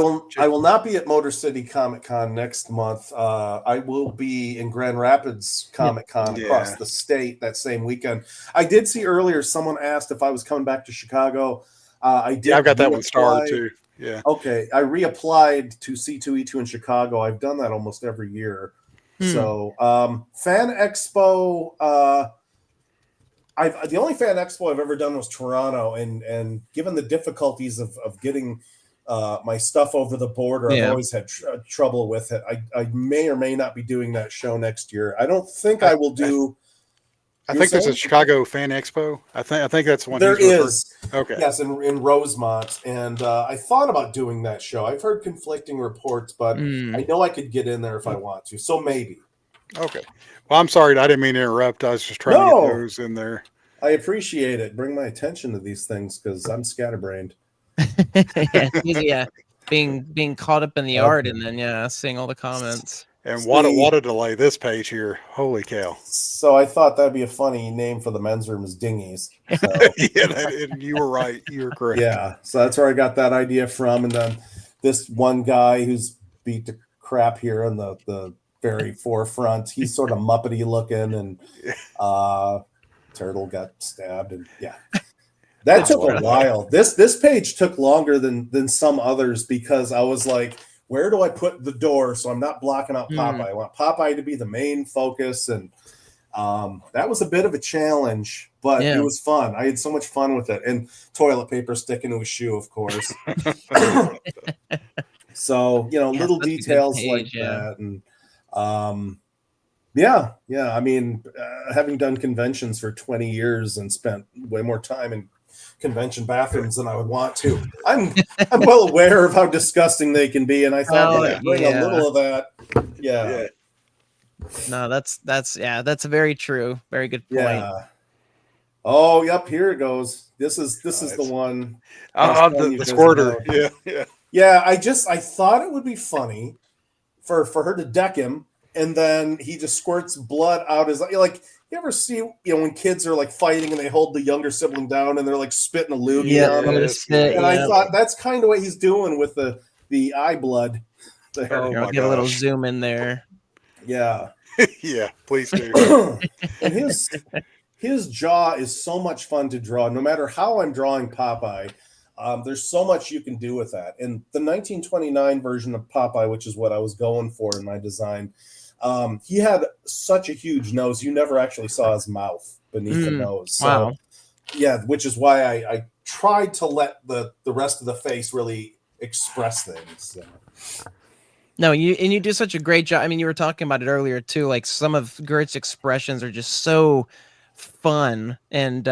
S2: will not be at Motor City Comic Con next month. I will be in Grand Rapids Comic Con across the state that same weekend. I did see earlier someone asked if I was coming back to Chicago. I did.
S1: Yeah, I've got that one starred too. Yeah.
S2: Okay, I reapplied to C2E2 in Chicago. I've done that almost every year. So, Fan Expo, the only Fan Expo I've ever done was Toronto, and given the difficulties of getting my stuff over the border, I've always had trouble with it. I may or may not be doing that show next year. I don't think I will do.
S1: I think there's a Chicago Fan Expo. I think that's one.
S2: There is.
S1: Okay.
S2: Yes, in Rosemont, and I thought about doing that show. I've heard conflicting reports, but I know I could get in there if I want to. So maybe.
S1: Okay. Well, I'm sorry. I didn't mean to interrupt. I was just trying to get those in there.
S2: I appreciate it. Bring my attention to these things because I'm scatterbrained.
S3: Yeah. Being caught up in the art and then seeing all the comments.
S1: And what a delay this page here. Holy cow.
S2: So I thought that'd be a funny name for the men's room is Dingies. So.
S1: You were right. You were correct.
S2: Yeah. So that's where I got that idea from. And then this one guy who's beat the crap here in the very forefront, he's sort of Muppety looking, and Turtle got stabbed. And that took a while. This page took longer than some others because I was like, where do I put the door so I'm not blocking out Popeye? I want Popeye to be the main focus, and that was a bit of a challenge, but it was fun. I had so much fun with it, and toilet paper sticking to his shoe, of course. So little details like that, and I mean, having done conventions for 20 years and spent way more time in convention bathrooms than I would want to. I'm well aware of how disgusting they can be, and I thought I'd bring a little of that. Yeah.
S3: No, that's very true. Very good point.
S2: Yeah. Oh, yep. Here it goes. This is the one.
S1: The squirter.
S2: Yeah. I thought it would be funny for her to deck him, and then he just squirts blood out his like. You ever see, when kids are like fighting and they hold the younger sibling down and they're like spitting a loogie on him? And I thought that's kind of what he's doing with the eye blood.
S3: I'll get a little zoom in there.
S2: Yeah.
S1: Yeah, please do.
S2: And his jaw is so much fun to draw. No matter how I'm drawing Popeye, there's so much you can do with that. And the 1929 version of Popeye, which is what I was going for in my design, he had such a huge nose. You never actually saw his mouth beneath the nose. So,
S3: wow.
S2: Yeah, which is why I tried to let the rest of the face really express things. So.
S3: No, you do such a great job. I mean, you were talking about it earlier too. Like some of Gert's expressions are just so fun and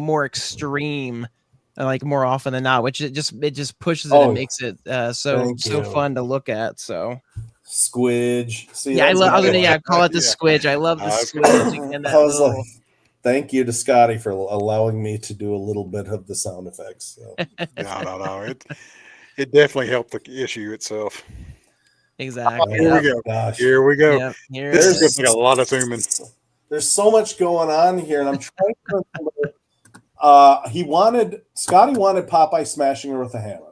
S3: more extreme, like more often than not, which it just pushes it and makes it so fun to look at. So.
S2: Squidge. See,
S3: yeah, I call it the squidge. I love the squidge. And that
S2: thank you to Skottie for allowing me to do a little bit of the sound effects. So.
S1: No. It definitely helped the issue itself.
S3: Exactly.
S1: Here we go.
S2: Gosh.
S1: Here we go.
S3: Yep,
S1: this is going to take a lot of zooming.
S2: There's so much going on here, and I'm trying to remember. Skottie wanted Popeye smashing her with a hammer.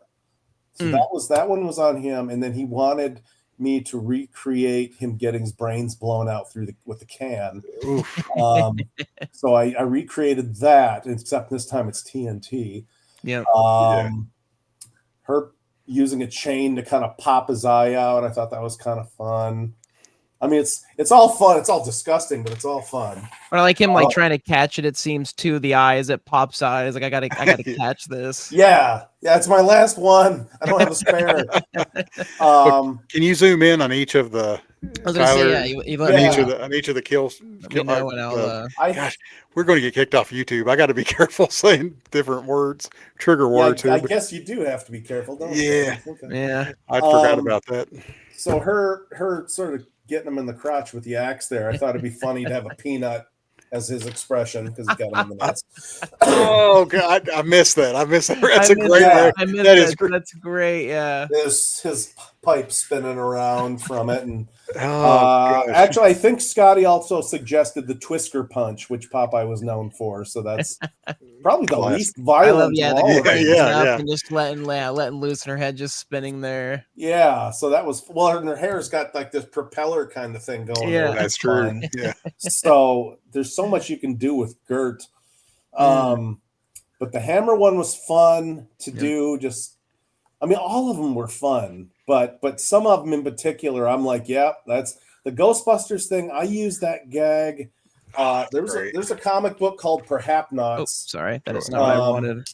S2: So that one was on him, and then he wanted me to recreate him getting his brains blown out with the can. So I recreated that, except this time it's TNT.
S3: Yeah.
S2: Her using a chain to kind of pop his eye out. I thought that was kind of fun. I mean, it's all fun. It's all disgusting, but it's all fun.
S3: But I like him trying to catch it. It seems to the eye as it pops out. He's like, I gotta catch this.
S2: Yeah. It's my last one. I don't have a spare.
S1: Can you zoom in on each of the?
S3: I was gonna say,
S1: on each of the kills.
S3: Gosh,
S1: we're going to get kicked off YouTube. I got to be careful saying different words, trigger words.
S2: I guess you do have to be careful, don't you?
S3: Yeah.
S1: I forgot about that.
S2: So her sort of getting him in the crotch with the axe there. I thought it'd be funny to have a peanut as his expression because he got him in the nuts.
S1: Oh God, I missed that. That's a great.
S3: That's great. Yeah.
S2: His pipe spinning around from it, and actually, I think Skottie also suggested the Twister punch, which Popeye was known for. So that's probably the least violent.
S3: And just letting loose and her head just spinning there.
S2: Yeah, so that was and her hair's got like this propeller kind of thing going.
S1: Yeah, that's true. Yeah.
S2: So there's so much you can do with Gert. But the hammer one was fun to do. All of them were fun, but some of them in particular, I'm like, that's the Ghostbusters thing. I use that gag. There's a comic book called Perhapnots.
S3: Oh, sorry, that is not what I wanted.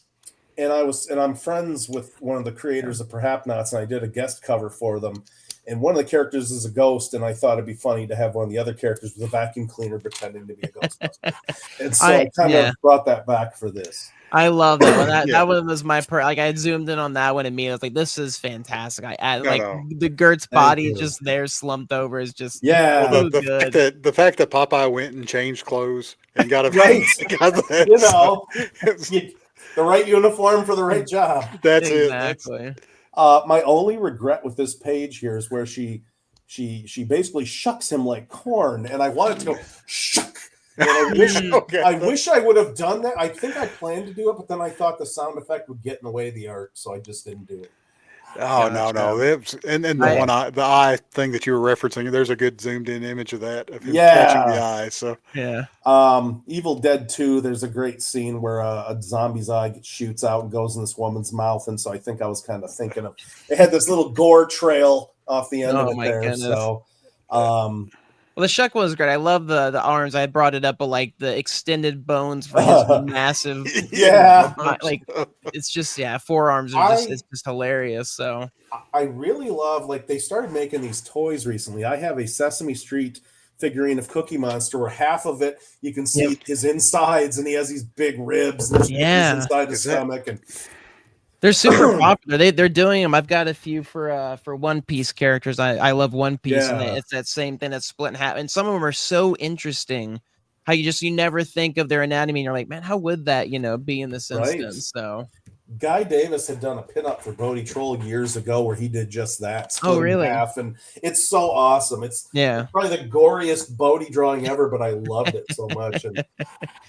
S2: And I'm friends with one of the creators of Perhapnots, and I did a guest cover for them. And one of the characters is a ghost, and I thought it'd be funny to have one of the other characters with a vacuum cleaner pretending to be a Ghostbuster. And so I kind of brought that back for this.
S3: I love that one. That one was my I zoomed in on that one and me. I was like, "This is fantastic." The Gert's body just there slumped over is just
S1: the fact that Popeye went and changed clothes and got a
S2: the right uniform for the right job.
S1: That's
S3: exactly.
S2: My only regret with this page here is where she basically shucks him like corn, and I wanted to go shuck. And I wish I would have done that. I think I planned to do it, but then I thought the sound effect would get in the way of the art, so I just didn't do it.
S1: Oh no! The eye thing that you were referencing, there's a good zoomed in image of that of him catching the eye. So
S2: Evil Dead 2, there's a great scene where a zombie's eye shoots out and goes in this woman's mouth, and so I think I was kind of thinking of it had this little gore trail off the end of it there.
S3: Goodness.
S2: So
S3: well, the shuck one was great. I love the arms. I brought it up, but like the extended bones for his massive, it's just forearms are it's just hilarious. So
S2: I really love they started making these toys recently. I have a Sesame Street figurine of Cookie Monster, where half of it you can see his insides, and he has these big ribs and inside his stomach, and
S3: they're super popular. They're doing them. I've got a few for One Piece characters. I love One Piece, and it's that same thing that's split in half. And some of them are so interesting. How you never think of their anatomy, and you're like, man, how would that be in this instance? So
S2: Guy Davis had done a pinup for Bodie Troll years ago where he did just that.
S3: Oh, really?
S2: In half, and it's so awesome. It's probably the goriest Bodie drawing ever, but I loved it so much.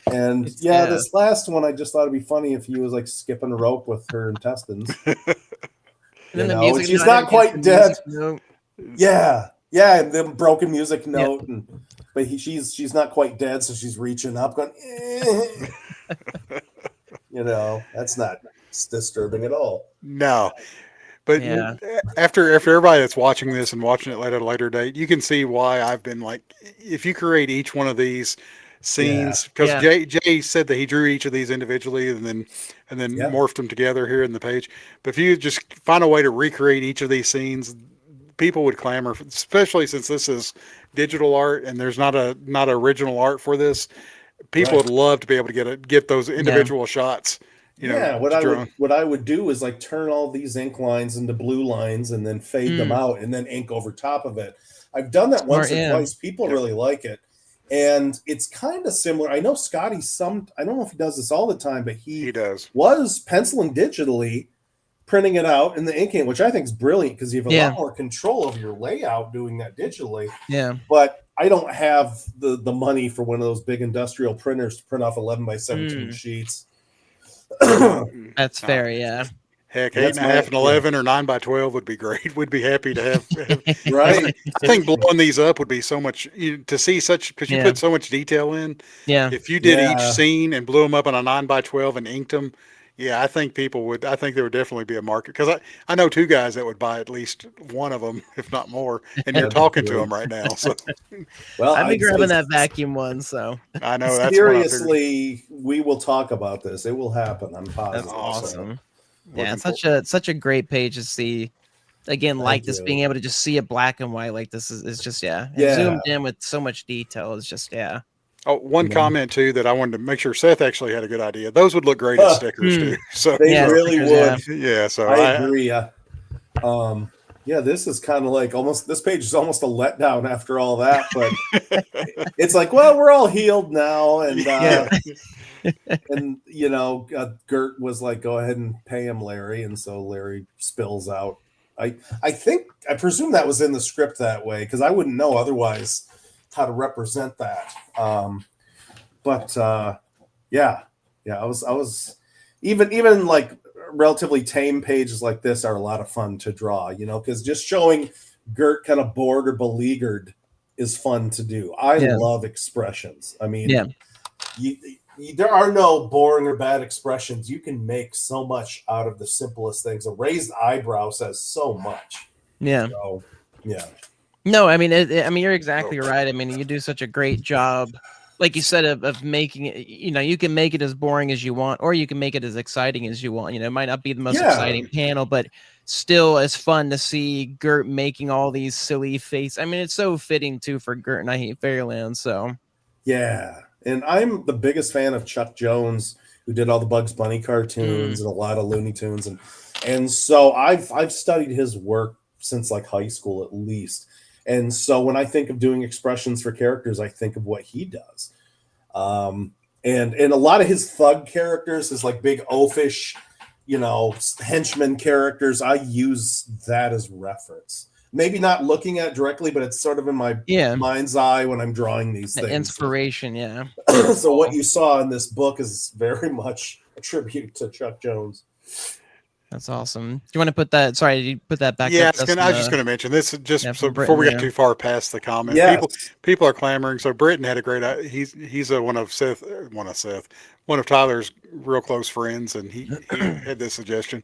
S2: And this last one, I just thought it'd be funny if he was like skipping a rope with her intestines.
S3: And then
S2: she's not quite dead. Yeah, and the broken music note, but she's not quite dead, so she's reaching up, going. That's not disturbing at all.
S1: No, but after everybody that's watching this and watching it at a later date, you can see why I've been like, if you create each one of these scenes, because Jay said that he drew each of these individually and then morphed them together here in the page. But if you just find a way to recreate each of these scenes, people would clamor, especially since this is digital art and there's not original art for this. People would love to be able to get those individual shots.
S2: What I would do is like turn all these ink lines into blue lines and then fade them out and then ink over top of it. I've done that once or twice. People really like it. And it's kind of similar. I know Skottie I don't know if he does this all the time, but he was penciling digitally, printing it out and the inking, which I think is brilliant because you have a lot more control of your layout doing that digitally.
S3: Yeah.
S2: But I don't have the money for one of those big industrial printers to print off 11 by 17 sheets.
S3: That's fair, yeah.
S1: Heck, 8.5 and 11 or 9 by 12 would be great. We'd be happy to have right. I think blowing these up would be so much to see because you put so much detail in.
S3: Yeah.
S1: If you did each scene and blew them up on a 9 by 12 and inked them, I think there would definitely be a market because I know two guys that would buy at least one of them, if not more. And you're talking to them right now. So,
S3: I've been grabbing that vacuum one. So
S1: I know that's
S2: seriously. We will talk about this. It will happen. I'm positive.
S3: That's awesome. It's such a great page to see. Again, being able to just see it black and white like this is just zoomed in with so much detail is just
S1: Oh, one comment too that I wanted to make sure Seth actually had a good idea. Those would look great as stickers too. So
S2: they really would.
S1: Yeah. So
S2: I agree. This is kind of like this page is almost a letdown after all that, but it's like, well, we're all healed now. And, and Gert was like, go ahead and pay him, Larry. And so Larry spills out. I presume that was in the script that way, because I wouldn't know otherwise how to represent that. I was even like relatively tame pages like this are a lot of fun to draw, because just showing Gert kind of bored or beleaguered is fun to do. I love expressions. I mean, there are no boring or bad expressions. You can make so much out of the simplest things. A raised eyebrow says so much.
S3: Yeah.
S2: So,
S3: No, I mean, you're exactly right. I mean, you do such a great job, like you said, of making it. You can make it as boring as you want, or you can make it as exciting as you want. It might not be the most exciting panel, but still as fun to see Gert making all these silly faces. I mean, it's so fitting too for Gert and I Hate Fairyland. So
S2: and I'm the biggest fan of Chuck Jones, who did all the Bugs Bunny cartoons and a lot of Looney Tunes, and so I've studied his work since like high school at least. And so when I think of doing expressions for characters, I think of what he does. And a lot of his thug characters, his like big oafish, henchman characters, I use that as reference. Maybe not looking at it directly, but it's sort of in my mind's eye when I'm drawing these things.
S3: Inspiration,
S2: So what you saw in this book is very much a tribute to Chuck Jones.
S3: That's awesome. Do you want to put that? Sorry, did you put that back?
S1: Yeah, I was just going to mention this before we got too far past the comment. People are clamoring. So Britton had a great. He's one of Tyler's real close friends, and he had this suggestion.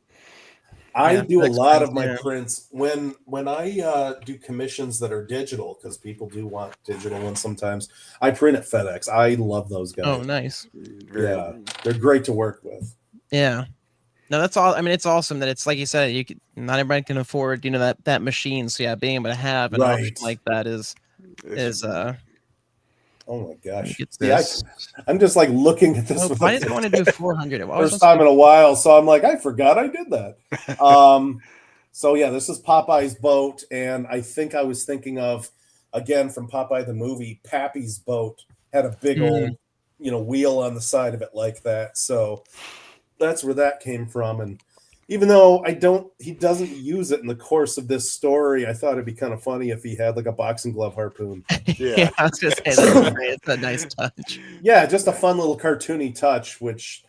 S2: I do a lot of my prints when I do commissions that are digital, because people do want digital ones sometimes. I print at FedEx. I love those guys.
S3: Oh, nice.
S2: They're great to work with.
S3: Yeah. No, that's all. I mean, it's awesome that it's like you said. Not everybody can afford, that machine. So being able to have an option like that is
S2: Oh my gosh!
S3: Get
S2: See,
S3: this.
S2: I'm just like looking at this.
S3: Why did I want to do 400?
S2: First time in a while, so I'm like, I forgot I did that. So yeah, this is Popeye's boat, and I think I was thinking of, again, from Popeye the movie, Pappy's boat had a big old, wheel on the side of it like that. So that's where that came from. And even though he doesn't use it in the course of this story, I thought it'd be kind of funny if he had like a boxing glove harpoon.
S3: Yeah, I was just saying that's great. It's a nice touch.
S2: Yeah, just a fun little cartoony touch, which,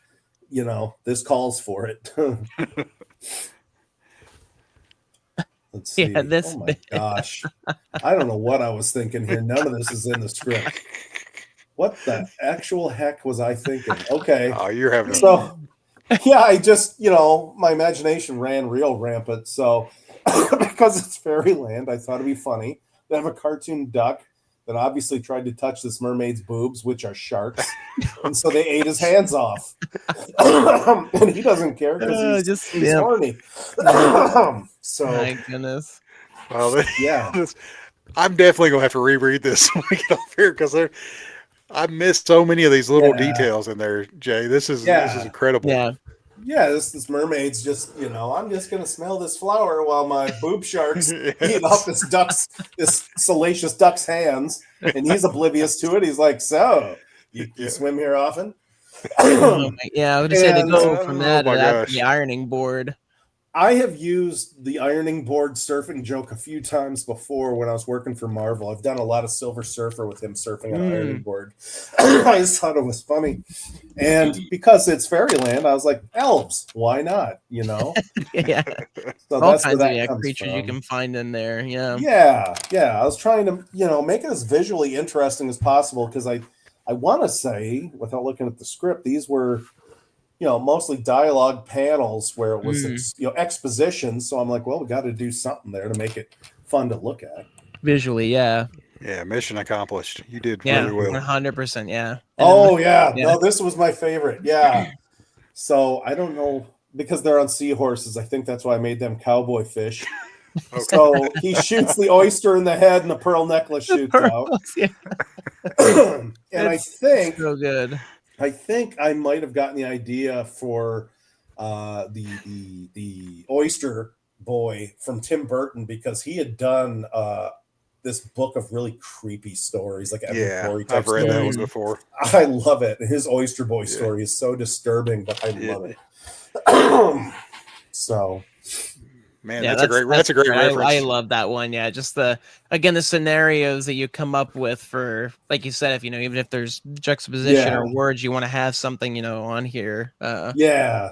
S2: this calls for it. Let's see.
S3: Yeah,
S2: oh my gosh. I don't know what I was thinking here. None of this is in the script. What the actual heck was I thinking? Okay.
S1: Oh, you're having
S2: so yeah, I just, my imagination ran real rampant. So because it's fairyland, I thought it'd be funny to have a cartoon duck that obviously tried to touch this mermaid's boobs, which are sharks. And so they ate his hands off. And he doesn't care because he's horny. So
S3: my goodness.
S1: Well,
S2: yeah.
S1: I'm definitely going to have to reread this when we get off here because I missed so many of these little details in there, Jay. This is incredible.
S2: Yeah, this mermaid's just, I'm just gonna smell this flower while my boob sharks eat off this salacious duck's hands, and he's oblivious to it. He's like, "So, you swim here often?"
S3: Yeah, I would say to go from that to the ironing board.
S2: I have used the ironing board surfing joke a few times before when I was working for Marvel. I've done a lot of Silver Surfer with him surfing on an ironing board. I just thought it was funny. And because it's fairyland, I was like, elves, why not?
S3: Yeah.
S2: So
S3: all
S2: that's
S3: kinds
S2: where that
S3: of
S2: comes
S3: creatures
S2: from.
S3: you can find in there.
S2: Yeah. I was trying to, make it as visually interesting as possible because I want to say, without looking at the script, these were mostly dialogue panels where it was, exposition. So I'm like, well, we got to do something there to make it fun to look at.
S3: Visually, yeah.
S1: Yeah, mission accomplished. You did really well.
S3: 100%, yeah.
S2: No, this was my favorite. Yeah. So I don't know, because they're on seahorses. I think that's why I made them cowboy fish. Okay. So he shoots the oyster in the head and the pearl necklace shoots out.
S3: Yeah.
S2: And I think
S3: so good.
S2: I think I might have gotten the idea for the oyster boy from Tim Burton because he had done this book of really creepy stories, like Corey type
S1: I've read that one before.
S2: I love it. His oyster boy story is so disturbing, but I love it. So.
S1: Man, that's a great reference.
S3: I love that one. Yeah, just the scenarios that you come up with for, like you said, if even if there's juxtaposition or words, you want to have something on here.
S2: Yeah.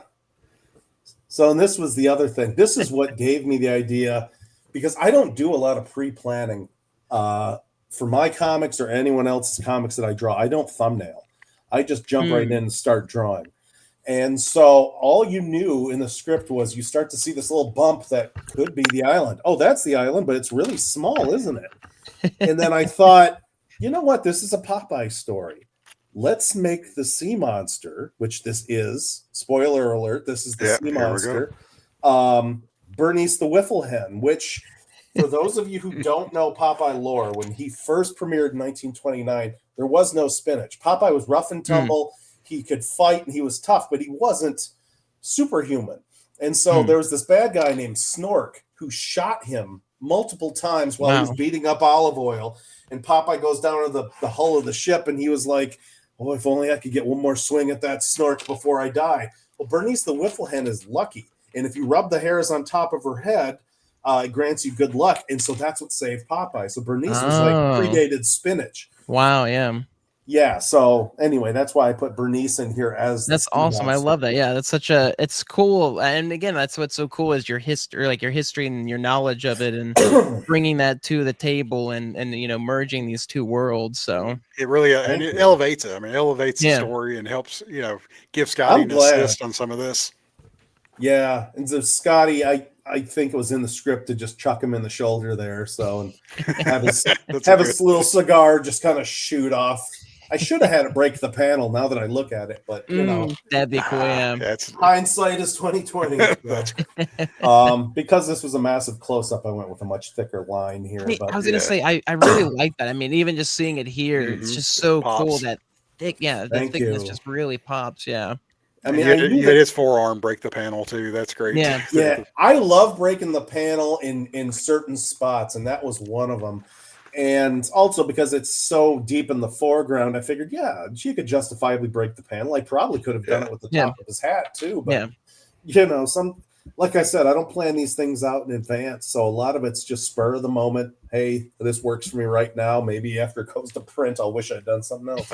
S2: So, and this was the other thing. This is what gave me the idea, because I don't do a lot of pre-planning for my comics or anyone else's comics that I draw. I don't thumbnail. I just jump right in and start drawing. And so all you knew in the script was you start to see this little bump that could be the island. Oh, that's the island, but it's really small, isn't it? And then I thought, you know what? This is a Popeye story. Let's make the sea monster, which this is, spoiler alert, this is the sea monster, Bernice the Wiffle Hen, which, for those of you who don't know Popeye lore, when he first premiered in 1929, there was no spinach. Popeye was rough and tumble. He could fight and he was tough, but he wasn't superhuman. And so there was this bad guy named Snork who shot him multiple times while he was beating up Olive Oil. And Popeye goes down to the hull of the ship and he was like, oh, if only I could get one more swing at that Snork before I die. Well, Bernice the Wiffle Hen is lucky. And if you rub the hairs on top of her head, it grants you good luck. And so that's what saved Popeye. So Bernice was like predated spinach.
S3: Wow, yeah.
S2: Yeah, so anyway, that's why I put Bernice in here as
S3: that's awesome. I love that. Yeah, that's it's cool. And again, that's what's so cool is your history and your knowledge of it and bringing that to the table and merging these two worlds. So
S1: it really and it elevates it. I mean, it elevates the story and helps, give Skottie an assist on some of this.
S2: Yeah, and so Skottie, I think it was in the script to just chuck him in the shoulder there, so and have his little cigar just kind of shoot off I should have had it break the panel now that I look at it, but you know,
S3: that'd be cool. Yeah,
S1: That's
S2: hindsight is 2020.
S1: that's
S2: Because this was a massive close up, I went with a much thicker line here. But
S3: I was gonna say I really like that. I mean, even just seeing it here, it's just so
S1: Pops.
S3: cool that thick. Yeah, the
S2: Thank
S3: thickness
S2: you.
S3: just really pops. Yeah.
S2: I mean,
S1: you had his forearm break the panel too. That's great.
S3: Yeah.
S2: Yeah, I love breaking the panel in certain spots, and that was one of them. And also because it's so deep in the foreground, I figured, yeah, she could justifiably break the panel. I probably could have done it with the top of his hat too, but you know, like I said, I don't plan these things out in advance, so a lot of it's just spur of the moment. Hey, this works for me right now. Maybe after it goes to print, I'll wish I'd done something else.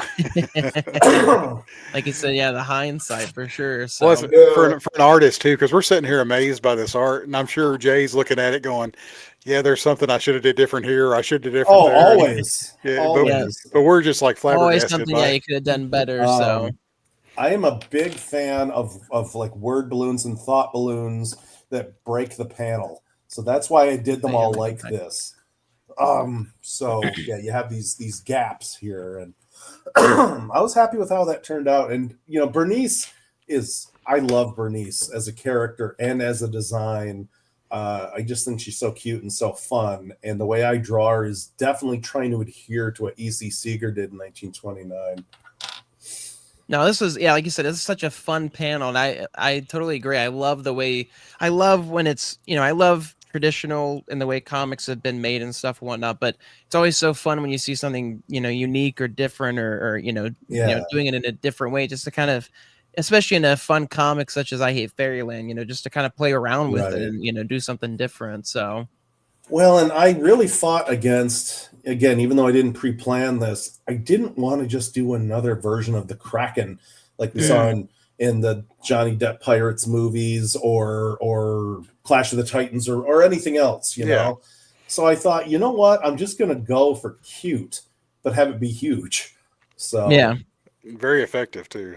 S3: Like you said, yeah, the hindsight for sure. So
S1: Well, for an artist too, because we're sitting here amazed by this art, and I'm sure Jay's looking at it going, "Yeah, there's something I should have did different here. Or I should have did different."
S2: Oh,
S1: there.
S2: always,
S1: Yeah,
S2: always.
S1: But we're just like
S3: always
S1: flabbergasted
S3: something.
S1: by
S3: Yeah,
S1: it.
S3: you could have done better. So
S2: I am a big fan of like word balloons and thought balloons that break the panel. So that's why I did them all like this. So yeah, you have these gaps here, and I was happy with how that turned out. And you know, I love Bernice as a character and as a design. I just think she's so cute and so fun. And the way I draw her is definitely trying to adhere to what E.C. Seeger did in 1929.
S3: no, this was like you said, this is such a fun panel, and I totally agree. I love when it's I love traditional in the way comics have been made and stuff and whatnot, but it's always so fun when you see something unique or different or doing it in a different way, just to kind of, especially in a fun comic such as I Hate Fairyland, just to kind of play around with it and do something different. So
S2: well, and I really fought against, again, even though I didn't pre-plan this, I didn't want to just do another version of the Kraken like we saw in the Johnny Depp Pirates movies or Clash of the Titans or anything else, you know? So I thought, you know what? I'm just going to go for cute, but have it be huge. So
S3: yeah.
S1: Very effective too.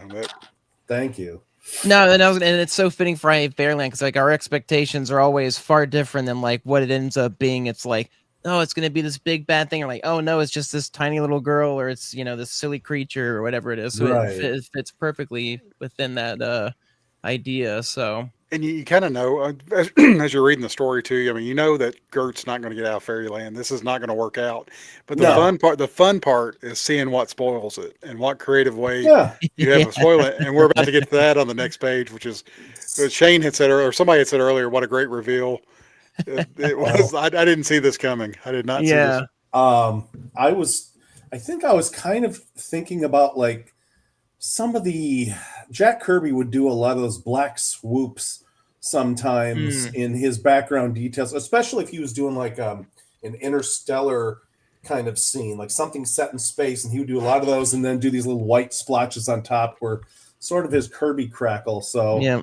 S2: Thank you.
S3: No, and it's so fitting for I Hate Fairyland, because like our expectations are always far different than like what it ends up being. It's like, oh, it's going to be this big bad thing, or like, oh no, it's just this tiny little girl, or it's this silly creature or whatever it is. So it fits perfectly within that idea. So. And
S1: you kind of know as you're reading the story too. I mean, you know that Gert's not going to get out of Fairyland. This is not going to work out. But the fun part is seeing what spoils it and what creative way you have to spoil it. And we're about to get to that on the next page, which is Shane had said, or somebody had said earlier, what a great reveal. It was. I didn't see this coming. I did not see this.
S2: I think I was kind of thinking about like some of the Jack Kirby would do a lot of those black swoops sometimes in his background details, especially if he was doing like an interstellar kind of scene, like something set in space, and he would do a lot of those and then do these little white splotches on top were sort of his Kirby crackle. So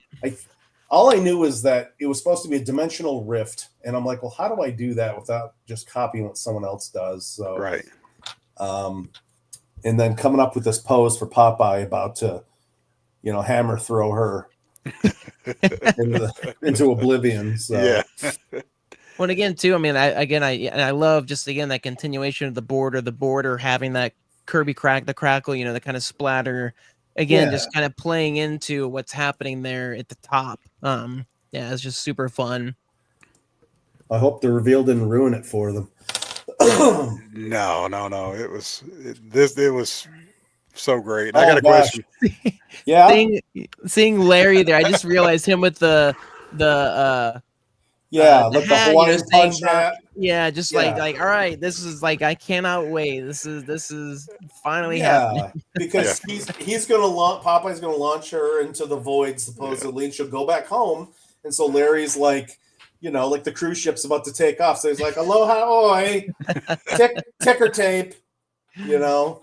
S2: all I knew is that it was supposed to be a dimensional rift, and I'm like, well, how do I do that without just copying what someone else does? So and then coming up with this pose for Popeye about to, hammer throw her into oblivion. So.
S3: Well, again, too, I mean, I love just again that continuation of the border having that Kirby the crackle, the kind of splatter. Again, just kind of playing into what's happening there at the top. It's just super fun.
S2: I hope the reveal didn't ruin it for them.
S1: No. It was so great. I got a question.
S3: Seeing Larry there, I just realized him with the
S2: Hawaiian punch hat.
S3: Yeah, just like all right, this is like I cannot wait. This is finally happening.
S2: Because he's gonna launch. Popeye's gonna launch her into the void supposedly, and she'll go back home. And so Larry's like, like the cruise ship's about to take off. So he's like, aloha, oi, ticker tape,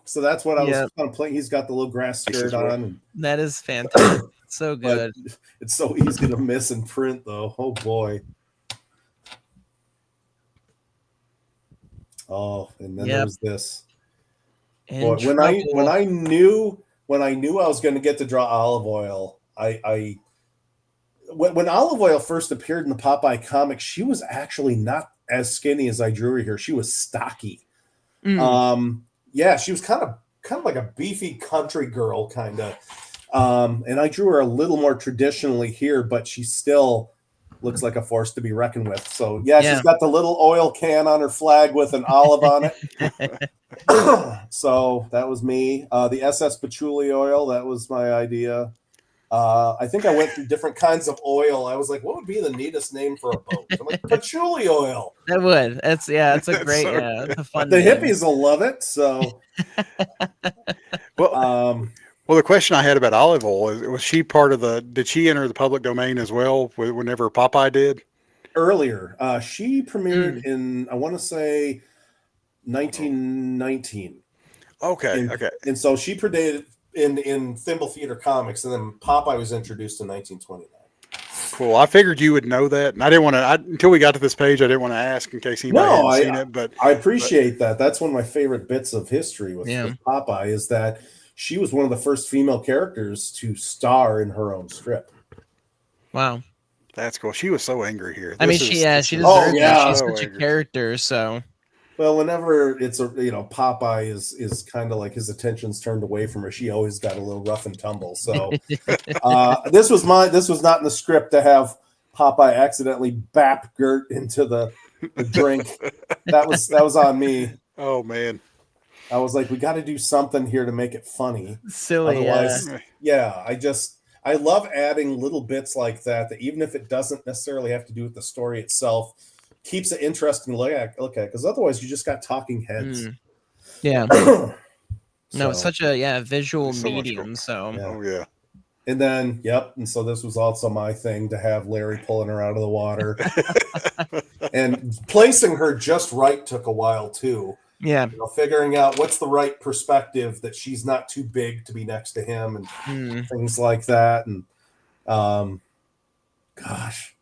S2: So that's what I was kind of playing. He's got the little grass skirt on.
S3: That is fantastic. So good.
S2: But it's so easy to miss in print, though. Oh, boy. Oh, and then there's this. Boy, when I knew I was going to get to draw Olive Oil, when Olive Oil first appeared in the Popeye comic, she was actually not as skinny as I drew her here. She was stocky. She was kind kind of like a beefy country girl, kind of. And I drew her a little more traditionally here, but she still looks like a force to be reckoned with. So yeah, she's got the little oil can on her flag with an olive on it. So that was me. The SS Patchouli oil, that was my idea. I think I went through different kinds of oil. I was like, what would be the neatest name for a boat? I'm like, patchouli oil.
S3: That would. That's a great, it's a fun
S2: The
S3: name.
S2: hippies will love it. So,
S1: well, the question I had about olive oil was she part of did she enter the public domain as well whenever Popeye did?
S2: Earlier, she premiered in, I want to say, 1919.
S1: Okay.
S2: And so she predated in Thimble Theater Comics, and then Popeye was introduced in 1929.
S1: Cool. I figured you would know that, and I didn't want to. Until we got to this page, I didn't want to ask in case anybody hadn't seen it. But
S2: I appreciate that. That's one of my favorite bits of history with Popeye is that she was one of the first female characters to star in her own strip.
S3: Wow,
S1: that's cool. She was so angry here.
S3: I mean, she deserves it. She's such a character, so.
S2: Well, whenever it's Popeye is kind of like his attention's turned away from her, she always got a little rough and tumble. So this was not in the script to have Popeye accidentally bap Gert into the drink. That was on me.
S1: Oh man.
S2: I was like, we got to do something here to make it funny.
S3: Silly.
S2: Otherwise, I love adding little bits like that even if it doesn't necessarily have to do with the story itself, keeps it interesting to look at because otherwise you just got talking heads.
S3: Yeah. No, it's such a visual medium.
S1: Cool.
S3: So
S1: Oh yeah.
S2: And then and so this was also my thing to have Larry pulling her out of the water. And placing her just right took a while too.
S3: Yeah.
S2: Figuring out what's the right perspective that she's not too big to be next to him and things like that. And gosh.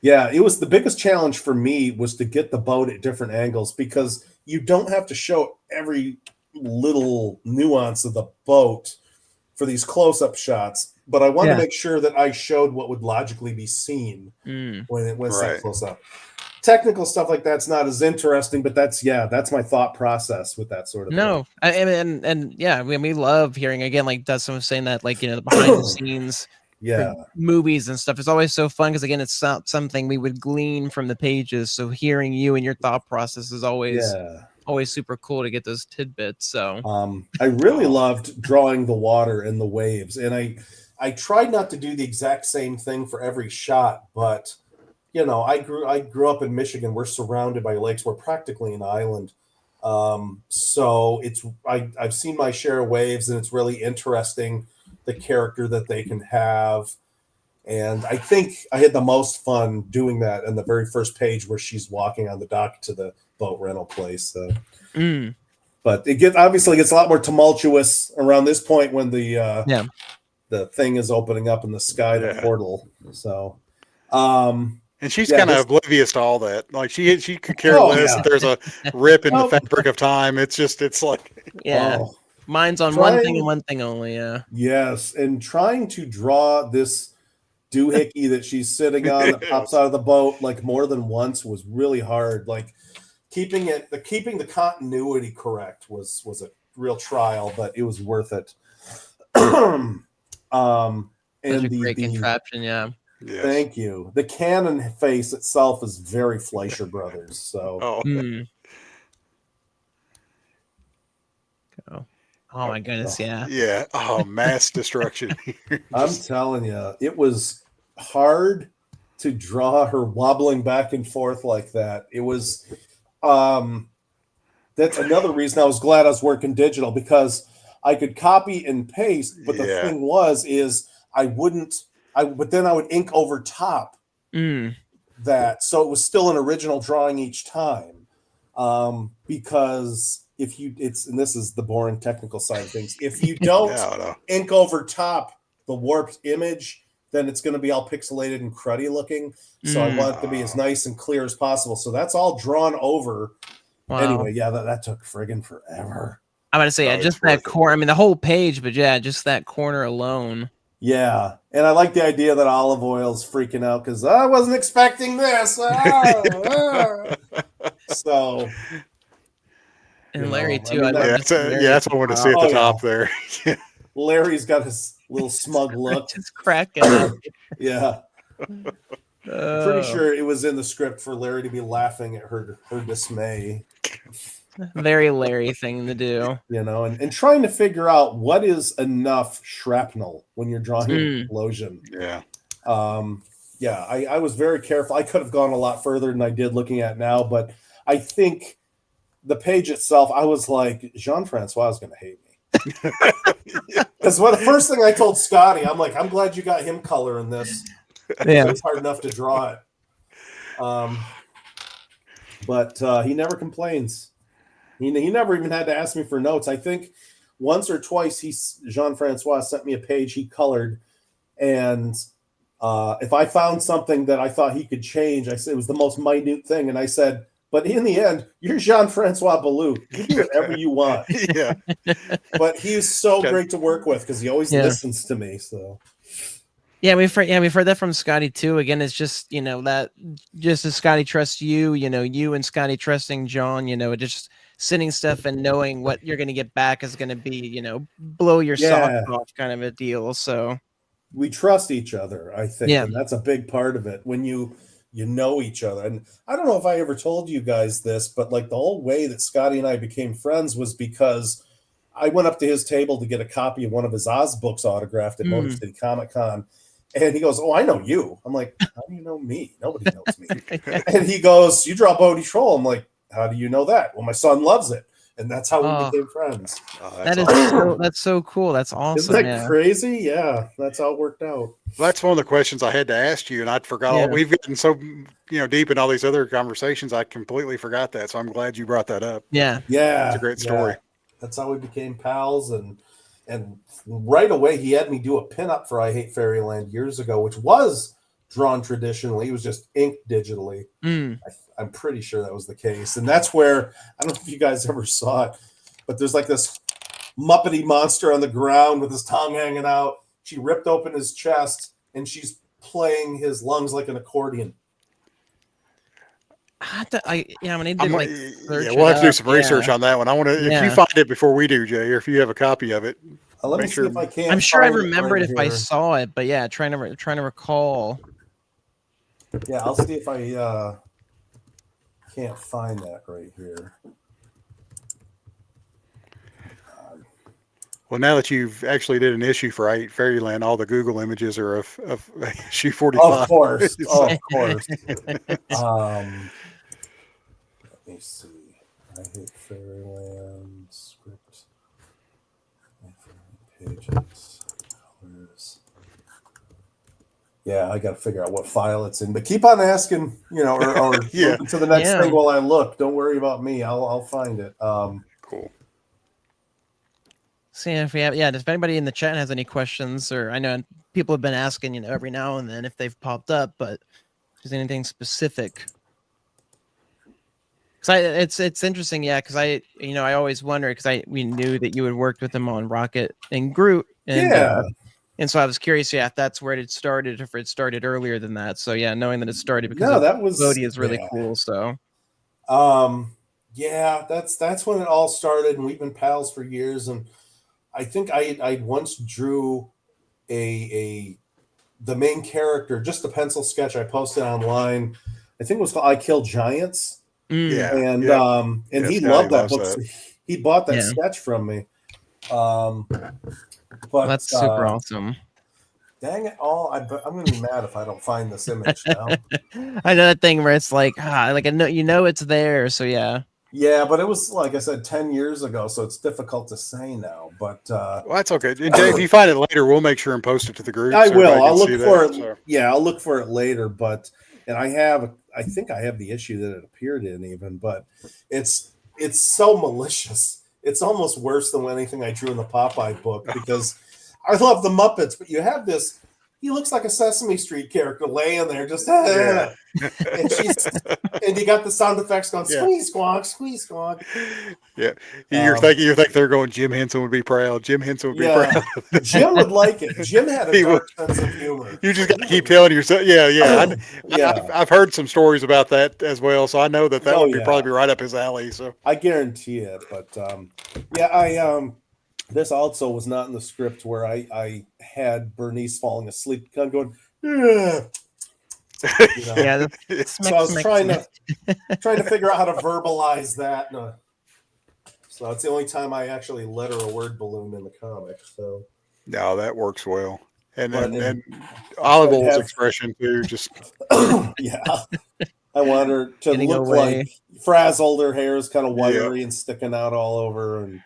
S2: Yeah, it was the biggest challenge for me was to get the boat at different angles because you don't have to show every little nuance of the boat for these close-up shots, but I wanted to make sure that I showed what would logically be seen when it was that close up. Technical stuff like that's not as interesting, but that's my thought process with that sort of thing.
S3: I mean, we love hearing again, like Dustin was saying that, like, the behind the scenes movies and stuff is always so fun because again, it's not something we would glean from the pages. So hearing you and your thought process is always super cool to get those tidbits. So
S2: I really loved drawing the water and the waves, and I tried not to do the exact same thing for every shot, but I grew up in Michigan. We're surrounded by lakes. We're practically an island. So I've seen my share of waves, and it's really interesting the character that they can have. And I think I had the most fun doing that in the very first page where she's walking on the dock to the boat rental place. So. But it obviously gets a lot more tumultuous around this point when the thing is opening up in the sky, the portal. So,
S1: and she's kind of oblivious to all that. Like she could care less if there's a rip in the fabric of time. It's like
S3: mine's on one thing and one thing only.
S2: Yes, and trying to draw this doohickey that she's sitting on that pops out of the boat like more than once was really hard. Like keeping the continuity correct was a real trial, but it was worth it.
S3: And a great contraption, Yes.
S2: Thank you. The cannon face itself is very Fleischer Brothers. So.
S3: Oh my goodness,
S1: yeah. Oh, mass destruction.
S2: I'm telling you, it was hard to draw her wobbling back and forth like that. It was. That's another reason I was glad I was working digital because I could copy and paste, but the thing is but then I would ink over top that. So it was still an original drawing each time. Because and this is the boring technical side of things. If you don't ink over top the warped image, then it's going to be all pixelated and cruddy looking. So I want it to be as nice and clear as possible. So that's all drawn over. Wow. Anyway, that took friggin' forever.
S3: I'm going to say, just that corner. I mean, the whole page, but just that corner alone.
S2: Yeah. And I like the idea that Olive Oil's freaking out because I wasn't expecting this. So.
S3: And Larry too.
S2: I mean,
S1: that's what I want to see at the top there.
S2: Larry's got his little smug look.
S3: Just cracking up.
S2: Yeah. I'm pretty sure it was in the script for Larry to be laughing at her dismay.
S3: Very Larry thing to do.
S2: You know, and trying to figure out what is enough shrapnel when you're drawing an explosion.
S1: Yeah.
S2: I was very careful. I could have gone a lot further than I did looking at now, but I think the page itself, I was like, Jean-Francois is going to hate me. Because the first thing I told Skottie, I'm like, I'm glad you got him color in this.
S3: Yeah.
S2: It's hard enough to draw it. But he never complains. He never even had to ask me for notes. I think once or twice Jean-Francois sent me a page he colored, and if I found something that I thought he could change, I said it was the most minute thing, and I said, but in the end, you're Jean-Francois Ballou. You do whatever you want.
S1: Yeah.
S2: But he's so great to work with because he always listens to me. So.
S3: Yeah, we've heard that from Skottie too. Again, it's just that just as Skottie trusts you, you and Skottie trusting John, just sending stuff and knowing what you're going to get back is going to be, blow your socks off kind of a deal. So
S2: we trust each other, I think,
S3: and
S2: that's a big part of it. When you know each other, and I don't know if I ever told you guys this, but like the whole way that Skottie and I became friends was because I went up to his table to get a copy of one of his Oz books autographed at Motor City Comic Con. And he goes, oh, I know you. I'm like, how do you know me? Nobody knows me. And he goes, you draw Bodie Troll. I'm like, how do you know that? Well, my son loves it. And that's how we became friends.
S1: Oh,
S3: that's so cool. That's awesome.
S2: Isn't that crazy? Yeah, that's how it worked out.
S1: Well, that's one of the questions I had to ask you, and I forgot.
S3: Yeah.
S1: We've gotten so deep in all these other conversations, I completely forgot that. So I'm glad you brought that up.
S3: Yeah.
S1: It's a great story.
S2: That's how we became pals, and right away he had me do a pinup for I Hate Fairyland years ago, which was drawn traditionally. It was just inked digitally. I'm pretty sure that was the case. And that's where, I don't know if you guys ever saw it, but there's like this Muppety monster on the ground with his tongue hanging out. She ripped open his chest and she's playing his lungs like an accordion.
S3: We'll have to
S1: do some research on that one. I want to, if you find it before we do, Jay, or if you have a copy of it.
S2: Let me see if I can.
S3: I'm sure I remembered if I saw it, but yeah, trying to recall.
S2: Yeah, I'll see if I can't find that right here.
S1: Well, now that you've actually did an issue for I Hate Fairyland, all the Google images are of issue 45.
S2: Of course. Let me see. I Hate Fairyland script. Pages. Colors. Yeah, I got to figure out what file it's in. But keep on asking, or to the next thing while I look. Don't worry about me. I'll find it.
S1: Cool.
S3: See if we have, if anybody in the chat has any questions, or I know people have been asking, every now and then if they've popped up, but if there's anything specific. Because it's interesting, because I always wonder, because we knew that you had worked with him on Rocket and Groot, and and so I was curious, if that's where it started, if it started earlier than that. So knowing that it started because
S2: that was
S3: Bodie is really cool. So
S2: that's when it all started, and we've been pals for years. And I think I once drew the main character, just a pencil sketch I posted online. I think it was called I Kill Giants. And he loved that book. So he bought that sketch from me. But
S3: that's super awesome.
S2: Dang it all! I'm gonna be mad if I don't find this image now.
S3: I know that thing where it's like I know it's there. So yeah,
S2: but it was, like I said, 10 years ago, so it's difficult to say now. But
S1: well, that's okay. And Jay, if you find it later, we'll make sure and post it to the group.
S2: I will. I'll look for it. So. Yeah, I'll look for it later. But I think I have the issue that it appeared in even. But it's so malicious. It's almost worse than anything I drew in the Popeye book, because I love the Muppets, but you have this. he looks like a Sesame Street character laying there, just
S1: Yeah.
S2: and you got the sound effects going, squeeze squawk, squeeze squawk.
S1: Yeah, you think they're going. Jim Henson would be proud. Jim Henson would be proud.
S2: Jim would like it. Jim had a dark sense of humor.
S1: You just got to keep telling yourself. I've heard some stories about that as well, so I know that would probably be right up his alley. So
S2: I guarantee it. But this also was not in the script where I had Bernice falling asleep, kind of going, yeah. So I was trying to figure out how to verbalize that. So it's the only time I actually letter a word balloon in the comic. So
S1: no, that works well. And Olive Oil's expression too, just
S2: yeah. I want her to look like frazzled. Her hair is kind of wiry and sticking out all over, and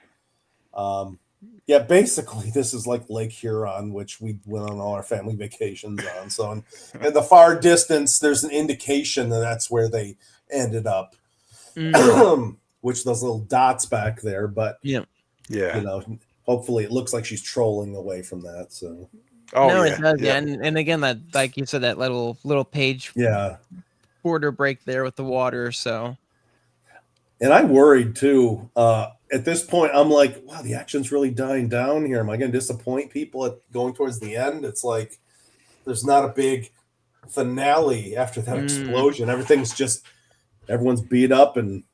S2: basically this is like Lake Huron, which we went on all our family vacations on. So in the far distance, there's an indication that that's where they ended up. Which those little dots back there, but hopefully it looks like she's trolling away from that. So
S3: it does, and again, that, like you said, that little page border break there with the water. So,
S2: and I worried too. At this point, I'm like, wow, the action's really dying down here. Am I going to disappoint people at going towards the end? It's like there's not a big finale after that explosion. Everyone's beat up and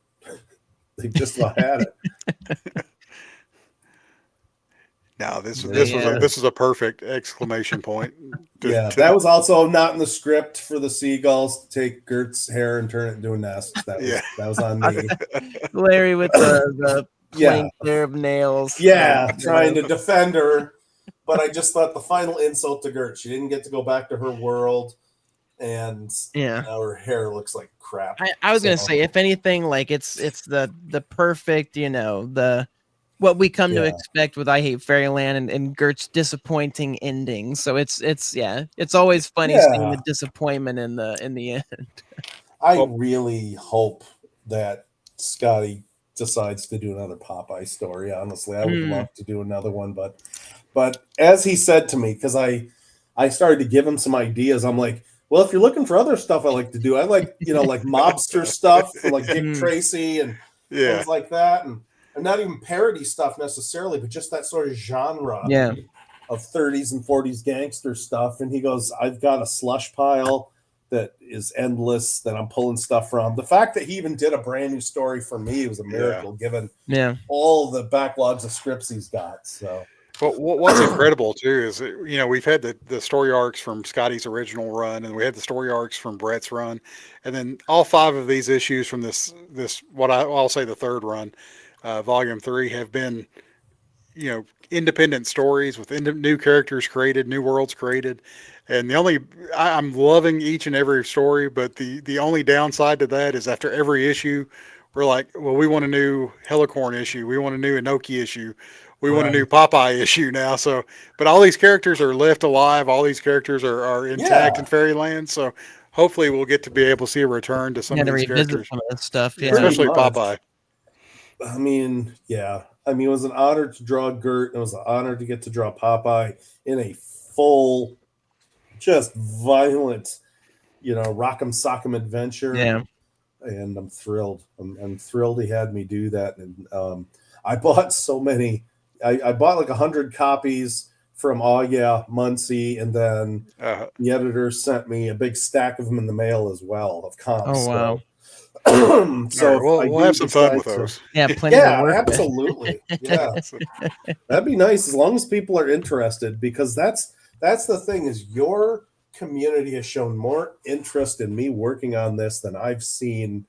S2: they just about had it.
S1: No, this is a perfect exclamation point.
S2: That was also not in the script for the seagulls to take Gert's hair and turn it into a nest. That was on me.
S3: Larry with the plain pair of nails.
S2: Yeah, trying to defend her. But I just thought the final insult to Gert, she didn't get to go back to her world. And now her hair looks like crap.
S3: I was gonna say, if anything, like it's the perfect, what we come to expect with I Hate Fairyland and Gert's disappointing ending. So it's always funny seeing the disappointment in the end.
S2: I really hope that Skottie decides to do another Popeye story. Honestly, I would love to do another one, but as he said to me, because I started to give him some ideas, I'm like, well, if you're looking for other stuff I like to do, I like, like mobster stuff for like Dick Tracy and things like that. And not even parody stuff necessarily, but just that sort of genre of 30s and 40s gangster stuff. And he goes, I've got a slush pile that is endless that I'm pulling stuff from. The fact that he even did a brand new story for me was a miracle, given all the backlogs of scripts he's got. So.
S1: Well, what's incredible too is we've had the story arcs from Skottie's original run, and we had the story arcs from Brett's run, and then all 5 of these issues from this what I'll say the third run, volume 3, have been independent stories with new characters created, new worlds created, and I'm loving each and every story, but the only downside to that is after every issue, we're like, well, we want a new Helicorn issue, we want a new Inoki issue. We want a new Popeye issue now. So, but all these characters are left alive. All these characters are intact in Fairyland. So hopefully we'll get to be able to see a return to some of these characters.
S3: Some of that stuff,
S1: especially Popeye.
S2: I mean, it was an honor to draw Gert. It was an honor to get to draw Popeye in a full, just violent, rock'em sock'em adventure.
S3: Yeah.
S2: And I'm thrilled. I'm thrilled he had me do that. And I bought so many. I bought like 100 copies from Muncie, and then the editor sent me a big stack of them in the mail as well of comps.
S3: Oh wow!
S2: So
S1: we'll have some fun with those.
S3: Plenty of work
S2: absolutely. Yeah, that'd be nice as long as people are interested, because that's the thing is your community has shown more interest in me working on this than I've seen.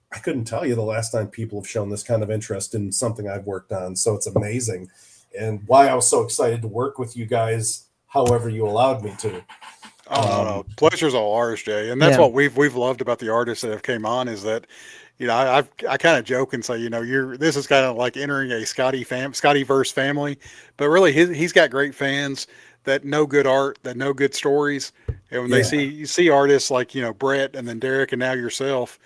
S2: I couldn't tell you the last time people have shown this kind of interest in something I've worked on. So it's amazing. And why I was so excited to work with you guys, however you allowed me to.
S1: No. Pleasure's all ours, Jay. And that's what we've loved about the artists that have came on is that, I kind of joke and say, this is kind of like entering a Skottie-verse family, but really he's got great fans that know good art, that know good stories. And when they see artists like, Brett and then Derek and now yourself,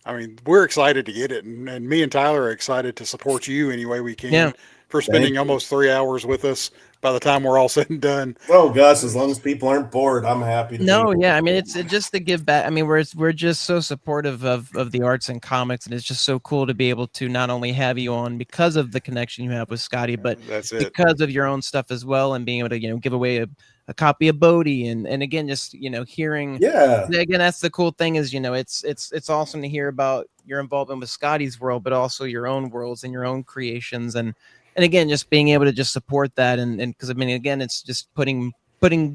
S1: I mean, we're excited to get it, and me and Tyler are excited to support you any way we can for spending almost 3 hours with us by the time we're all said and done.
S2: Oh gosh, as long as people aren't bored, I'm happy to
S3: No,
S2: be.
S3: yeah, I mean it's just to give back. I mean we're just so supportive of the arts and comics, and it's just so cool to be able to not only have you on because of the connection you have with Skottie, but
S1: That's it.
S3: because of your own stuff as well, and being able to give away a copy of Bodhi, and again just hearing.
S2: Yeah.
S3: Again, that's the cool thing is it's awesome to hear about your involvement with Skottie's world, but also your own worlds and your own creations, and again just being able to just support that, and because I mean again it's just putting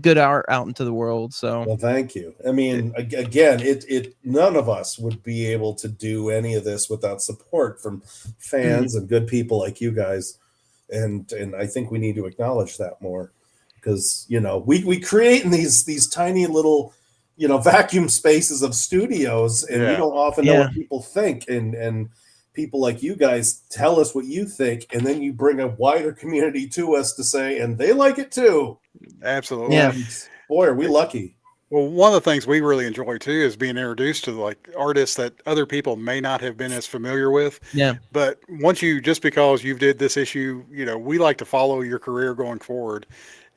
S3: good art out into the world. So
S2: well, thank you. I mean, again, it none of us would be able to do any of this without support from fans and good people like you guys, and I think we need to acknowledge that more, because we create in these tiny little vacuum spaces of studios, and we don't often know what people think, and people like you guys tell us what you think, and then you bring a wider community to us to say, and they like it too.
S1: Absolutely.
S3: Yeah.
S2: And boy, are we lucky.
S1: Well, one of the things we really enjoy too is being introduced to like artists that other people may not have been as familiar with.
S3: Yeah.
S1: But just because you did this issue, we like to follow your career going forward.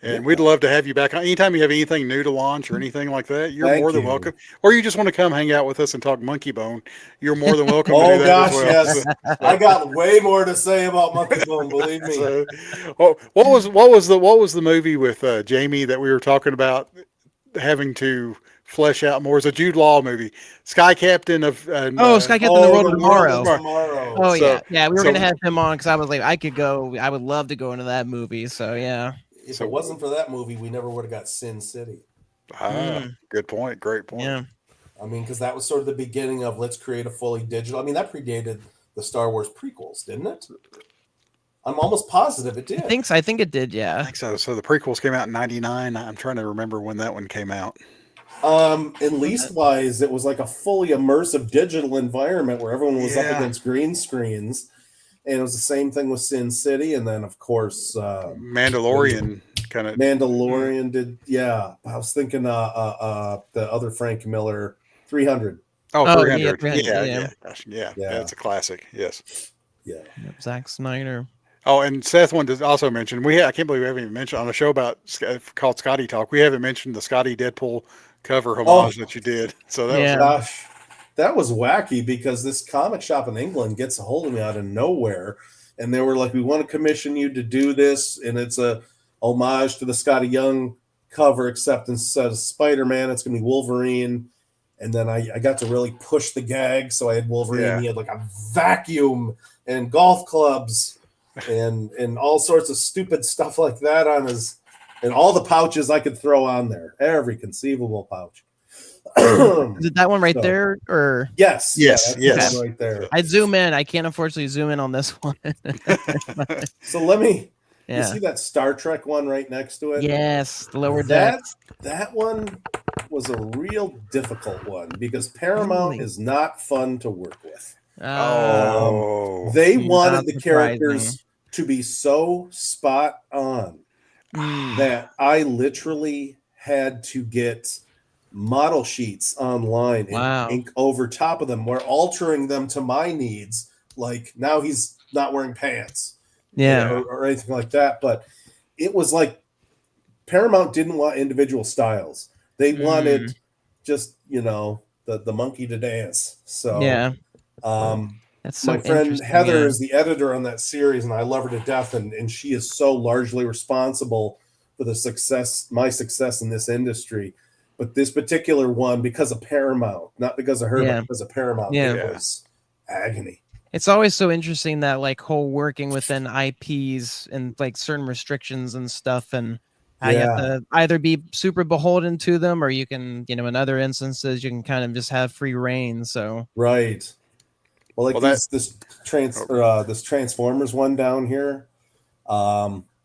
S1: And we'd love to have you back on. Anytime you have anything new to launch or anything like that, you're more than welcome. Or you just want to come hang out with us and talk Monkey Bone, you're more than welcome to do that as well.
S2: Yes. I got way more to say about Monkey Bone, believe me.
S1: So, what was the movie with Jamie that we were talking about having to flesh out more? It's a Jude Law movie, Sky Captain of
S3: Sky Captain the Road to Tomorrow. Oh
S2: So,
S3: yeah, we were gonna have him on because I was like, I would love to go into that movie. So yeah.
S2: If it wasn't for that movie, we never would have got Sin City.
S1: Good point. Great point.
S3: Yeah.
S2: I mean, because that was sort of the beginning of let's create a fully digital. I mean, that predated the Star Wars prequels, didn't it? I'm almost positive it did.
S3: I think it did, yeah.
S1: I think so. So the prequels came out in '99. I'm trying to remember when that one came out.
S2: At least-wise, it was like a fully immersive digital environment where everyone was up against green screens. And it was the same thing with Sin City, and then of course
S1: Mandalorian kind of.
S2: Mandalorian did, yeah. I was thinking the other Frank Miller 300.
S1: Oh, 300.
S3: 300.
S1: Yeah, it's a classic. Yes.
S2: Yeah.
S3: Zack Snyder.
S1: Oh, and Seth wanted to also mention I can't believe we haven't even mentioned on a show called Skottie Talk. We haven't mentioned the Skottie Deadpool cover homage that you did. So that was
S2: gosh. That was wacky because this comic shop in England gets a hold of me out of nowhere. And they were like, we want to commission you to do this. And it's a homage to the Skottie Young cover, except instead of Spider-Man, it's going to be Wolverine. And then I got to really push the gag. So I had Wolverine. Yeah. He had like a vacuum and golf clubs and all sorts of stupid stuff like that on his, and all the pouches I could throw on there. Every conceivable pouch.
S3: Is it that one right there, or
S2: yes, right there?
S3: I'd zoom in. I can't unfortunately zoom in on this one.
S2: So let me. You see that Star Trek one right next to it?
S3: Yes, the lower deck.
S2: That one was a real difficult one because Paramount is not fun to work with. They wanted the characters to be so spot on that I literally had to get model sheets online and ink over top of them. We're altering them to my needs. Like now he's not wearing pants, or anything like that. But it was like Paramount didn't want individual styles. They wanted just the monkey to dance. So
S3: that's so
S2: my friend Heather is the editor on that series, and I love her to death. And she is so largely responsible for my success in this industry. But this particular one, because of Paramount, not because of her, but because of Paramount, it was agony.
S3: It's always so interesting that like whole working within IPs and like certain restrictions and stuff, and how you have to either be super beholden to them, or you can, in other instances, you can kind of just have free reign. So
S2: right. Well, like this Transformers one down here.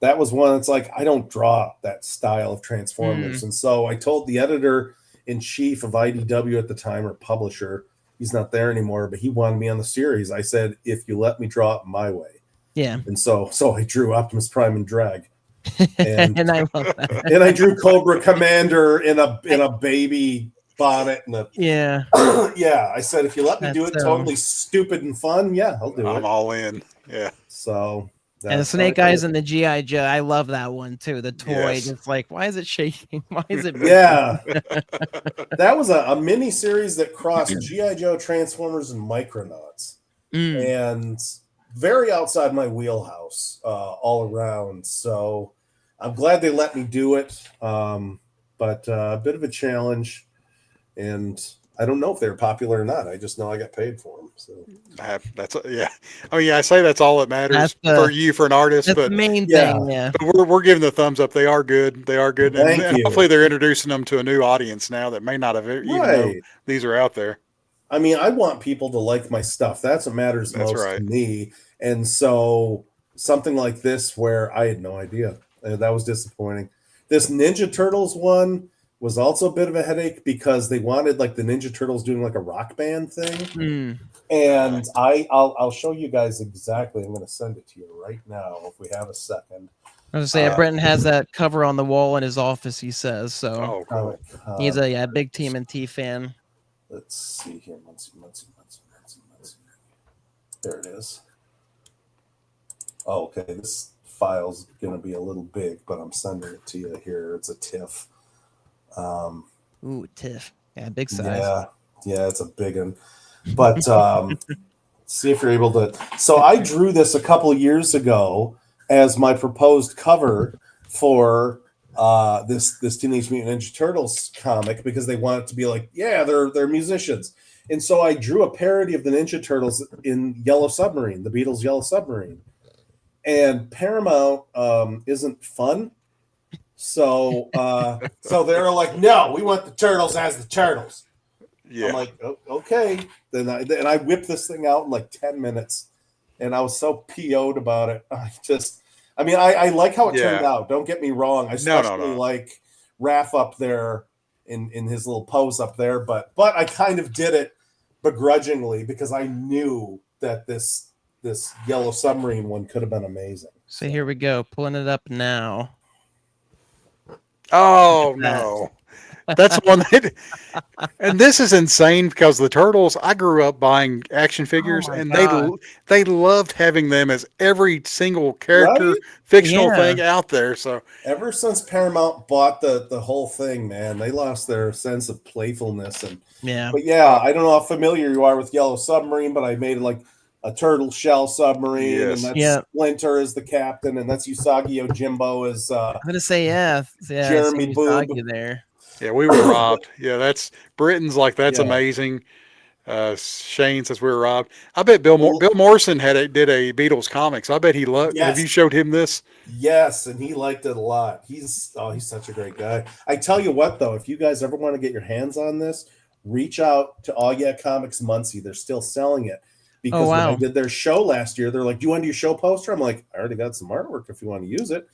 S2: That was one that's like, I don't draw that style of Transformers. And so I told the editor-in-chief of IDW at the time, or publisher, he's not there anymore, but he wanted me on the series. I said, if you let me draw it my way. Yeah. And so I drew Optimus Prime and Drag. And,
S3: and I love that.
S2: And I drew Cobra Commander in a baby bonnet. And I said, if you let me do it totally stupid and fun, I'll do it.
S1: I'm all in. Yeah.
S2: So...
S3: And the Snake Eyes and the G.I. Joe, I love that one too. The toy, just like, why is it shaking? Why is it moving?
S2: Yeah. That was a mini series that crossed G.I. Joe, Transformers, and Micronauts. And very outside my wheelhouse all around. So I'm glad they let me do it. But a bit of a challenge. And I don't know if they're popular or not. I just know I got paid for them. So
S1: that's yeah. I mean, I say that's all that matters for you, for an artist.
S3: That's
S1: but
S3: the main thing. Yeah.
S1: But we're giving the thumbs up. They are good. They are good.
S2: Thank
S1: and
S2: you.
S1: Hopefully they're introducing them to a new audience now that may not have even know these are out there.
S2: I mean, I want people to like my stuff. That's what matters most to me. And so something like this where I had no idea. That was disappointing. This Ninja Turtles one was also a bit of a headache because they wanted like the Ninja Turtles doing like a rock band thing. And I'll show you guys exactly. I'm going to send it to you right now if we have a second.
S3: I was going to say, Brenton has that cover on the wall in his office, he says. So
S1: cool.
S3: He's a big TMNT fan.
S2: Let's see here. There it is. Oh, okay. This file's going to be a little big, but I'm sending it to you here. It's a TIFF.
S3: Ooh, TIFF. Yeah, big size.
S2: Yeah, it's a big one. But see if you're able to. So I drew this a couple of years ago as my proposed cover for this Teenage Mutant Ninja Turtles comic because they want it to be like, yeah, they're musicians. And so I drew a parody of the Ninja Turtles in Yellow Submarine, the Beatles' Yellow Submarine. And Paramount isn't fun. So they're like, no, we want the Turtles as the Turtles. Yeah. I'm like, okay. Then I whipped this thing out in like 10 minutes. And I was so PO'd about it. I like how it turned out. Don't get me wrong. I especially like Raph up there in his little pose up there. But I kind of did it begrudgingly because I knew that this Yellow Submarine one could have been amazing.
S3: So here we go. Pulling it up now.
S1: Oh, no. That's one that, and this is insane because the Turtles, I grew up buying action figures and they loved having them as every single character, fictional thing out there. So
S2: ever since Paramount bought the whole thing, man, they lost their sense of playfulness. And but I don't know how familiar you are with Yellow Submarine, but I made like a turtle shell submarine, and that's Splinter as the captain, and that's Usagi Yojimbo as
S3: I'm gonna say
S2: Jeremy Boob
S3: there.
S1: Yeah, we were robbed. Yeah, that's Britain's like that's amazing. Shane says we were robbed. I bet Bill Morrison did a Beatles comics. I bet he loved. Have you showed him this?
S2: Yes, and he liked it a lot. He's such a great guy. I tell you what, though, if you guys ever want to get your hands on this, reach out to Oh Yeah Comics Muncie. They're still selling it. Because when I did their show last year, they're like, do you want to do your show poster? I'm like, I already got some artwork if you want to use it.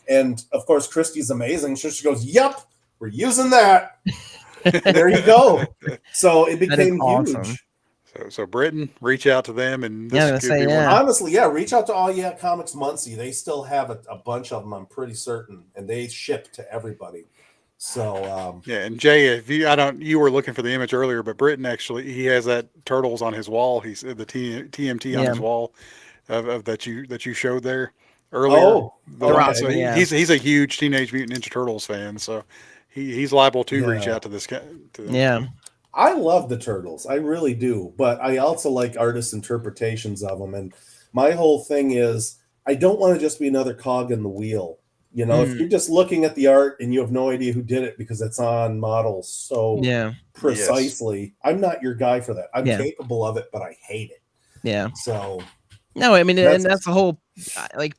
S2: And, of course, Christy's amazing. So she goes, yep, we're using that. There you go. So it became huge.
S1: So Britain, reach out to them. And
S2: honestly, reach out to All Yeah Comics Muncie. They still have a bunch of them, I'm pretty certain. And they ship to everybody. So
S1: and Jay, you were looking for the image earlier, but Britton actually he has that Turtles on his wall. He's the TMT on his wall of that you showed there earlier. He's a huge Teenage Mutant Ninja Turtles fan, so he's liable to reach out to this guy.
S2: I love the Turtles, I really do, but I also like artists' interpretations of them. And my whole thing is I don't want to just be another cog in the wheel. You know, if you're just looking at the art and you have no idea who did it because it's on models so precisely, I'm not your guy for that. I'm capable of it, but I hate it.
S3: Yeah.
S2: So,
S3: no, I mean, and that's the whole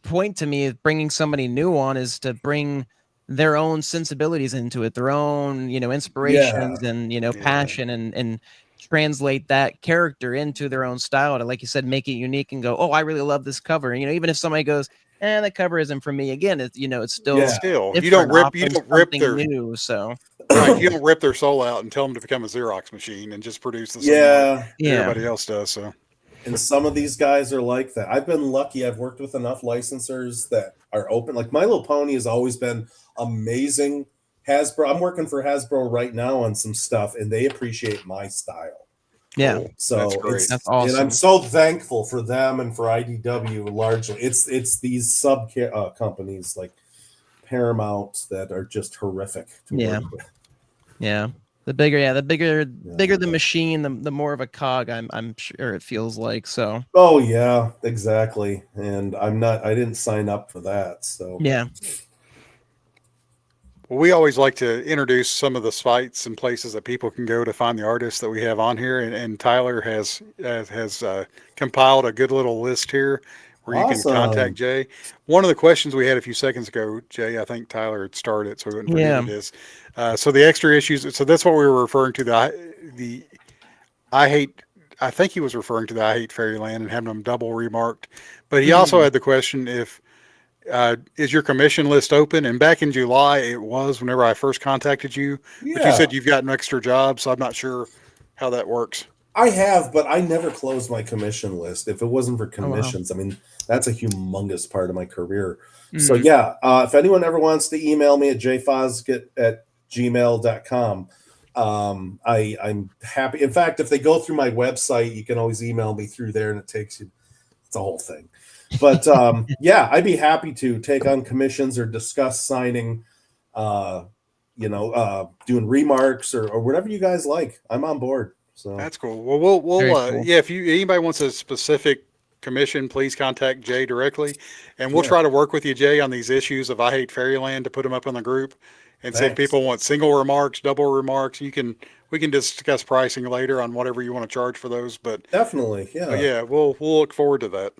S3: point to me of bringing somebody new on is to bring their own sensibilities into it, their own, inspirations and, passion and translate that character into their own style to, like you said, make it unique and go, oh, I really love this cover. Even if somebody goes, the cover isn't for me. Again, it's it's still
S1: you don't rip their
S3: new. So
S1: you don't rip their soul out and tell them to become a Xerox machine and just produce the same everybody else does. So,
S2: and some of these guys are like that. I've been lucky. I've worked with enough licensors that are open. Like My Little Pony has always been amazing. Hasbro. I'm working for Hasbro right now on some stuff, and they appreciate my style.
S3: Yeah.
S2: So
S1: that's great.
S3: That's awesome.
S2: And I'm so thankful for them and for IDW largely. It's these sub companies like Paramount that are just horrific to work with.
S3: Yeah. The bigger the machine, the more of a cog I'm sure it feels like. So.
S2: Oh yeah, exactly. And I didn't sign up for that. So
S3: yeah.
S1: Well, we always like to introduce some of the sites and places that people can go to find the artists that we have on here, and Tyler has compiled a good little list here where you can contact Jay. One of the questions we had a few seconds ago, Jay, I think Tyler had started, so we wouldn't forget it is. So the extra issues. So that's what we were referring to. The I hate. I think he was referring to the I Hate Fairyland and having them double remarked, but he also had the question if. Is your commission list open? And back in July, it was whenever I first contacted you.
S2: Yeah.
S1: But you said you've got an extra job, so I'm not sure how that works.
S2: I have, but I never closed my commission list. If it wasn't for commissions, I mean, that's a humongous part of my career. So yeah, if anyone ever wants to email me at jfosgitt@gmail.com, I'm happy. In fact, if they go through my website, you can always email me through there, and it takes you. It's a whole thing. But yeah, I'd be happy to take on commissions or discuss signing, doing remarks or whatever you guys like. I'm on board. So
S1: that's cool. Well, we'll cool. Yeah. If anybody wants a specific commission, please contact Jay directly, and we'll try to work with you, Jay, on these issues of I Hate Fairyland to put them up in the group. And see if people want single remarks, double remarks. We can discuss pricing later on whatever you want to charge for those. But
S2: definitely, yeah,
S1: we'll look forward to that.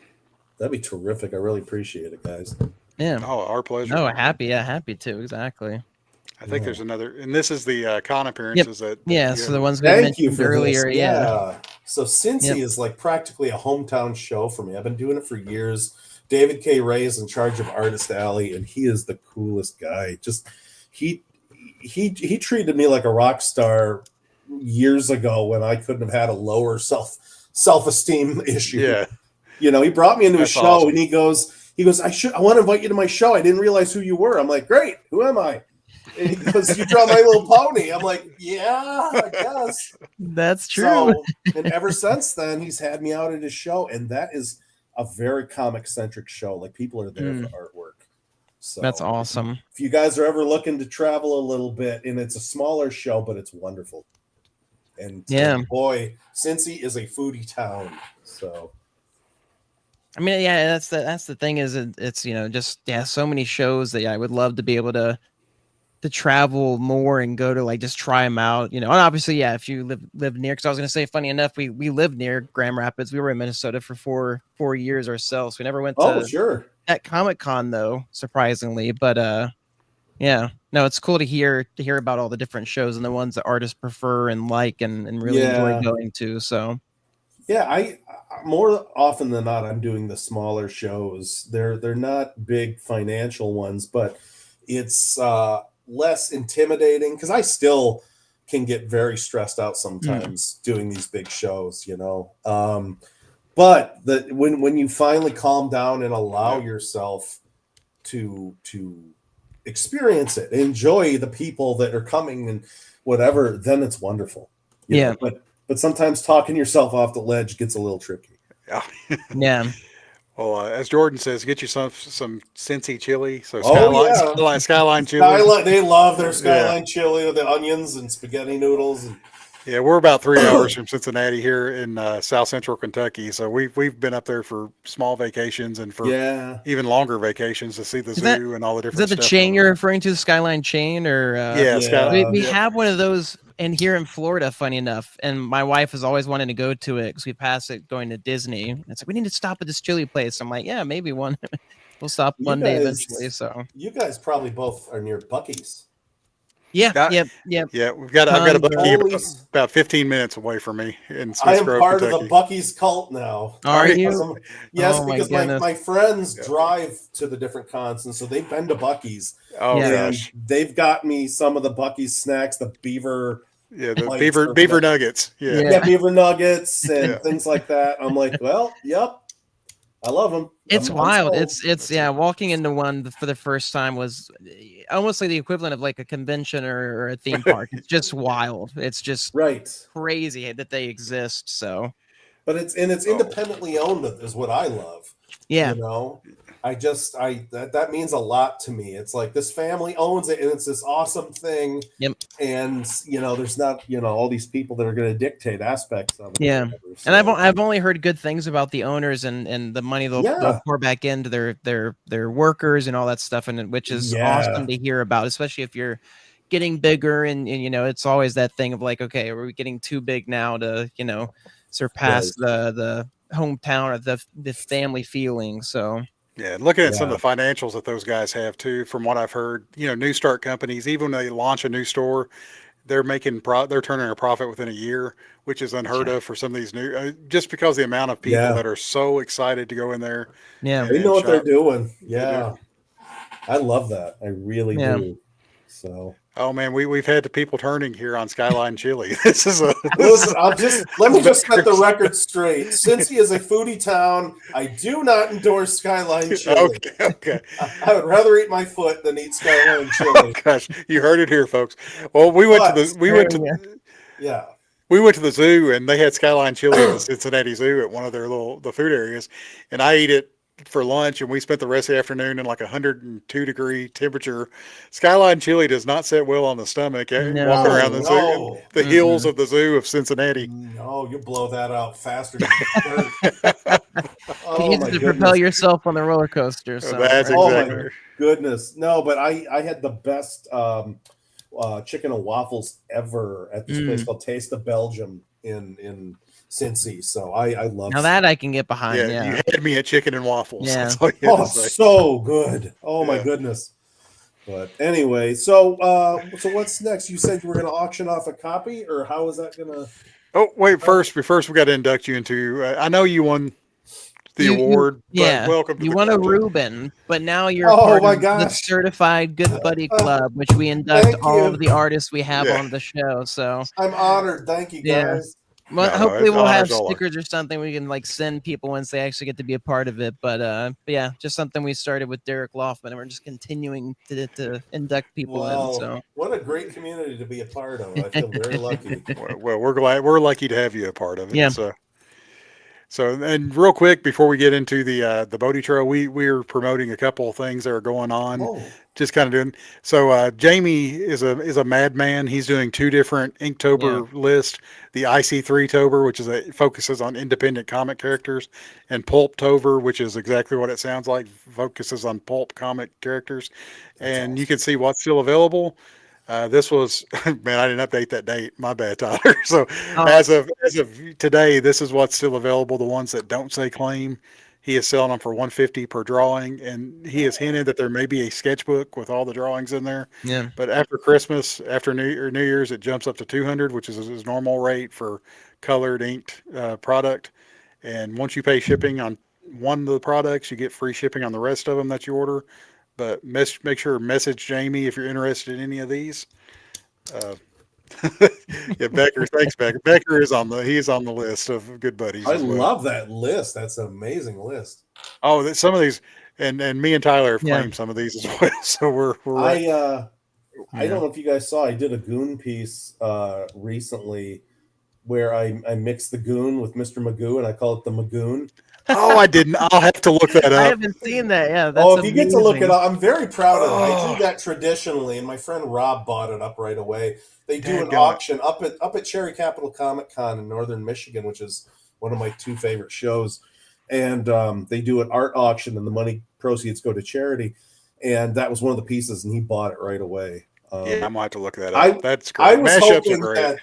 S2: That'd be terrific. I really appreciate it, guys.
S3: Yeah.
S1: Oh, our pleasure.
S3: Oh, happy to. Exactly.
S1: I think there's another, and this is the con appearances that.
S3: So the ones we
S2: Thank you
S3: mentioned
S2: for
S3: earlier.
S2: This. Yeah. So Cincy is like practically a hometown show for me. I've been doing it for years. David K. Ray is in charge of Artist Alley, and he is the coolest guy. Just he treated me like a rock star years ago when I couldn't have had a lower self-esteem issue.
S1: Yeah.
S2: You know, he brought me into a show and he goes, I want to invite you to my show. I didn't realize who you were. I'm like, great. Who am I? And he goes, you draw My Little Pony. I'm like, yeah, I guess.
S3: That's true.
S2: So, and ever since then, he's had me out at his show. And that is a very comic centric show. Like people are there for artwork. So
S3: that's awesome.
S2: If you guys are ever looking to travel a little bit, and it's a smaller show, but it's wonderful. And boy, Cincy is a foodie town. So
S3: I mean, that's the thing is it's just so many shows that I would love to be able to travel more and go to like just try them out, and obviously if you live near, because I was gonna say, funny enough, we live near Grand Rapids. We were in Minnesota for four years ourselves. We never went to at Comic-Con though, surprisingly, but no, it's cool to hear about all the different shows and the ones that artists prefer and like and really enjoy going to. So
S2: I more often than not, I'm doing the smaller shows. They're not big financial ones, but it's less intimidating because I still can get very stressed out sometimes doing these big shows, but when you finally calm down and allow yourself to experience it, enjoy the people that are coming and whatever, then it's wonderful. You know? But sometimes talking yourself off the ledge gets a little tricky.
S3: Yeah.
S1: Well, as Jordan says, get you some Cincy chili. So Skyline chili.
S2: They love their Skyline chili with the onions and spaghetti noodles. And
S1: yeah, we're about 3 hours from Cincinnati here in South Central Kentucky. So we've been up there for small vacations and for even longer vacations to see the zoo and all the different.
S3: Is that the chain you're referring to, the Skyline chain, or
S1: Skyline?
S3: We have one of those in here in Florida, funny enough, and my wife has always wanted to go to it because we pass it going to Disney. And it's like, we need to stop at this chili place. I'm like, yeah, maybe we'll stop one day eventually. So
S2: you guys probably both are near Buc-ee's.
S3: Yeah.
S1: I've got a Buc-ee about 15 minutes away from me in Smiths
S2: I am
S1: Grove,
S2: part
S1: Kentucky.
S2: of the Buc-ee's cult now.
S3: Are you?
S2: Yes, because my friends drive to the different cons, and so they've been to Buc-ee's.
S1: Oh gosh,
S2: they've got me some of the Buc-ee's snacks, the beaver.
S1: Yeah, the beaver nuggets.
S2: Yeah, beaver nuggets and things like that. I'm like, well, yep. I love them.
S3: It's wild. It's walking into one for the first time was almost like the equivalent of like a convention or a theme park. It's just wild. It's just crazy that they exist. So,
S2: but it's independently owned is what I love.
S3: Yeah.
S2: You know, that means a lot to me. It's like this family owns it and it's this awesome thing.
S3: Yep.
S2: And there's not, all these people that are going to dictate aspects of it.
S3: Yeah. So. And I've only heard good things about the owners and the money they'll pour back into their workers and all that stuff, and which is awesome to hear about, especially if you're getting bigger and it's always that thing of like, okay, are we getting too big now to, surpass the hometown or the family feeling. So
S1: yeah, looking at some of the financials that those guys have too, from what I've heard, new start companies, even when they launch a new store, they're they're turning a profit within a year, which is unheard of for some of these new, just because the amount of people that are so excited to go in there.
S3: Yeah,
S2: they know what they're doing. Yeah, I love that. I really do. So.
S1: Oh man, we've had the people turning here on Skyline Chili. This is
S2: Listen, let me just set the record straight. Cincy is a foodie town. I do not endorse Skyline Chili.
S1: Okay.
S2: I would rather eat my foot than eat Skyline Chili.
S1: Oh gosh, you heard it here, folks. Well, we went to the zoo and they had Skyline Chili at the Cincinnati Zoo at one of their the food areas, and I ate it for lunch, and we spent the rest of the afternoon in like 102-degree temperature. Skyline Chili does not sit well on the stomach. Walking around the zoo, the hills of the zoo of Cincinnati.
S2: No, you blow that out faster.
S3: You use it to propel yourself on the roller coaster. So.
S1: That's exactly.
S2: Oh my goodness, no! But I had the best chicken and waffles ever at this place called Taste of Belgium in Cincy, so I love
S3: that I can get behind. Yeah,
S1: you had me at chicken and waffles.
S3: Yeah,
S2: so good. Oh my goodness. But anyway, so what's next? You said you were going to auction off a copy, or how is that going to?
S1: Oh wait, first we got to induct you into. I know you won the award.
S3: Yeah,
S1: welcome.
S3: You won a Reuben, but now you're part of the Certified Good Buddy Club, which we induct all of the artists we have on the show. So
S2: I'm honored. Thank you, guys.
S3: Well, hopefully we'll have stickers or something we can like send people once they actually get to be a part of it. But yeah, just something we started with Derek Loffman, and we're just continuing to induct people in. So
S2: what a great community to be a part of. I feel very lucky.
S1: Well, we're lucky to have you a part of it. Yeah. So, and real quick before we get into the Bodie Trail, we're promoting a couple of things that are going on. Just kind of doing. So Jamie is a madman. He's doing 2 different Inktober lists: the IC3tober, which focuses on independent comic characters, and Pulptober, which is exactly what it sounds like, focuses on pulp comic characters. And you can see what's still available. This was, man, I didn't update that date. My bad, Tyler. So as of today, this is what's still available. The ones that don't say claim, he is selling them for $150 per drawing, and he has hinted that there may be a sketchbook with all the drawings in there.
S3: Yeah.
S1: But after Christmas, after New Year's, it jumps up to $200, which is his normal rate for colored inked product. And once you pay shipping on one of the products, you get free shipping on the rest of them that you order. But make sure message Jamie if you're interested in any of these. Becker, thanks, Becker. Becker is he's on the list of good buddies.
S2: I love that list. That's an amazing list.
S1: Oh, some of these, and me and Tyler have claimed some of these as well. So we're
S2: I don't know if you guys saw. I did a Goon piece recently where I mixed the Goon with Mr. Magoo, and I call it the Magoon.
S1: Oh, I didn't. I'll have to look that up.
S3: I haven't seen that. Yeah.
S2: That's if you get to look it up, I'm very proud of it. I do that traditionally, and my friend Rob bought it up right away. They do an auction up at Cherry Capital Comic Con in Northern Michigan, which is one of my 2 favorite shows. And they do an art auction, and the money proceeds go to charity. And that was one of the pieces, and he bought it right away.
S1: I might have to look that up. That's great.
S2: I was
S1: Mashups are great.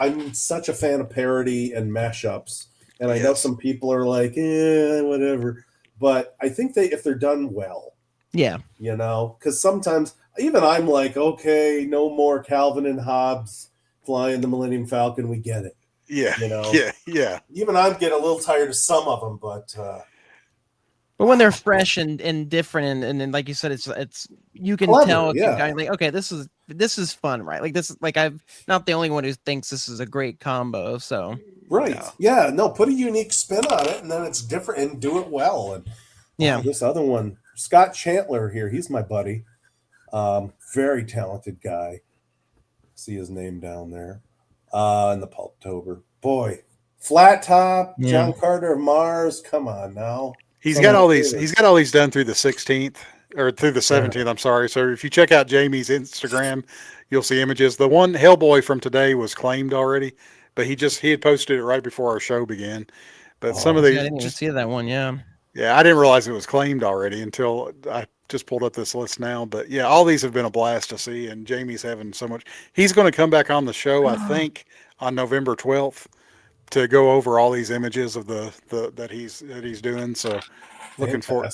S2: I'm such a fan of parody and mashups. And I know some people are like, whatever. But I think if they're done well.
S3: Yeah.
S2: Because sometimes even I'm like, okay, no more Calvin and Hobbes flying the Millennium Falcon. We get it.
S1: Yeah. Yeah.
S2: Even I'm getting a little tired of some of them, but
S3: when they're fresh and different, and then like you said, it's you can tell kind of like, okay, this is fun, right? Like this is like I'm not the only one who thinks this is a great combo. So
S2: Right.
S1: No.
S2: Yeah. No, put a unique spin on it, and then it's different, and do it well. And this other one, Scott Chantler here. He's my buddy. Very talented guy. See his name down there in the Pulptober. Boy, Flat Top, John Carter of Mars. Come on now.
S1: He's got all these. He's got all these done through the 16th or through the 17th. I'm sorry. So if you check out Jamie's Instagram, you'll see images. The one Hellboy from today was claimed already, but he had posted it right before our show began. But some of these,
S3: I didn't even see that one. Yeah,
S1: I didn't realize it was claimed already until I just pulled up this list now. But yeah, all these have been a blast to see, and Jamie's having so much. He's going to come back on the show, I think, on November 12th to go over all these images of the that he's doing. So looking forward.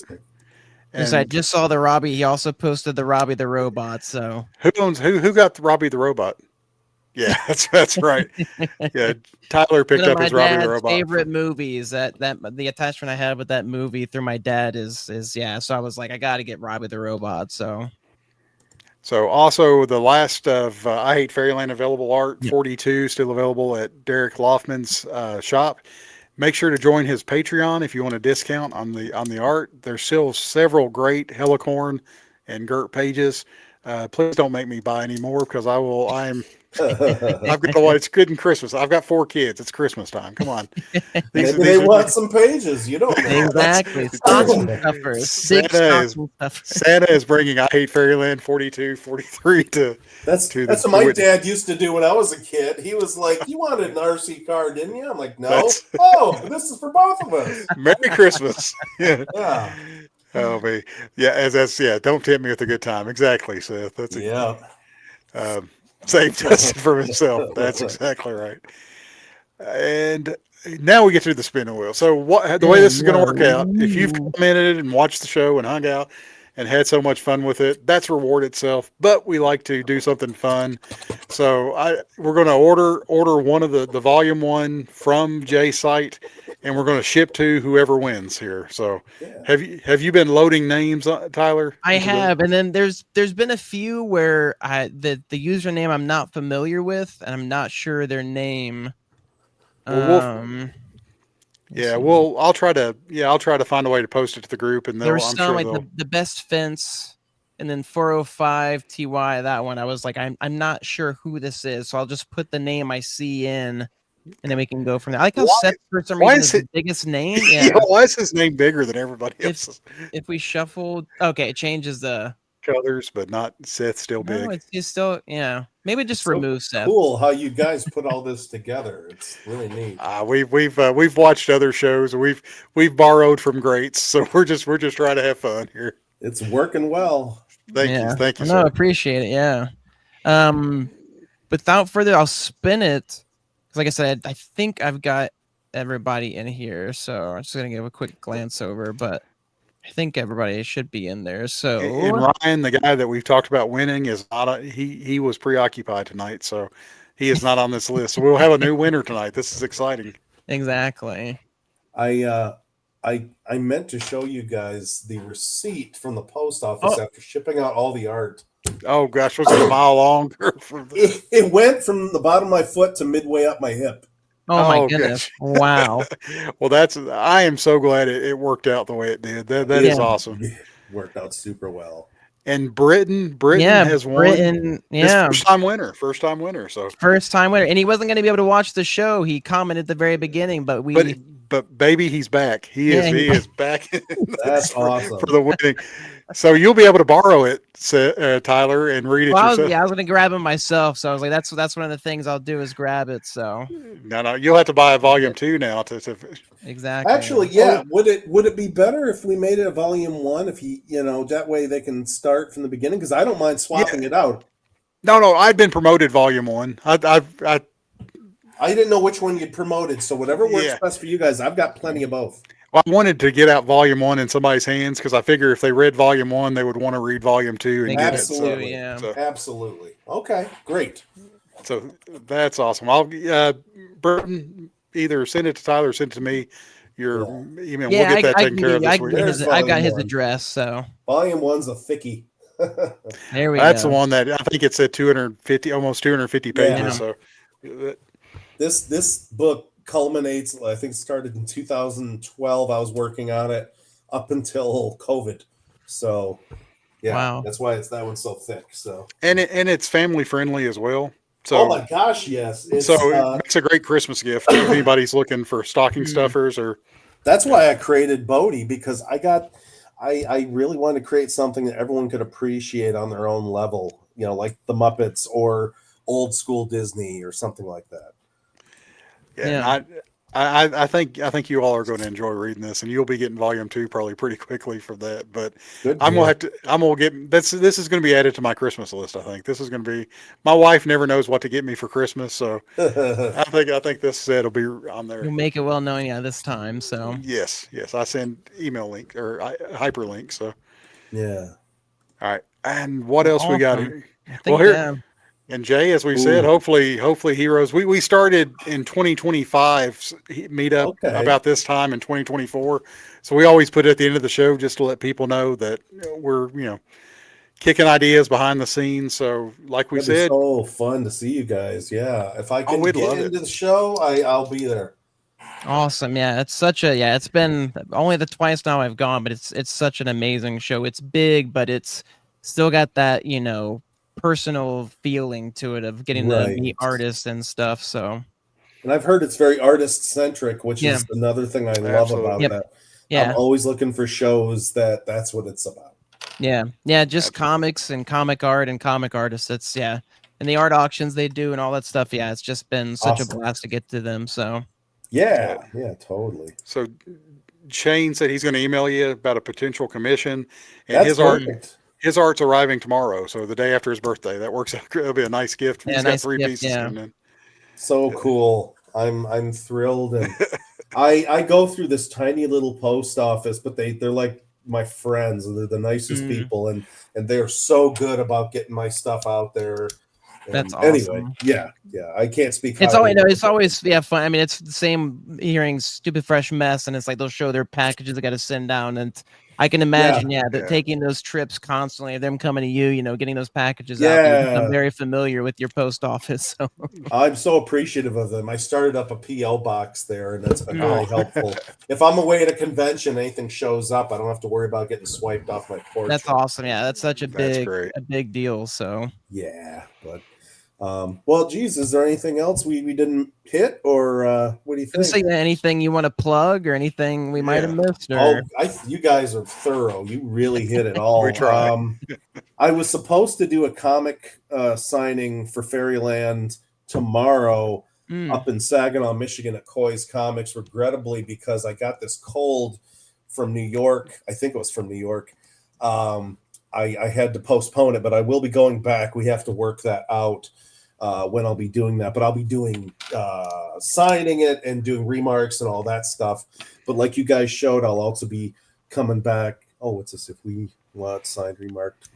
S3: And I just saw the Robbie. He also posted the Robbie the Robot. So
S1: who got the Robbie the Robot? Yeah, that's right. Yeah, Tyler picked up his Robbie the Robot.
S3: Favorite movies that the attachment I had with that movie through my dad is. So I was like, I got to get Robbie the Robot. So
S1: also the last of I Hate Fairyland available art 42 still available at Derek Loftman's shop. Make sure to join his Patreon if you want a discount on the art. There's still several great Helicorn and Gert pages. Please don't make me buy any more because I've got it's good in Christmas. I've got 4 kids. It's Christmas time. Come on.
S2: Maybe they want some pages. You don't know.
S3: Exactly.
S1: Santa is bringing I Hate Fairyland 42, 43 to.
S2: That's what my dad used to do when I was a kid. He was like, "You wanted an RC car, didn't you?" I'm like, "No." This is for both of us.
S1: Merry Christmas. Yeah.
S2: Yeah.
S1: Me. Yeah, don't tempt me with a good time. Exactly, Seth. That's save Dustin from himself. That's exactly right. And now we get to the spinning wheel. So the way this is going to work out, if you've commented and watched the show and hung out and had so much fun with it, that's reward itself. But we like to do something fun. So we're going to order one of the volume 1 from Jay's site, and we're going to ship to whoever wins here. So have you been loading names, Tyler?
S3: I have, and then there's been a few where the username I'm not familiar with, and I'm not sure their name.
S1: I'll try to find a way to post it to the group, and
S3: there's some like the best fence, and then 405 TY. That one I was like, I'm not sure who this is, so I'll just put the name I see in, and then we can go from there. I like how Seth for some reason is the biggest name. Yeah.
S1: Why is his name bigger than everybody else's?
S3: If we shuffled, okay, it changes the
S1: colors, but not Seth's still big.
S3: No, it's still Maybe just remove Seth.
S2: Cool how you guys put all this together. It's really neat.
S1: We've watched other shows. We've borrowed from greats, so we're just trying to have fun here.
S2: It's working well.
S1: Thank you.
S3: No, appreciate it. Yeah. Without further, I'll spin it. Like I said, I think I've got everybody in here, so I'm just gonna give a quick glance over, but I think everybody should be in there. So
S1: and Ryan, the guy that we've talked about winning, is not. He was preoccupied tonight, so he is not on this list. So we'll have a new winner tonight. This is exciting.
S3: Exactly.
S2: I meant to show you guys the receipt from the post office after shipping out all the art.
S1: Oh gosh, was it a mile long?
S2: It went from the bottom of my foot to midway up my hip.
S3: Oh my goodness! Wow.
S1: Well, I am so glad it worked out the way it did. That is awesome.
S2: It worked out super well.
S1: And Britain has won. First time winner. So
S3: first time winner, and he wasn't going to be able to watch the show. He commented at the very beginning, but
S1: baby, he's back. He is back.
S2: That's awesome
S1: for the winning. So you'll be able to borrow it, Tyler, and read it yourself.
S3: I was going to grab it myself. So I was like, that's one of the things I'll do is grab it. So
S1: no, you'll have to buy a volume 2 now to
S3: exactly.
S2: Actually, yeah. Would it be better if we made it a volume 1? If that way they can start from the beginning, because I don't mind swapping it out.
S1: No, I've been promoted volume 1.
S2: I didn't know which one you'd promoted, so whatever works best for you guys. I've got plenty of both.
S1: Well, I wanted to get out volume 1 in somebody's hands because I figure if they read volume 1, they would want to read volume 2 and get it.
S2: So, absolutely. Okay, great.
S1: So that's awesome. I'll Burton, either send it to Tyler or send it to me. Your email.
S3: Yeah,
S1: we'll get that taken care of this week.
S3: I've got his address. So
S2: volume 1's a thickie.
S3: There we go.
S1: That's the one that I think it said 250, almost 250 pages.
S3: Yeah.
S1: So
S2: this book culminates. I think it started in 2012. I was working on it up until COVID. So yeah,
S3: Wow.
S2: that's why that one's so thick. So
S1: and it's family friendly as well. So,
S2: oh my gosh, yes. It's,
S1: it makes a great Christmas gift if anybody's looking for stocking stuffers or.
S2: That's why I created Bodhi, because I really wanted to create something that everyone could appreciate on their own level, like the Muppets or old school Disney or something like that.
S1: Yeah. I think you all are going to enjoy reading this, and you'll be getting volume 2 probably pretty quickly for that. But I'm gonna get this is going to be added to my Christmas list. I think this is going to be. My wife never knows what to get me for Christmas, so I think this set will be on there.
S3: You'll make it well known, this time. So
S1: yes, I send email link or hyperlink. So
S2: yeah.
S1: All right, and what else we got here?
S3: Well, here.
S1: And Jay, as we said, hopefully Heroes. We started in 2025 meetup about this time in 2024. So we always put it at the end of the show just to let people know that we're, kicking ideas behind the scenes. So like we said,
S2: so fun to see you guys. Yeah. If I can get into the show, I'll be there.
S3: Awesome. Yeah. It's it's been only the twice now I've gone, but it's such an amazing show. It's big, but it's still got that, personal feeling to it of getting to meet artists and stuff. So,
S2: and I've heard it's very artist centric, which is another thing I love about that. Yeah, I'm always looking for shows that's what it's about.
S3: Yeah, just comics and comic art and comic artists. It's and the art auctions they do and all that stuff. Yeah, it's just been such a blast to get to them. So
S2: yeah, totally.
S1: So Shane said he's going to email you about a potential commission, and
S2: that's
S1: his
S2: perfect.
S1: art. His art's arriving tomorrow, so the day after his birthday. That works out. It'll be a nice gift. He's got 3 pieces coming in.
S2: So cool. I'm thrilled, and I go through this tiny little post office, but they're like my friends, and they're the nicest people, and they're so good about getting my stuff out there.
S3: That's awesome.
S2: Anyway, yeah, I can't speak.
S3: It's always fun. I mean, it's the same hearing Stupid Fresh Mess, and it's like they'll show their packages they got to send down, and I can imagine, taking those trips constantly, them coming to you, getting those packages out. I'm very familiar with your post office. So.
S2: I'm so appreciative of them. I started up a PO box there, and that's been really helpful. If I'm away at a convention, anything shows up, I don't have to worry about getting swiped off my porch.
S3: That's awesome. Yeah, that's such a big deal. So
S2: yeah, but. Well, geez, is there anything else we didn't hit, or what do you think?
S3: Say anything you want to plug, or anything we might have missed? Or...
S2: you guys are thorough. You really hit it all.
S1: We try.
S2: I was supposed to do a comic signing for Fairyland tomorrow up in Saginaw, Michigan at Coy's Comics. Regrettably, because I got this cold from New York. I think it was from New York. I had to postpone it, but I will be going back. We have to work that out. When I'll be doing that, but I'll be doing signing it and doing remarks and all that stuff. But like you guys showed, I'll also be coming back. Oh, what's this? If we want signed remarked.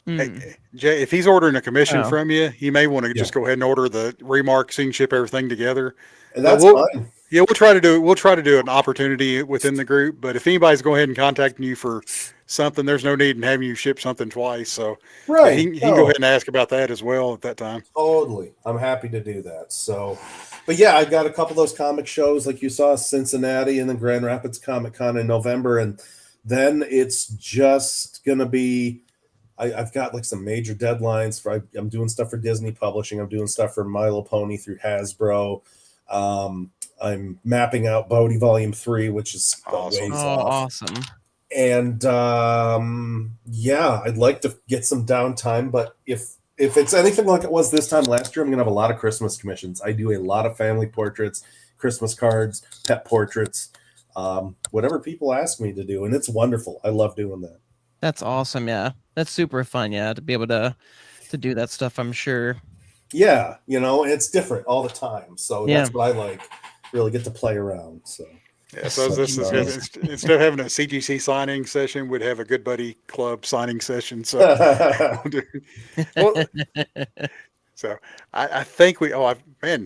S1: Hey, Jay, if he's ordering a commission from you, he may want to just go ahead and order the remark, ship everything together.
S2: And that's fine.
S1: Yeah, we'll try to do an opportunity within the group. But if anybody's going ahead and contacting you for something, there's no need in having you ship something twice. So he can go ahead and ask about that as well at that time.
S2: Totally. I'm happy to do that. So, but yeah, I got a couple of those comic shows like you saw, Cincinnati and then Grand Rapids Comic Con in November. And then it's just going to be, I've got like some major deadlines for, I'm doing stuff for Disney Publishing. I'm doing stuff for My Little Pony through Hasbro. I'm mapping out Bodhi Volume 3, which is
S3: awesome. Awesome.
S2: And I'd like to get some downtime, but if it's anything like it was this time last year, I'm gonna have a lot of Christmas commissions. I do a lot of family portraits, Christmas cards, pet portraits, whatever people ask me to do, and it's wonderful. I love doing that.
S3: That's awesome. Yeah, that's super fun. Yeah, to be able to do that stuff, I'm sure.
S2: Yeah, it's different all the time, so that's what I like. Really get to play around. So
S1: yeah, so this is instead of having a CGC signing session, we'd have a Good Buddy Club signing session. So, so I think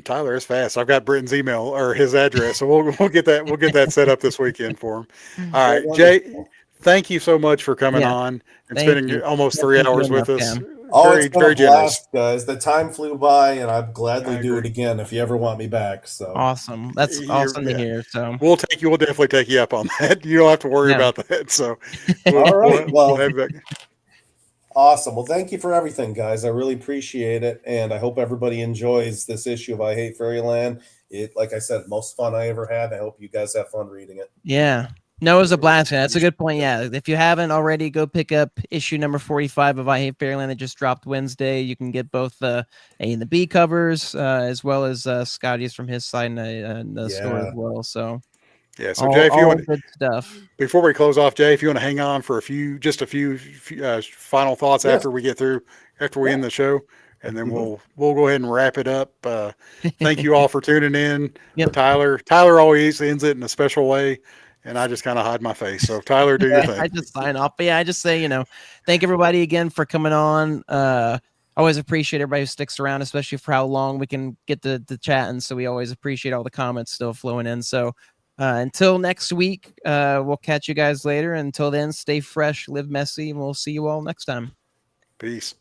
S1: Tyler is fast. I've got Britton's email or his address, so we'll get that set up this weekend for him. All right, Jay. thank you so much for coming on and spending almost 3 hours with us.
S2: Oh, it's been a blast, guys. The time flew by, and I'd gladly do it again if you ever want me back. So
S3: awesome. That's awesome to hear. So
S1: we'll definitely take you up on that. You don't have to worry about that. So
S2: all right. Well, awesome. Well, thank you for everything, guys. I really appreciate it. And I hope everybody enjoys this issue of I Hate Fairyland. It, like I said, most fun I ever had. I hope you guys have fun reading it.
S3: Yeah. No, it was a blast. That's a good point. Yeah. If you haven't already, go pick up issue number 45 of I Hate Fairyland that just dropped Wednesday. You can get both the A and the B covers, as well as Skottie's from his side in the store as well. So
S1: yeah. So Jay, if you want
S3: good stuff.
S1: Before we close off, Jay, if you want to hang on for a few final thoughts after we end the show, and then we'll go ahead and wrap it up. Thank you all for tuning in. Tyler always ends it in a special way, and I just kind of hide my face. So Tyler, do your thing.
S3: I just sign off. But yeah, I just say, thank everybody again for coming on. Always appreciate everybody who sticks around, especially for how long we can get the chatting. So we always appreciate all the comments still flowing in. So until next week, we'll catch you guys later. Until then, stay fresh, live messy, and we'll see you all next time.
S1: Peace.